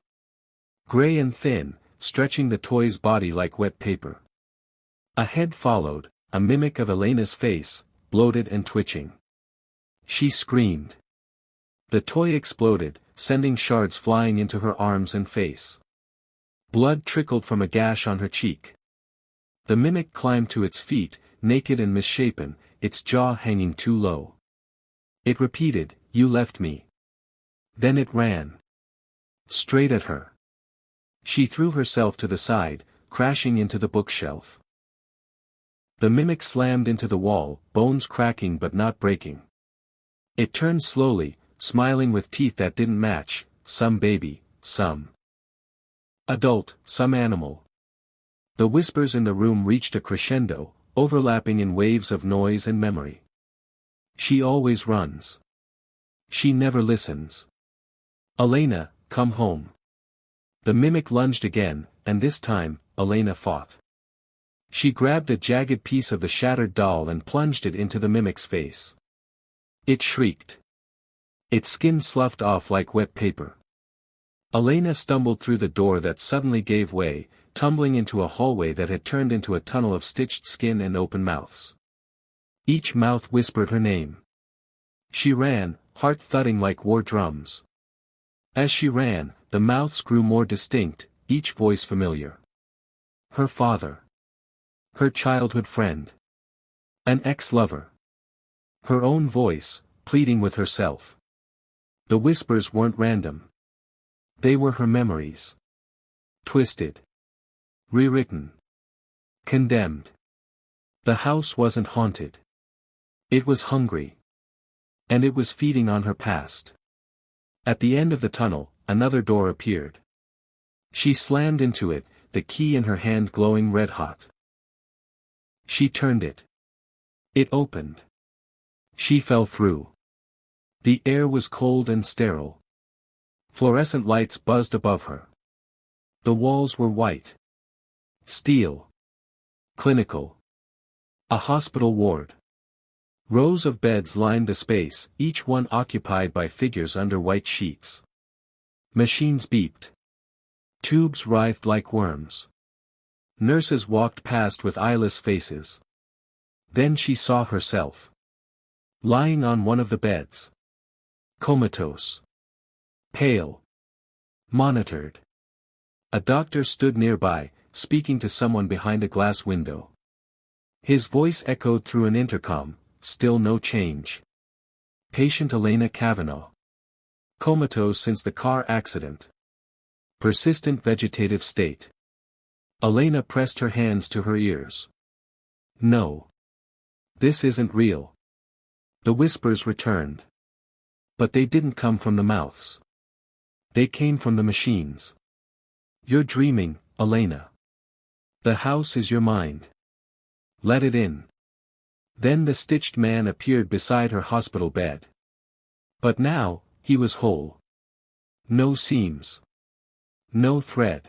Gray and thin, stretching the toy's body like wet paper. A head followed, a mimic of Elena's face, bloated and twitching. She screamed. The toy exploded, sending shards flying into her arms and face. Blood trickled from a gash on her cheek. The mimic climbed to its feet, naked and misshapen, its jaw hanging too low. It repeated, "You left me." Then it ran. Straight at her. She threw herself to the side, crashing into the bookshelf. The mimic slammed into the wall, bones cracking but not breaking. It turned slowly, smiling with teeth that didn't match, some baby, some adult, some animal. The whispers in the room reached a crescendo, overlapping in waves of noise and memory. She always runs. She never listens. Elena, come home. The mimic lunged again, and this time, Elena fought. She grabbed a jagged piece of the shattered doll and plunged it into the mimic's face. It shrieked. Its skin sloughed off like wet paper. Elena stumbled through the door that suddenly gave way, tumbling into a hallway that had turned into a tunnel of stitched skin and open mouths. Each mouth whispered her name. She ran, heart thudding like war drums. As she ran, the mouths grew more distinct, each voice familiar. Her father. Her childhood friend. An ex-lover. Her own voice, pleading with herself. The whispers weren't random. They were her memories. Twisted. Rewritten. Condemned. The house wasn't haunted. It was hungry. And it was feeding on her past. At the end of the tunnel, another door appeared. She slammed into it, the key in her hand glowing red-hot. She turned it. It opened. She fell through. The air was cold and sterile. Fluorescent lights buzzed above her. The walls were white. Steel. Clinical. A hospital ward. Rows of beds lined the space, each one occupied by figures under white sheets. Machines beeped. Tubes writhed like worms. Nurses walked past with eyeless faces. Then she saw herself. Lying on one of the beds. Comatose. Pale. Monitored. A doctor stood nearby, speaking to someone behind a glass window. His voice echoed through an intercom, still no change. Patient Elena Kavanaugh. Comatose since the car accident. Persistent vegetative state. Elena pressed her hands to her ears. No. This isn't real. The whispers returned. But they didn't come from the mouths. They came from the machines. You're dreaming, Elena. The house is your mind. Let it in. Then the stitched man appeared beside her hospital bed. But now, he was whole. No seams. No thread.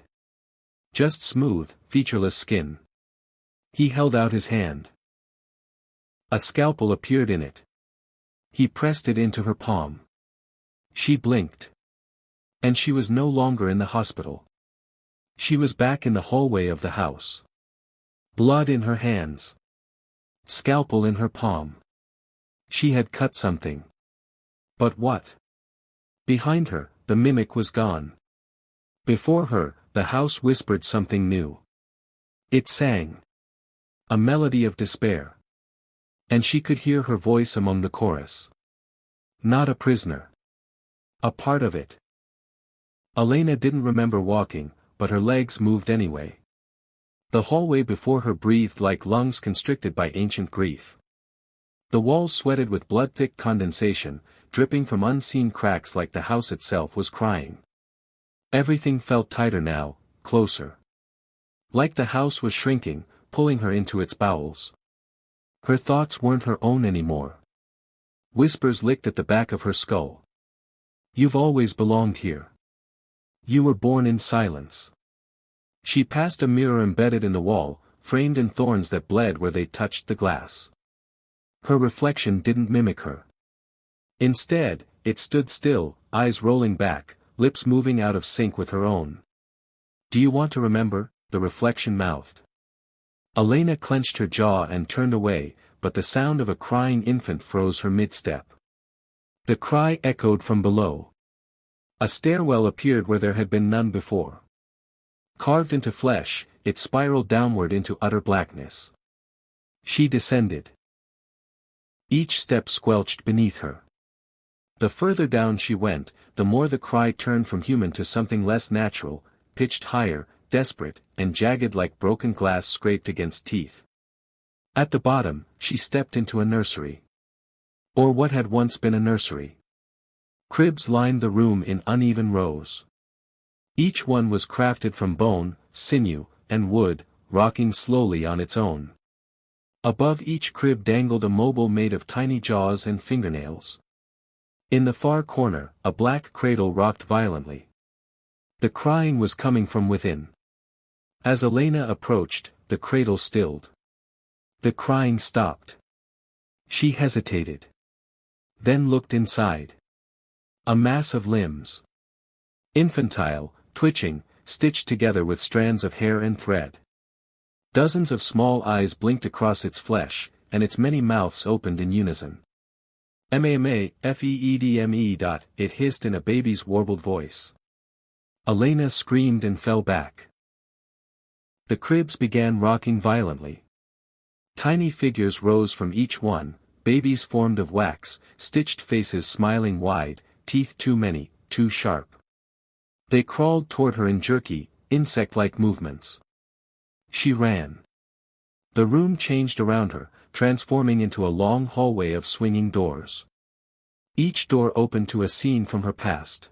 Just smooth, featureless skin. He held out his hand. A scalpel appeared in it. He pressed it into her palm. She blinked. And she was no longer in the hospital. She was back in the hallway of the house. Blood in her hands. Scalpel in her palm. She had cut something. But what? Behind her, the mimic was gone. Before her, the house whispered something new. It sang. A melody of despair. And she could hear her voice among the chorus. Not a prisoner. A part of it. Elena didn't remember walking, but her legs moved anyway. The hallway before her breathed like lungs constricted by ancient grief. The walls sweated with blood-thick condensation, dripping from unseen cracks like the house itself was crying. Everything felt tighter now, closer. Like the house was shrinking, pulling her into its bowels. Her thoughts weren't her own anymore. Whispers licked at the back of her skull. You've always belonged here. You were born in silence. She passed a mirror embedded in the wall, framed in thorns that bled where they touched the glass. Her reflection didn't mimic her. Instead, it stood still, eyes rolling back, lips moving out of sync with her own. Do you want to remember? The reflection mouthed. Elena clenched her jaw and turned away, but the sound of a crying infant froze her mid-step. The cry echoed from below. A stairwell appeared where there had been none before. Carved into flesh, it spiraled downward into utter blackness. She descended. Each step squelched beneath her. The further down she went, the more the cry turned from human to something less natural, pitched higher, desperate, and jagged like broken glass scraped against teeth. At the bottom, she stepped into a nursery. Or what had once been a nursery. Cribs lined the room in uneven rows. Each one was crafted from bone, sinew, and wood, rocking slowly on its own. Above each crib dangled a mobile made of tiny jaws and fingernails. In the far corner, a black cradle rocked violently. The crying was coming from within. As Elena approached, the cradle stilled. The crying stopped. She hesitated. Then looked inside. A mass of limbs. Infantile, twitching, stitched together with strands of hair and thread. Dozens of small eyes blinked across its flesh, and its many mouths opened in unison. "Mama, feedme. It hissed in a baby's warbled voice. Elena screamed and fell back. The cribs began rocking violently. Tiny figures rose from each one, babies formed of wax, stitched faces smiling wide, teeth too many, too sharp. They crawled toward her in jerky, insect-like movements. She ran. The room changed around her, transforming into a long hallway of swinging doors. Each door opened to a scene from her past.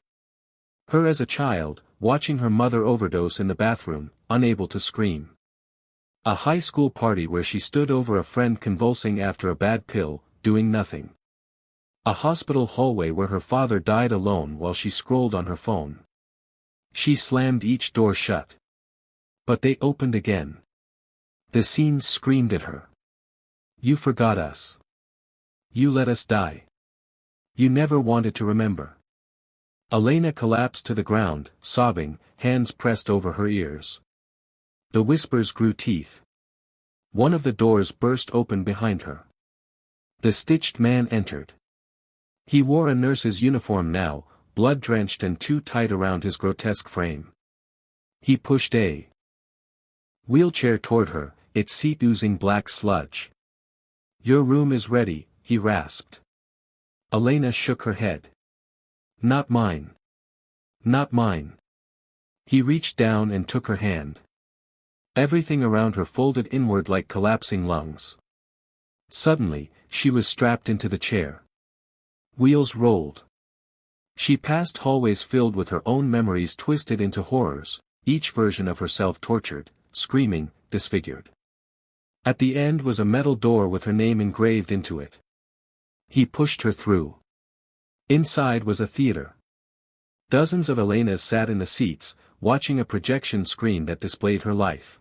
Her as a child, watching her mother overdose in the bathroom, unable to scream. A high school party where she stood over a friend convulsing after a bad pill, doing nothing. A hospital hallway where her father died alone while she scrolled on her phone. She slammed each door shut. But they opened again. The scenes screamed at her. You forgot us. You let us die. You never wanted to remember. Elena collapsed to the ground, sobbing, hands pressed over her ears. The whispers grew teeth. One of the doors burst open behind her. The stitched man entered. He wore a nurse's uniform now, blood-drenched and too tight around his grotesque frame. He pushed a wheelchair toward her, its seat oozing black sludge. Your room is ready, he rasped. Elena shook her head. Not mine. Not mine. He reached down and took her hand. Everything around her folded inward like collapsing lungs. Suddenly, she was strapped into the chair. Wheels rolled. She passed hallways filled with her own memories twisted into horrors, each version of herself tortured, screaming, disfigured. At the end was a metal door with her name engraved into it. He pushed her through. Inside was a theater. Dozens of Elenas sat in the seats, watching a projection screen that displayed her life.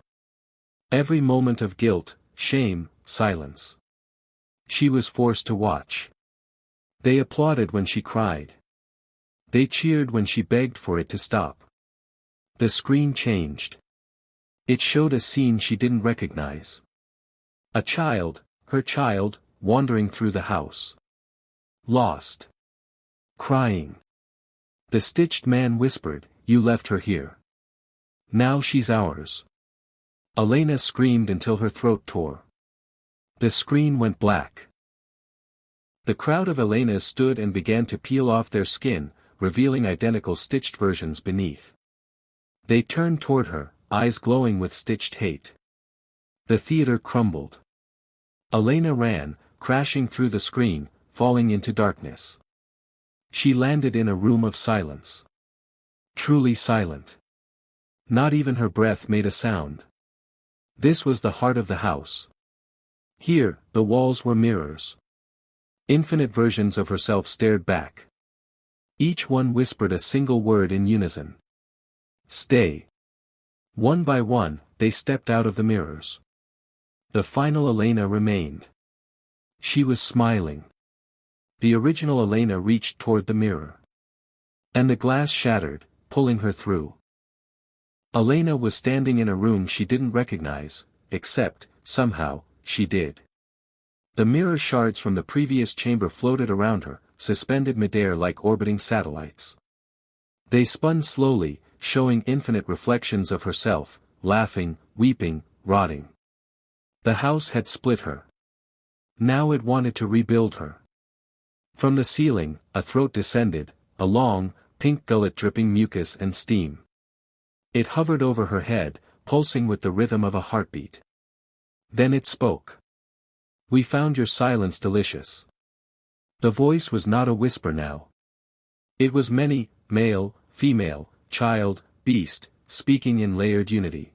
Every moment of guilt, shame, silence. She was forced to watch. They applauded when she cried. They cheered when she begged for it to stop. The screen changed. It showed a scene she didn't recognize. A child, her child, wandering through the house. Lost. Crying. The stitched man whispered, you left her here. Now she's ours. Elena screamed until her throat tore. The screen went black. The crowd of Elenas stood and began to peel off their skin, revealing identical stitched versions beneath. They turned toward her, eyes glowing with stitched hate. The theater crumbled. Elena ran, crashing through the screen, falling into darkness. She landed in a room of silence. Truly silent. Not even her breath made a sound. This was the heart of the house. Here, the walls were mirrors. Infinite versions of herself stared back. Each one whispered a single word in unison. Stay. One by one, they stepped out of the mirrors. The final Elena remained. She was smiling. The original Elena reached toward the mirror. And the glass shattered, pulling her through. Elena was standing in a room she didn't recognize, except, somehow, she did. The mirror shards from the previous chamber floated around her, suspended midair like orbiting satellites. They spun slowly, showing infinite reflections of herself, laughing, weeping, rotting. The house had split her. Now it wanted to rebuild her. From the ceiling, a throat descended, a long, pink gullet dripping mucus and steam. It hovered over her head, pulsing with the rhythm of a heartbeat. Then it spoke. "We found your silence delicious." The voice was not a whisper now. It was many, male, female, child, beast, speaking in layered unity.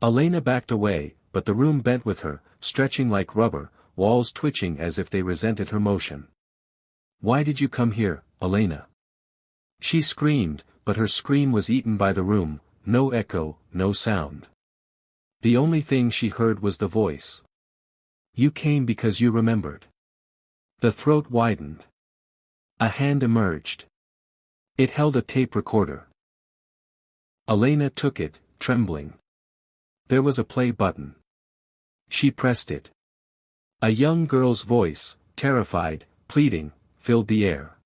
Elena backed away, but the room bent with her, stretching like rubber, walls twitching as if they resented her motion. "Why did you come here, Elena?" She screamed, but her scream was eaten by the room, no echo, no sound. The only thing she heard was the voice. "You came because you remembered." The throat widened. A hand emerged. It held a tape recorder. Elena took it, trembling. There was a play button. She pressed it. A young girl's voice, terrified, pleading, filled the air.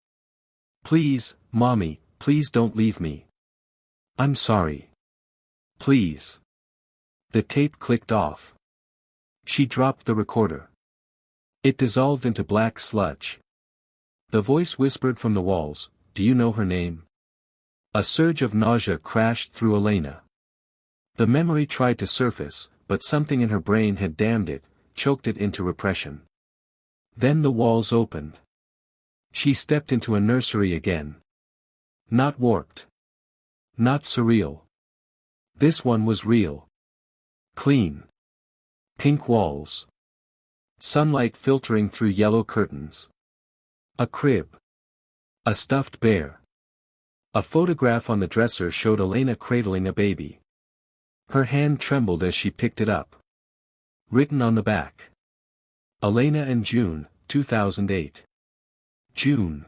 "Please, Mommy, please don't leave me. I'm sorry. Please." The tape clicked off. She dropped the recorder. It dissolved into black sludge. The voice whispered from the walls, "Do you know her name?" A surge of nausea crashed through Elena. The memory tried to surface, but something in her brain had dammed it, choked it into repression. Then the walls opened. She stepped into a nursery again. Not warped. Not surreal. This one was real. Clean. Pink walls. Sunlight filtering through yellow curtains. A crib. A stuffed bear. A photograph on the dresser showed Elena cradling a baby. Her hand trembled as she picked it up. Written on the back. Elena and June, 2008. June.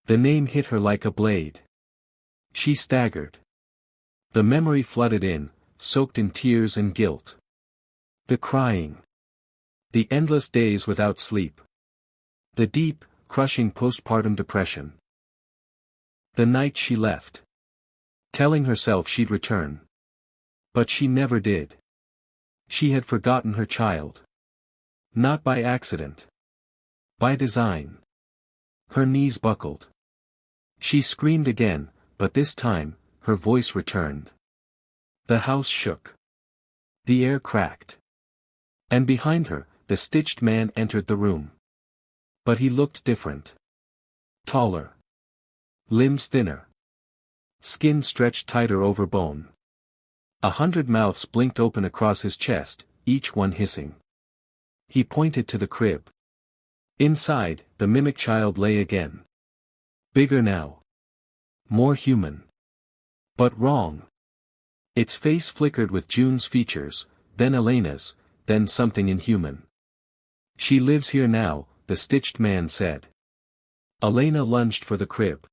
The name hit her like a blade. She staggered. The memory flooded in, soaked in tears and guilt. The crying. The endless days without sleep. The deep, crushing postpartum depression. The night she left. Telling herself she'd return. But she never did. She had forgotten her child. Not by accident. By design. Her knees buckled. She screamed again, but this time, her voice returned. The house shook. The air cracked. And behind her, the stitched man entered the room. But he looked different. Taller. Limbs thinner. Skin stretched tighter over bone. 100 mouths blinked open across his chest, each one hissing. He pointed to the crib. Inside, the mimic child lay again. Bigger now. More human. But wrong. Its face flickered with June's features, then Elena's, then something inhuman. "She lives here now," the stitched man said. Elena lunged for the crib.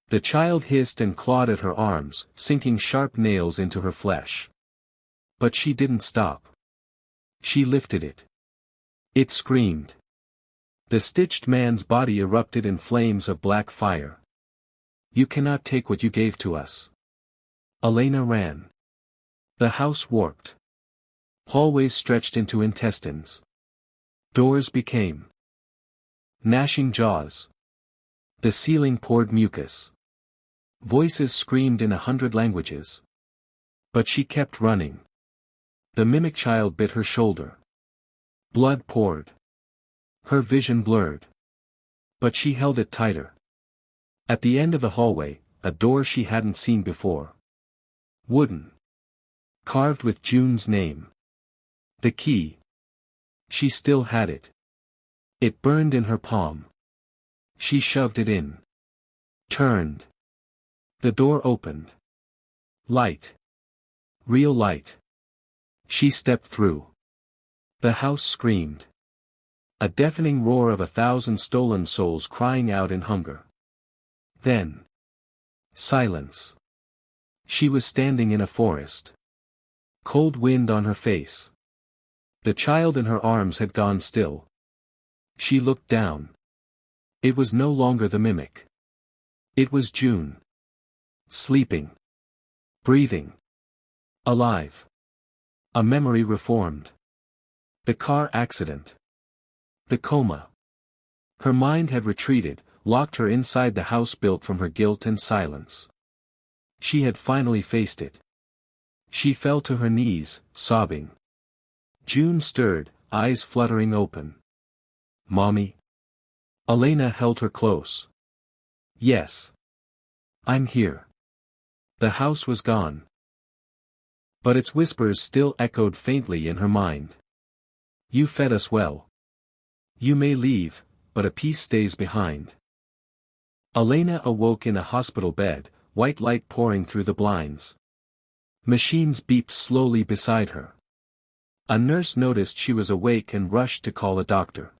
The child hissed and clawed at her arms, sinking sharp nails into her flesh. But she didn't stop. She lifted it. It screamed. The stitched man's body erupted in flames of black fire. "You cannot take what you gave to us." Elena ran. The house warped. Hallways stretched into intestines. Doors became gnashing jaws. The ceiling poured mucus. Voices screamed in 100 languages. But she kept running. The mimic child bit her shoulder. Blood poured. Her vision blurred. But she held it tighter. At the end of the hallway, a door she hadn't seen before. Wooden. Carved with June's name. The key. She still had it. It burned in her palm. She shoved it in. Turned. The door opened. Light. Real light. She stepped through. The house screamed. A deafening roar of 1,000 stolen souls crying out in hunger. Then. Silence. She was standing in a forest. Cold wind on her face. The child in her arms had gone still. She looked down. It was no longer the mimic. It was June. Sleeping. Breathing. Alive. A memory reformed. The car accident. The coma. Her mind had retreated, locked her inside the house built from her guilt and silence. She had finally faced it. She fell to her knees, sobbing. June stirred, eyes fluttering open. "Mommy?" Elena held her close. "Yes. I'm here." The house was gone. But its whispers still echoed faintly in her mind. "You fed us well. You may leave, but a piece stays behind." Elena awoke in a hospital bed, white light pouring through the blinds. Machines beeped slowly beside her. A nurse noticed she was awake and rushed to call a doctor.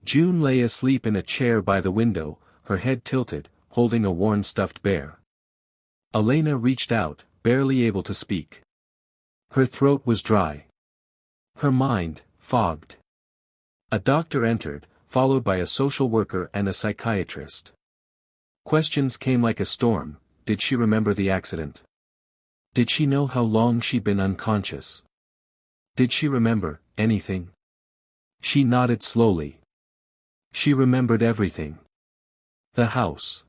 June lay asleep in a chair by the window, her head tilted, holding a worn stuffed bear. Elena reached out, barely able to speak. Her throat was dry. Her mind, fogged. A doctor entered, followed by a social worker and a psychiatrist. Questions came like a storm. Did she remember the accident? Did she know how long she'd been unconscious? Did she remember anything? She nodded slowly. She remembered everything. The house.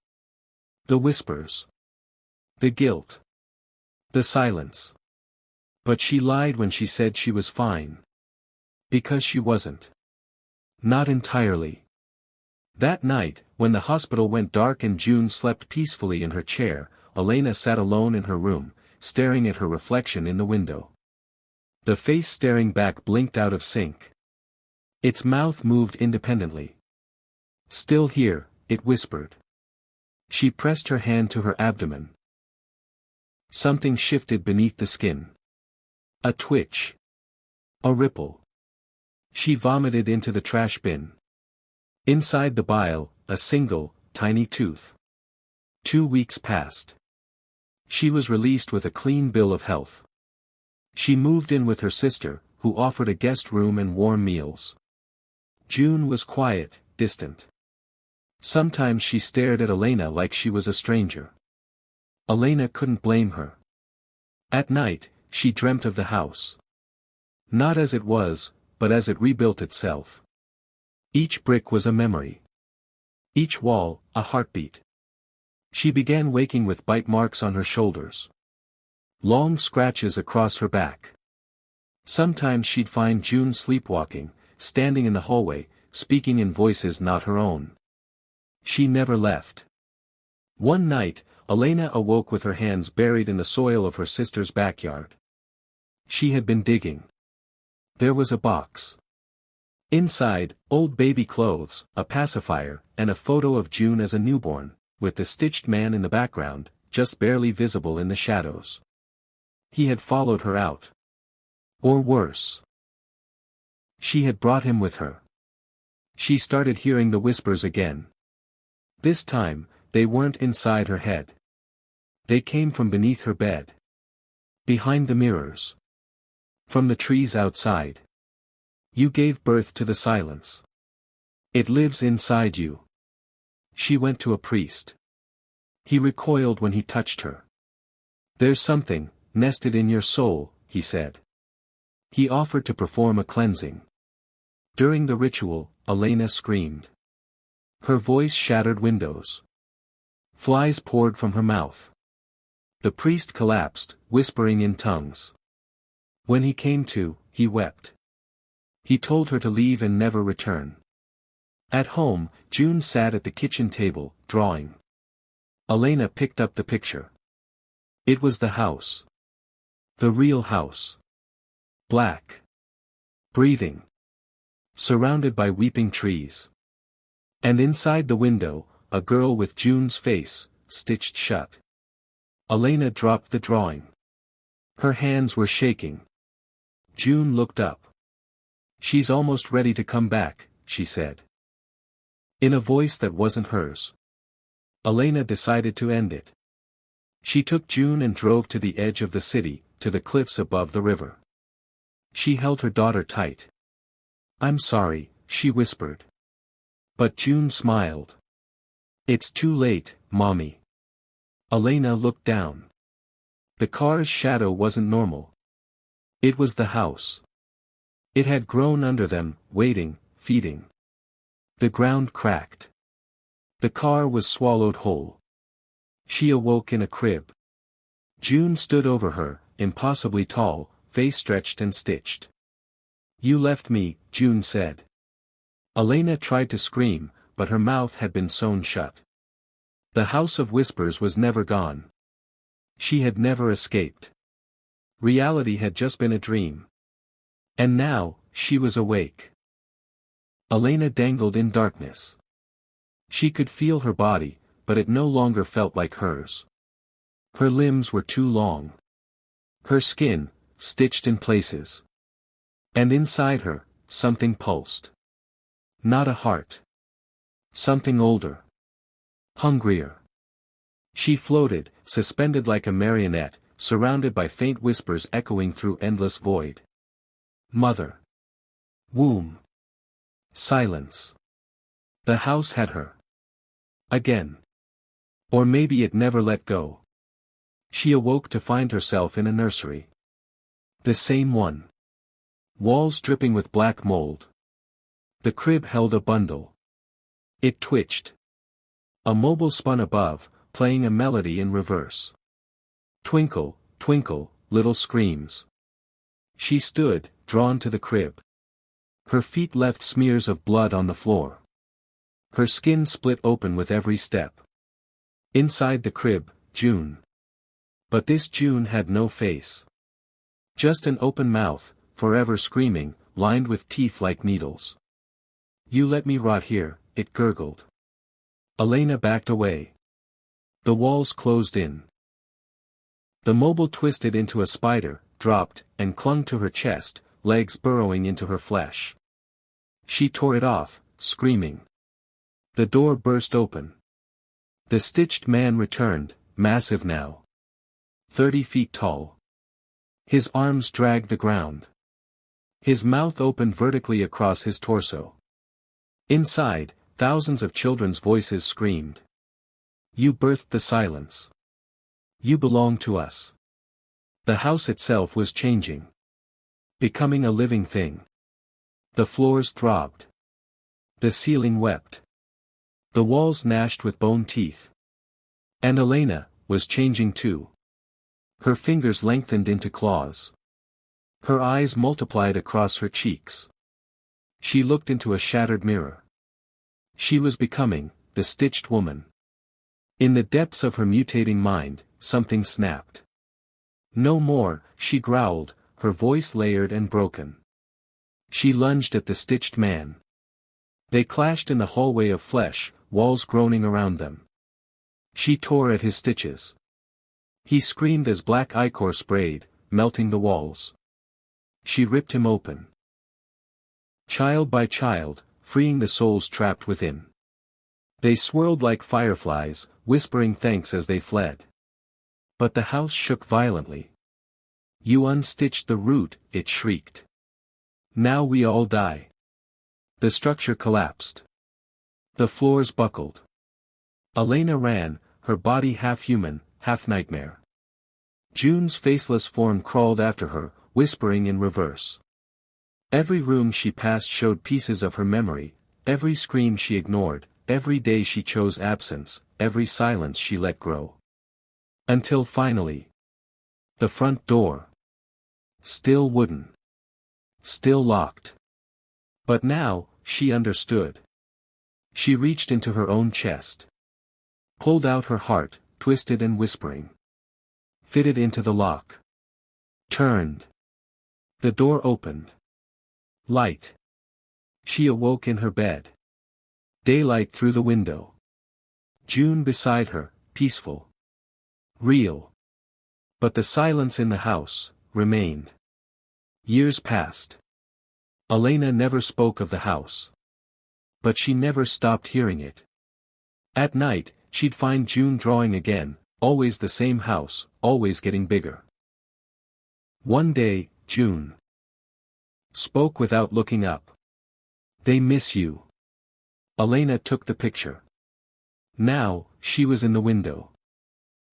The whispers. The guilt. The silence. But she lied when she said she was fine. Because she wasn't. Not entirely. That night, when the hospital went dark and June slept peacefully in her chair, Elena sat alone in her room, staring at her reflection in the window. The face staring back blinked out of sync. Its mouth moved independently. "Still here," it whispered. She pressed her hand to her abdomen. Something shifted beneath the skin. A twitch. A ripple. She vomited into the trash bin. Inside the bile, a single, tiny tooth. 2 weeks passed. She was released with a clean bill of health. She moved in with her sister, who offered a guest room and warm meals. June was quiet, distant. Sometimes she stared at Elena like she was a stranger. Elena couldn't blame her. At night, she dreamt of the house. Not as it was, but as it rebuilt itself. Each brick was a memory. Each wall, a heartbeat. She began waking with bite marks on her shoulders. Long scratches across her back. Sometimes she'd find June sleepwalking, standing in the hallway, speaking in voices not her own. She never left. One night, Elena awoke with her hands buried in the soil of her sister's backyard. She had been digging. There was a box. Inside, old baby clothes, a pacifier, and a photo of June as a newborn, with the stitched man in the background, just barely visible in the shadows. He had followed her out. Or worse. She had brought him with her. She started hearing the whispers again. This time, they weren't inside her head. They came from beneath her bed. Behind the mirrors. From the trees outside. You gave birth to the silence. It lives inside you. She went to a priest. He recoiled when he touched her. "There's something nested in your soul," he said. He offered to perform a cleansing. During the ritual, Elena screamed. Her voice shattered windows. Flies poured from her mouth. The priest collapsed, whispering in tongues. When he came to, he wept. He told her to leave and never return. At home, June sat at the kitchen table, drawing. Elena picked up the picture. It was the house. The real house. Black. Breathing. Surrounded by weeping trees. And inside the window, a girl with June's face, stitched shut. Elena dropped the drawing. Her hands were shaking. June looked up. "She's almost ready to come back," she said. In a voice that wasn't hers. Elena decided to end it. She took June and drove to the edge of the city, to the cliffs above the river. She held her daughter tight. "I'm sorry," she whispered. But June smiled. "It's too late, Mommy." Elena looked down. The car's shadow wasn't normal. It was the house. It had grown under them, waiting, feeding. The ground cracked. The car was swallowed whole. She awoke in a crib. June stood over her, impossibly tall, face stretched and stitched. "You left me," June said. Elena tried to scream, but her mouth had been sewn shut. The House of Whispers was never gone. She had never escaped. Reality had just been a dream. And now, she was awake. Elena dangled in darkness. She could feel her body, but it no longer felt like hers. Her limbs were too long. Her skin, stitched in places. And inside her, something pulsed. Not a heart. Something older. Hungrier. She floated, suspended like a marionette, surrounded by faint whispers echoing through endless void. Mother. Womb. Silence. The house had her. Again. Or maybe it never let go. She awoke to find herself in a nursery. The same one. Walls dripping with black mold. The crib held a bundle. It twitched. A mobile spun above, playing a melody in reverse. Twinkle, twinkle, little screams. She stood, drawn to the crib. Her feet left smears of blood on the floor. Her skin split open with every step. Inside the crib, June. But this June had no face. Just an open mouth, forever screaming, lined with teeth like needles. "You let me rot here," it gurgled. Elena backed away. The walls closed in. The mobile twisted into a spider, dropped, and clung to her chest, legs burrowing into her flesh. She tore it off, screaming. The door burst open. The stitched man returned, massive now. 30 feet tall. His arms dragged the ground. His mouth opened vertically across his torso. Inside, thousands of children's voices screamed. "You birthed the silence. You belong to us." The house itself was changing. Becoming a living thing. The floors throbbed. The ceiling wept. The walls gnashed with bone teeth. And Elena was changing too. Her fingers lengthened into claws. Her eyes multiplied across her cheeks. She looked into a shattered mirror. She was becoming the stitched woman. In the depths of her mutating mind, something snapped. "No more," she growled, her voice layered and broken. She lunged at the stitched man. They clashed in the hallway of flesh, walls groaning around them. She tore at his stitches. He screamed as black ichor sprayed, melting the walls. She ripped him open. Child by child, freeing the souls trapped within. They swirled like fireflies, whispering thanks as they fled. But the house shook violently. "You unstitched the root," it shrieked. "Now we all die." The structure collapsed. The floors buckled. Elena ran, her body half human, half nightmare. June's faceless form crawled after her, whispering in reverse. Every room she passed showed pieces of her memory, every scream she ignored, every day she chose absence, every silence she let grow. Until finally. The front door. Still wooden. Still locked. But now, she understood. She reached into her own chest. Pulled out her heart, twisted and whispering. Fitted into the lock. Turned. The door opened. Light. She awoke in her bed. Daylight through the window. June beside her, peaceful. Real. But the silence in the house remained. Years passed. Elena never spoke of the house. But she never stopped hearing it. At night, she'd find June drawing again, always the same house, always getting bigger. One day, June spoke without looking up. "They miss you." Elena took the picture. Now, she was in the window.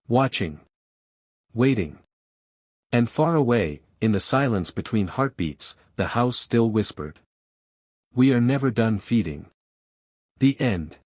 Watching. Waiting. And far away, in the silence between heartbeats, the house still whispered. We are never done feeding. The end.